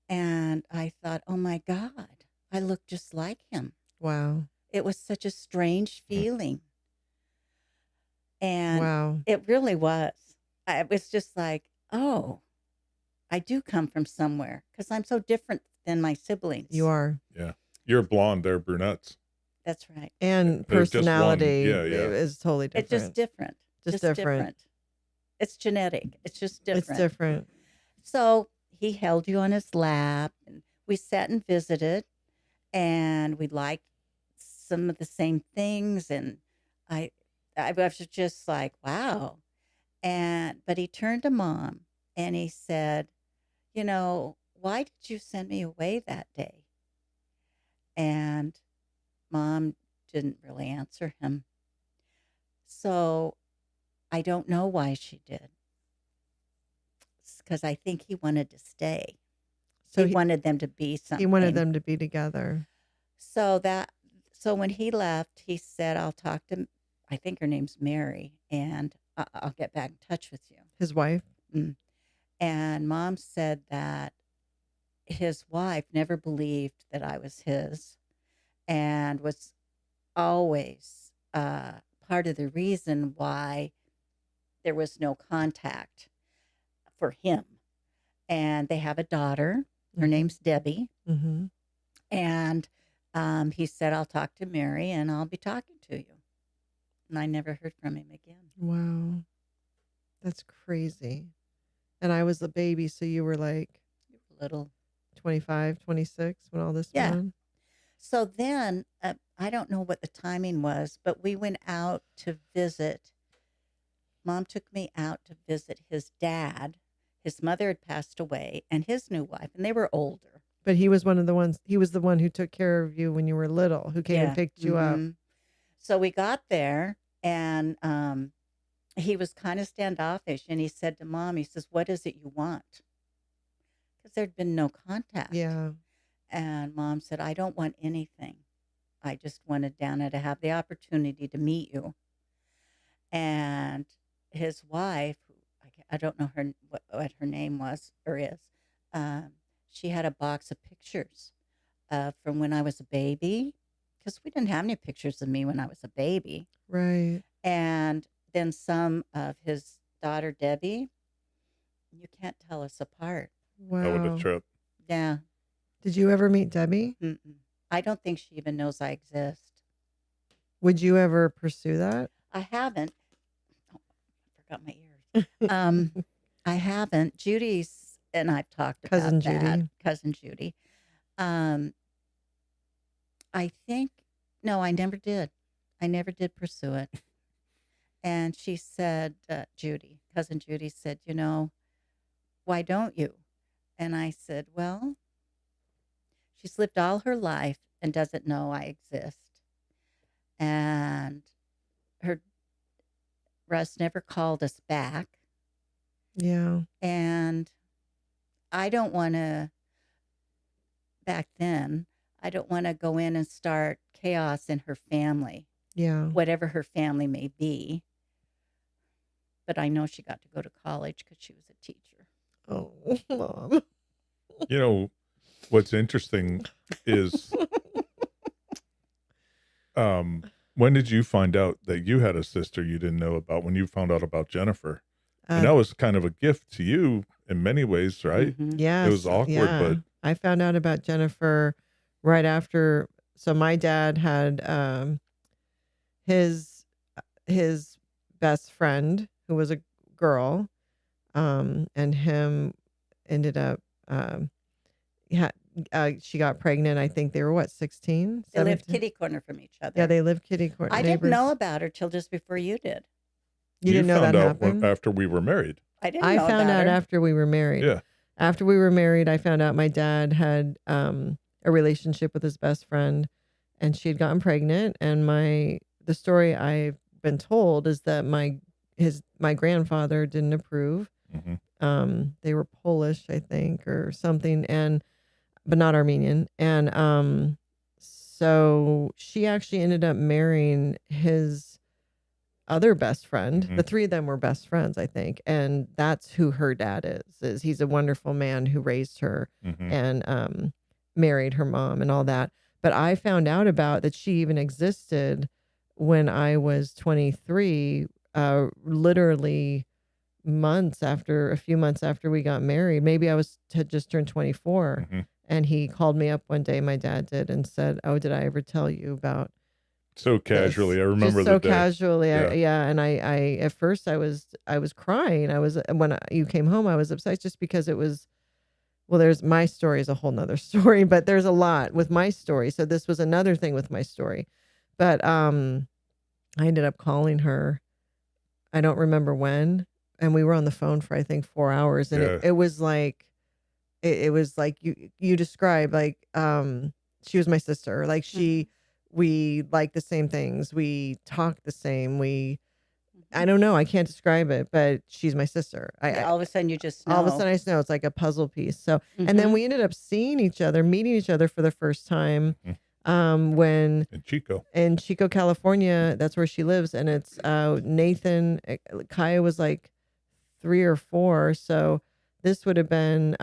and I thought, oh my God, I look just like him. Wow. It was such a strange feeling. And wow. It really was. It was just like, oh, I do come from somewhere, because I'm so different than my siblings. You are. Yeah. You're blonde. They're brunettes. That's right. And personality is totally different. It's just different. Just different. It's genetic. It's just different. It's different. So he held you on his lap, and we sat and visited, and we liked some of the same things. And I was just like, wow. But he turned to Mom and he said, why did you send me away that day? And Mom didn't really answer him. So I don't know why she did. Because I think he wanted to stay. So he wanted them to be something. He wanted them to be together. So when he left, he said, I'll talk to, I think her name's Mary, and I'll get back in touch with you. His wife? Mm. And Mom said that his wife never believed that I was his, and was always part of the reason why there was no contact for him. And they have a daughter. Her name's Debbie. Mm-hmm. And he said, I'll talk to Mary and I'll be talking to you. And I never heard from him again. Wow. That's crazy. And I was a baby, so you were like little 25, 26 when all this went on? So then, I don't know what the timing was, but we went out to visit. Mom took me out to visit his dad. His mother had passed away, and his new wife, and they were older. But he was he was the one who took care of you when you were little, who came and picked you up. So we got there, and he was kind of standoffish, and he said to Mom, he says, what is it you want? Because there'd been no contact. Yeah. And Mom said, I don't want anything. I just wanted Dana to have the opportunity to meet you. And his wife, I don't know what her name was or is, she had a box of pictures from when I was a baby, because we didn't have any pictures of me when I was a baby. Right. And then some of his daughter, Debbie. You can't tell us apart. Wow. I would have tripped. Yeah. Did you ever meet Debbie? Mm-mm. I don't think she even knows I exist. Would you ever pursue that? I haven't. Oh, I forgot my ears. I haven't. Judy's, and I've talked about Cousin that. Judy. Cousin Judy. I think, no, I never did. I never did pursue it. And she said, Cousin Judy said, why don't you? And I said, well, she's lived all her life and doesn't know I exist. And Russ never called us back. Yeah. And I don't want to, back then, I don't want to go in and start chaos in her family. Yeah. Whatever her family may be. But I know she got to go to college because she was a teacher. Oh, Mom. You know, what's interesting is, when did you find out that you had a sister you didn't know about when you found out about Jennifer? And that was kind of a gift to you in many ways, right? Yes. It was awkward, but I found out about Jennifer right after. So my dad had his best friend who was a girl, and him ended up she got pregnant. I think they were what, 16? They lived kitty corner from each other. Yeah, they lived kitty corner. I didn't know about her till just before you did. You didn't know that happened? After we were married. I found out after we were married. Yeah. After we were married, I found out my dad had a relationship with his best friend, and she had gotten pregnant. And the story I've been told is that my grandfather didn't approve. They were Polish, I think, or something, but not Armenian. And so she actually ended up marrying his other best friend. The three of them were best friends, I think, and that's who her dad is he's a wonderful man who raised her and married her mom and all that. But I found out about that she even existed when I was 23, literally a few months after we got married. Maybe I had just turned 24. And he called me up one day, my dad did, and said, "Oh, did I ever tell you about?" So casually, I remember just so the day. Casually, yeah. And I at first I was crying. When you came home, I was upset just because it was. Well, there's my story is a whole nother story, but there's a lot with my story. So this was another thing with my story, but I ended up calling her. I don't remember when, and we were on the phone for I think 4 hours, and it was like. It was like you described, like she was my sister. Like we like the same things. We talk the same. I don't know. I can't describe it, but she's my sister. All of a sudden you just know. All of a sudden I just know it's like a puzzle piece. So, and then we ended up meeting each other for the first time. When in Chico, California, that's where she lives. And it's Nathan, Kaya was like 3 or 4. So this would have been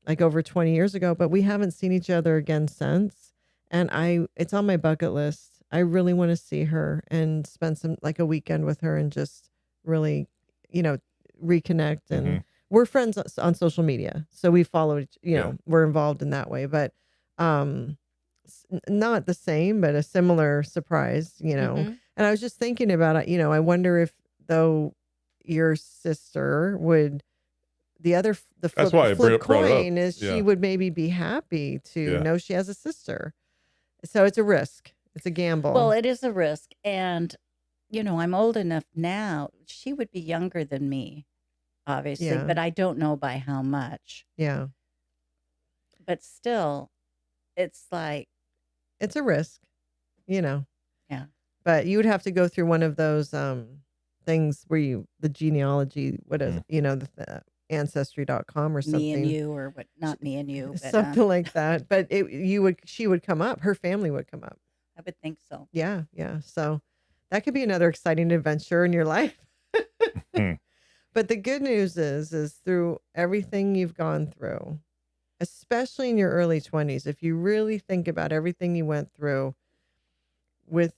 like over 20 years ago, but we haven't seen each other again since. And it's on my bucket list. I really want to see her and spend a weekend with her and just really, reconnect. And we're friends on social media. So we follow, we're involved in that way, but not the same, but a similar surprise, And I was just thinking about it, I wonder if though your sister would, the flip coin is she would maybe be happy to know she has a sister. So it's a risk. It's a gamble. Well, it is a risk. And, I'm old enough now. She would be younger than me, obviously, but I don't know by how much. Yeah. But still, it's like. It's a risk, Yeah. But you would have to go through one of those things where the genealogy, what is the ancestry.com or something. Me and you, or what? Not me and you, but, something like that. But she would come up. Her family would come up. I would think so. Yeah, yeah. So that could be another exciting adventure in your life. But the good news is through everything you've gone through, especially in your early 20s, if you really think about everything you went through with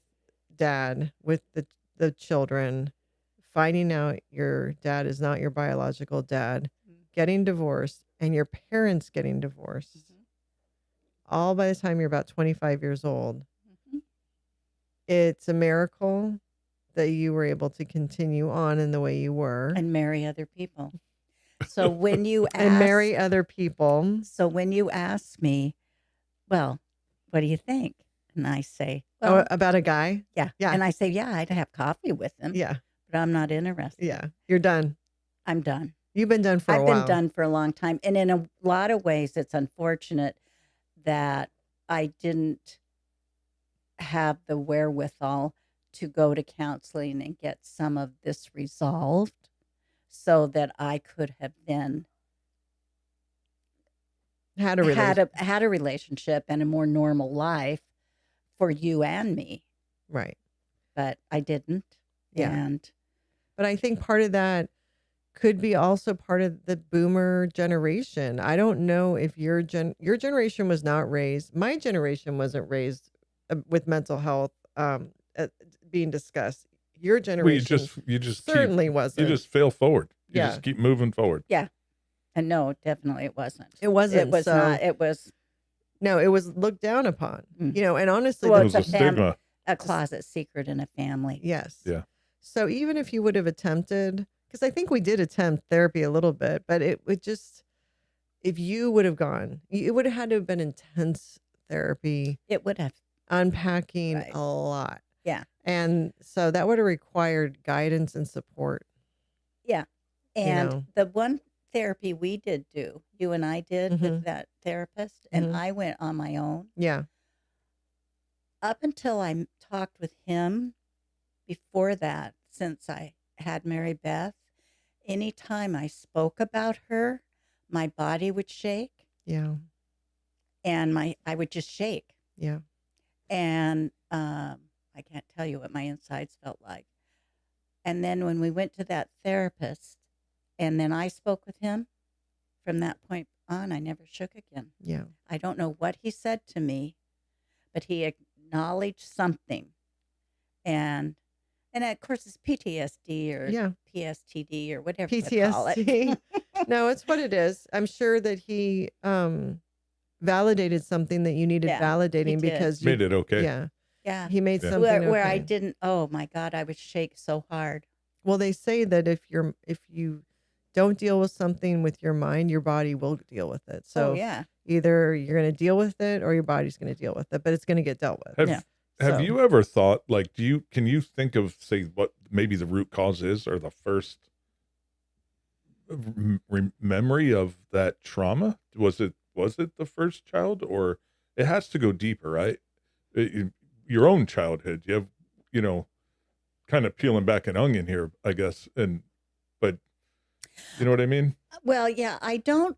dad, with the children, finding out your dad is not your biological dad, getting divorced, and your parents getting divorced, all by the time you're about 25 years old. It's a miracle that you were able to continue on in the way you were. And marry other people. So when you ask... and marry other people. So when you ask me, well, what do you think? And I say... well, about a guy? Yeah. And I say, yeah, I'd have coffee with him. Yeah. But I'm not interested. Yeah. You're done. I'm done. You've been done for a while. I've been done for a long time. And in a lot of ways, it's unfortunate that I didn't have the wherewithal to go to counseling and get some of this resolved so that I could have then had a relationship and a more normal life for you and me. Right. But I didn't. Yeah. But I think part of that could be also part of the boomer generation. I don't know if your generation was not raised. My generation wasn't raised with mental health being discussed. Your generation you just certainly wasn't. You just fail forward. You just keep moving forward. Yeah. And no, definitely it wasn't. It wasn't. It was not. It was. No, it was looked down upon. You know, and honestly, it was a stigma. A closet secret in a family. Yes. Yeah. So even if you would have attempted, because I think we did attempt therapy a little bit, but it would just, if you would have gone, it would have had to have been intense therapy. It would have. Unpacking a lot. Yeah. And so that would have required guidance and support. Yeah. And the one therapy we did do, you and I did with that therapist, and I went on my own. Yeah. Up until I talked with him, before that, since I had Mary Beth, anytime I spoke about her, my body would shake. Yeah. And I would just shake. Yeah. And I can't tell you what my insides felt like. And then when we went to that therapist, and then I spoke with him, from that point on, I never shook again. Yeah. I don't know what he said to me, but he acknowledged something. And of course, it's PTSD or PSTD or whatever you call it. No, it's what it is. I'm sure that he validated something that you needed validating because made it okay. Yeah. Yeah. He made something where okay. I didn't, oh my God, I would shake so hard. Well, they say that if you don't deal with something with your mind, your body will deal with it. So either you're going to deal with it or your body's going to deal with it, but it's going to get dealt with. Have you ever thought, like, can you think of, say, what maybe the root cause is, or the first memory of that trauma? Was it the first child, or it has to go deeper, right? Your own childhood, you have, kind of peeling back an onion here, I guess. But you know what I mean? Well, yeah, I don't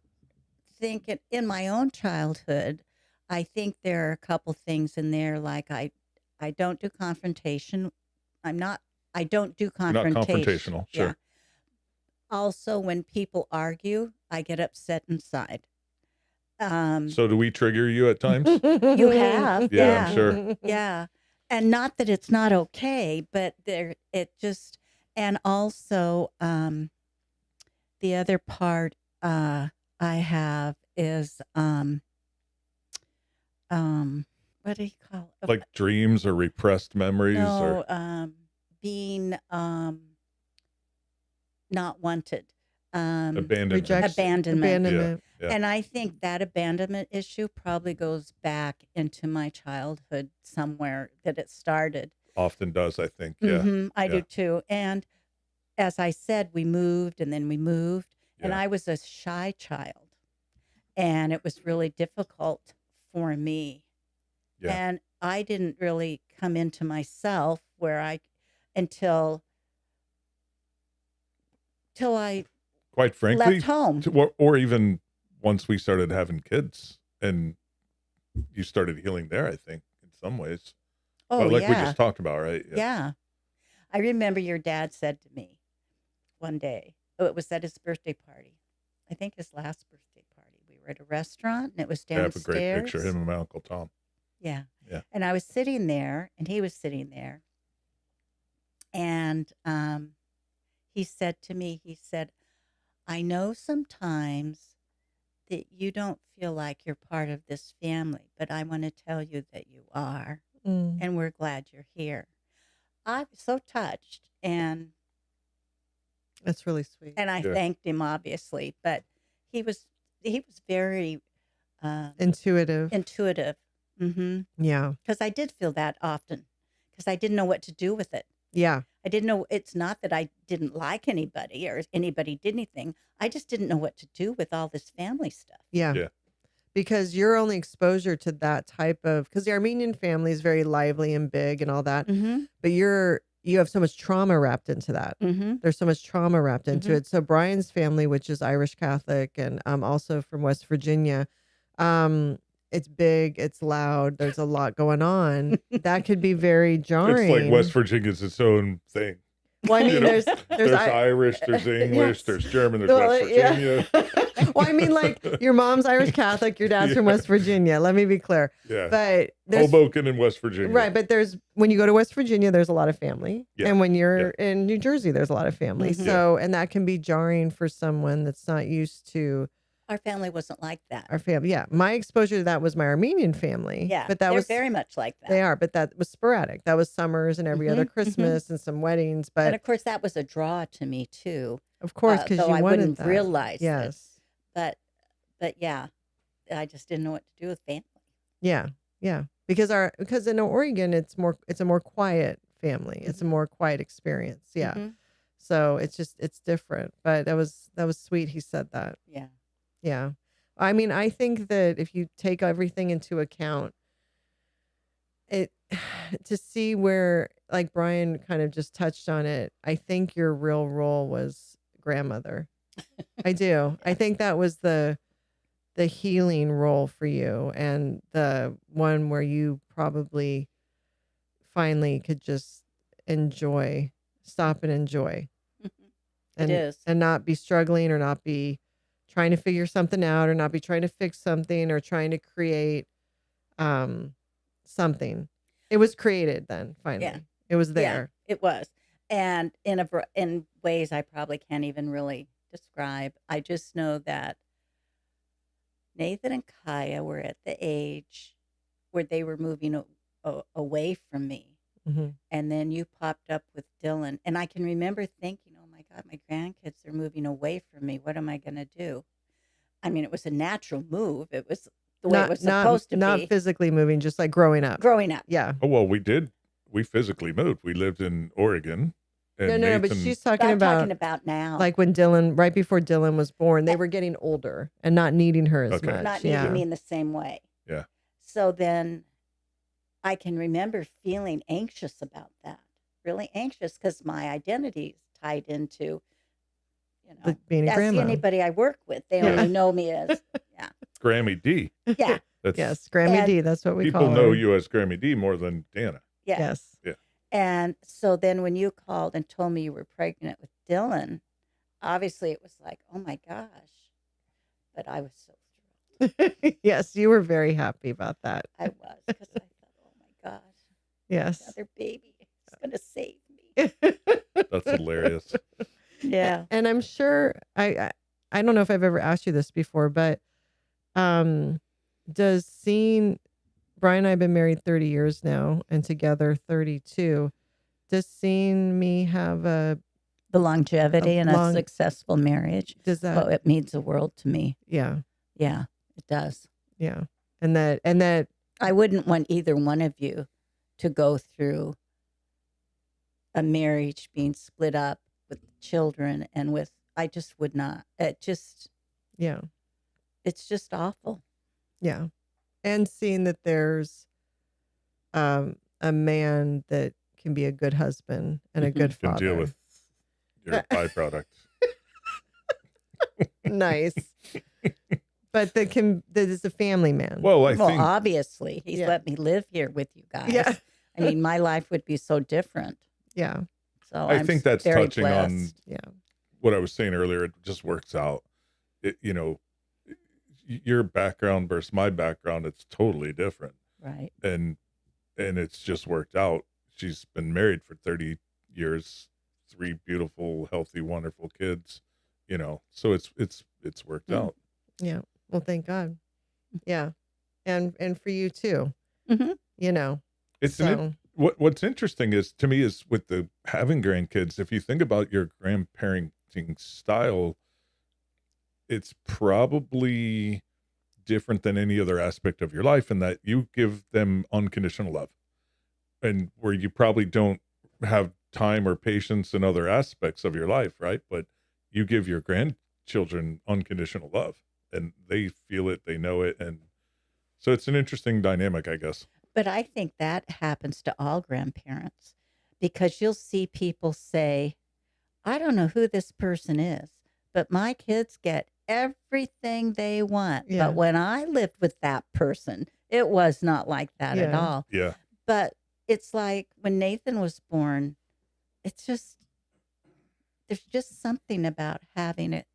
think in my own childhood, I think there are a couple things in there, like I don't do confrontation. I don't do confrontation. You're not confrontational, sure. Yeah. Also, when people argue, I get upset inside. So do we trigger you at times? You have. Yeah, I'm sure. Yeah. And not that it's not okay, but and also the other part I have is what do you call it? Like dreams or repressed memories? No, being not wanted. Abandonment. Abandonment. Yeah. And I think that abandonment issue probably goes back into my childhood somewhere that it started. Often does, I think. Yeah. I do too. And as I said, we moved and then we moved. Yeah. And I was a shy child. And it was really difficult for me. Yeah. And I didn't really come into myself until I quite frankly left home. Or even once we started having kids and you started healing there, I think, in some ways. Oh, but like we just talked about, right? Yeah. I remember your dad said to me one day, it was at his birthday party. I think his last birthday party. We were at a restaurant and it was downstairs. I have a great picture, him and my Uncle Tom. Yeah. Yeah. And I was sitting there and he was sitting there. And he said to me, I know sometimes that you don't feel like you're part of this family, but I want to tell you that you are. And we're glad you're here. I was so touched, and that's really sweet. And I thanked him, obviously, but he was very intuitive. Mm-hmm. Yeah, because I did feel that often, because I didn't know what to do with it. Yeah, I didn't know. It's not that I didn't like anybody or anybody did anything. I just didn't know what to do with all this family stuff. Yeah. Because your only exposure to that type of, because the Armenian family is very lively and big and all that, but you have so much trauma wrapped into that. There's so much trauma wrapped into it. So Brian's family, which is Irish Catholic and also from West Virginia, It's big, it's loud, there's a lot going on. That could be very jarring. It's like West Virginia's its own thing. Well, I mean, there's Irish, there's English, yes. there's German, there's West Virginia. Yeah. Well, I mean, like your mom's Irish Catholic, your dad's from West Virginia. Let me be clear. Yeah. But Hoboken in West Virginia. Right. But when you go to West Virginia, there's a lot of family. Yeah. And when you're in New Jersey, there's a lot of family. Mm-hmm. So, and that can be jarring for someone that's not used to. Our family wasn't like that. Our family, yeah. My exposure to that was my Armenian family. Yeah, but that was very much like that. They are, but that was sporadic. That was summers and every other Christmas and some weddings. But and of course, that was a draw to me too. Of course, because you I wanted wouldn't that. realize yes. it. But yeah, I just didn't know what to do with family. Yeah, yeah. Because in Oregon, it's a more quiet family. It's a more quiet experience. Yeah. Mm-hmm. So it's different. But that was sweet. He said that. Yeah. Yeah. I mean, I think that if you take everything into account, to see where, like Brian kind of just touched on it, I think your real role was grandmother. I do. Yeah. I think that was the healing role for you, and the one where you probably finally could just stop and enjoy. It is. And not be struggling or not be trying to figure something out or not be trying to fix something or trying to create something. It was created then, finally. Yeah. It was there. Yeah, it was. And in ways I probably can't even really describe. I just know that Nathan and Kaya were at the age where they were moving away from me. Mm-hmm. And then you popped up with Dylan. And I can remember thinking, oh my God, my grandkids are moving away from me. What am I going to do? I mean, it was a natural move. It was the way it was supposed to be. Not physically moving, just like growing up. Yeah. Oh, well, we did. We physically moved. We lived in Oregon. And no, but she's talking about now. Like when right before Dylan was born, they were getting older and not needing her as much. Not needing me in the same way. Yeah. So then I can remember feeling anxious about that. Really anxious because my identity is tied into, being a grandma. Anybody I work with, they only know me as, Grammy D. Yeah. Yes, Grammy D. That's what we call her. People know you as Grammy D more than Dana. Yeah. Yes. Yeah. And so then when you called and told me you were pregnant with Dylan, obviously it was like, oh my gosh. But I was so thrilled. Yes, you were very happy about that. I was, because I thought, oh my gosh. Yes. Another baby is going to save me. That's hilarious. Yeah. And I'm sure, I don't know if I've ever asked you this before, but does seeing Brian and I have been married 30 years now and together 32. Does seeing me have the longevity and a successful marriage? Does that? It means the world to me. Yeah. Yeah, it does. Yeah. And that I wouldn't want either one of you to go through a marriage being split up with children I just would not. It's just awful. Yeah. And seeing that there's a man that can be a good husband and a good father. Can deal with your byproduct. Nice. But that is a family man. Well, I think obviously he's let me live here with you guys. Yeah. I mean, my life would be so different. Yeah. So I think that's touching blessed. on what I was saying earlier. It just works out. Your background versus my background, it's totally different. Right. And it's just worked out. She's been married for 30 years, 3 beautiful, healthy, wonderful kids, so it's worked out. Yeah. Well, thank God. Yeah. And for you too, It's what's interesting is to me is with the having grandkids, if you think about your grandparenting style, it's probably different than any other aspect of your life in that you give them unconditional love, and where you probably don't have time or patience in other aspects of your life, right? But you give your grandchildren unconditional love, and they feel it, they know it, and so it's an interesting dynamic, I guess. But I think that happens to all grandparents, because you'll see people say, I don't know who this person is, but my kids get everything they want. Yeah. But when I lived with that person, it was not like that at all. Yeah. But it's like when Nathan was born, it's just, there's just something about having it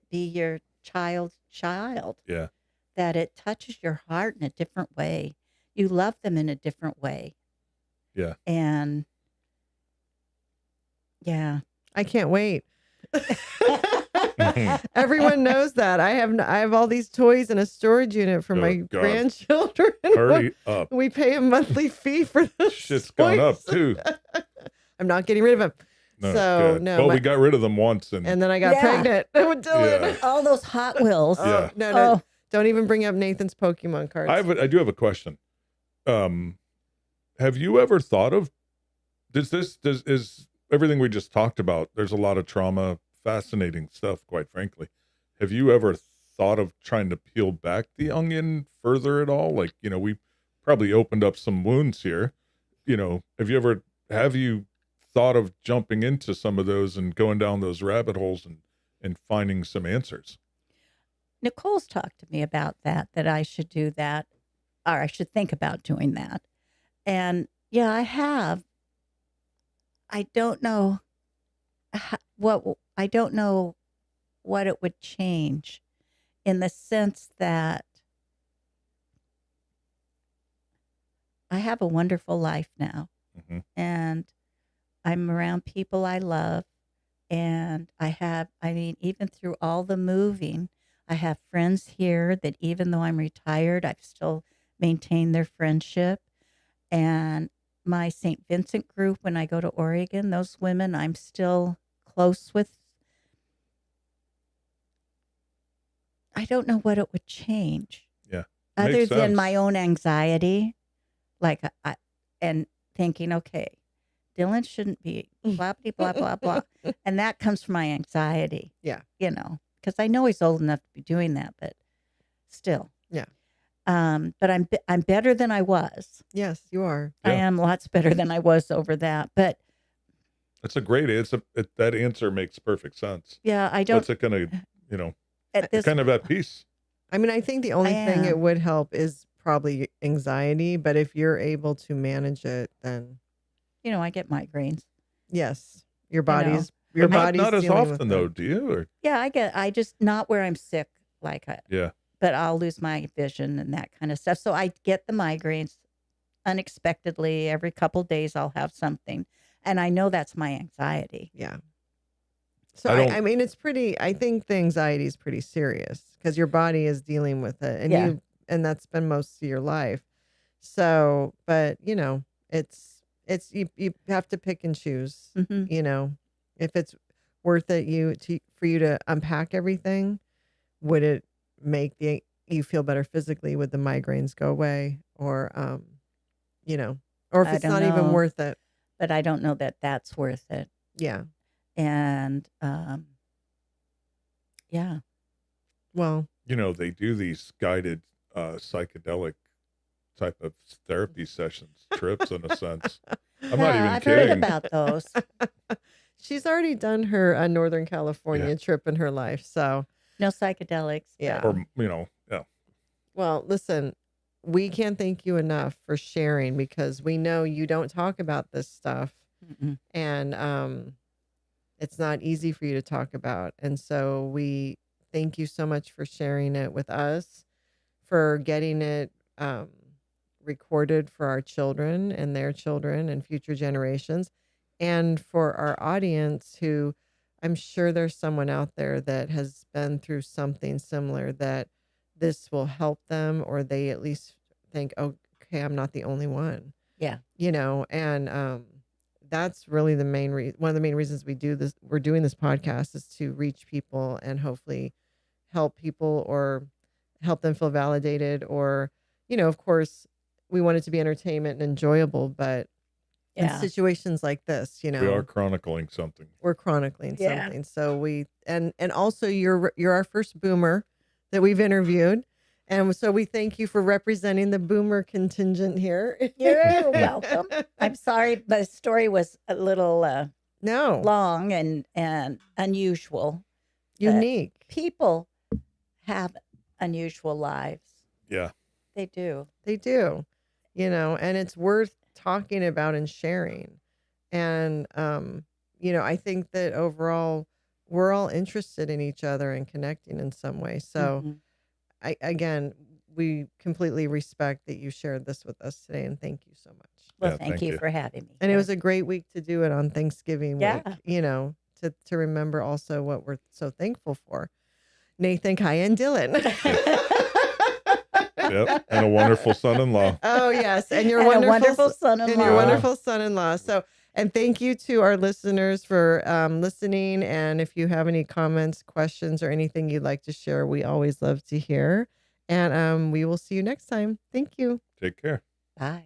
be your child's child. Yeah. That it touches your heart in a different way. You love them in a different way. Yeah. And yeah. I can't wait. Everyone knows that. I have all these toys in a storage unit for my grandchildren. Hurry up. We pay a monthly fee for this. Shit's gone up too. I'm not getting rid of them. No, so good. no. Well, we got rid of them once and then I got pregnant with Dylan. Yeah. All those Hot Wheels. Yeah. No. Don't even bring up Nathan's Pokemon cards. I do have a question. Have you ever thought of is everything we just talked about? There's a lot of trauma, fascinating stuff, quite frankly. Have you ever thought of trying to peel back the onion further at all? Like, we probably opened up some wounds here. Have you thought of jumping into some of those and going down those rabbit holes and finding some answers? Nicole's talked to me about that I should do that, or I should think about doing that. And yeah, I have. I don't know what it would change, in the sense that I have a wonderful life now. Mm-hmm. And I'm around people I love. And even through all the moving, I have friends here that even though I'm retired, I've still maintained their friendship. And my St. Vincent group, when I go to Oregon, those women I'm still close with. I don't know what it would change. Yeah. Other than my own anxiety, and thinking, okay, Dylan shouldn't be blah, blah, blah, blah. And that comes from my anxiety. Yeah. Because I know he's old enough to be doing that, but still. Yeah. But I'm better than I was. Yes, you are. Yeah. I am lots better than I was over that. But that's a great answer. That answer makes perfect sense. Yeah, I don't. What's it going to, kind of at peace? I mean, I think the only thing it would help is probably anxiety. But if you're able to manage it, then. I get migraines. Yes. Your body's. Your body's not as often though, do you? Or? Yeah, I just not where I'm sick yeah. But I'll lose my vision and that kind of stuff. So I get the migraines unexpectedly. Every couple of days I'll have something. And I know that's my anxiety. Yeah. So I mean, I think the anxiety is pretty serious because your body is dealing with it, and and that's been most of your life. So, but it's you have to pick and choose. Mm-hmm. If it's worth it for you to unpack everything, would it make you feel better physically? Would the migraines go away, or or if it's not even worth it? But I don't know that that's worth it. Yeah. And yeah. Well, they do these guided psychedelic type of therapy sessions, trips in a sense. I'm not even I've kidding. heard about those. She's already done her Northern California trip in her life, so no psychedelics. Yeah. Or yeah. Well, listen, we can't thank you enough for sharing, because we know you don't talk about this stuff. Mm-mm. And it's not easy for you to talk about. And so we thank you so much for sharing it with us, for getting it recorded for our children and their children and future generations, and for our audience, who I'm sure there's someone out there that has been through something similar, that this will help them, or they at least think, oh, okay, I'm not the only one. Yeah. And that's really the one of the main reasons we're doing this podcast, is to reach people and hopefully help people, or help them feel validated, or, of course we want it to be entertainment and enjoyable, but in situations like this, we are chronicling something. We're chronicling something. So we, and also you're our first boomer that we've interviewed. And so we thank you for representing the boomer contingent here. You're welcome. I'm sorry, the story was a little long and unusual, unique. People have unusual lives. Yeah. They do. They do. You know, and it's worth talking about and sharing. And, you know, I think that overall we're all interested in each other and connecting in some way. So again, we completely respect that you shared this with us today, and thank you so much. Well, thank you for having me. And it was a great week to do it on Thanksgiving week, you know, to remember also what we're so thankful for. Nathan, Kai, and Dylan. Yep, and a wonderful son-in-law. Oh yes, and your wonderful son-in-law. And your wonderful son-in-law. So, and thank you to our listeners for listening. And if you have any comments, questions, or anything you'd like to share, we always love to hear. And we will see you next time. Thank you. Take care. Bye.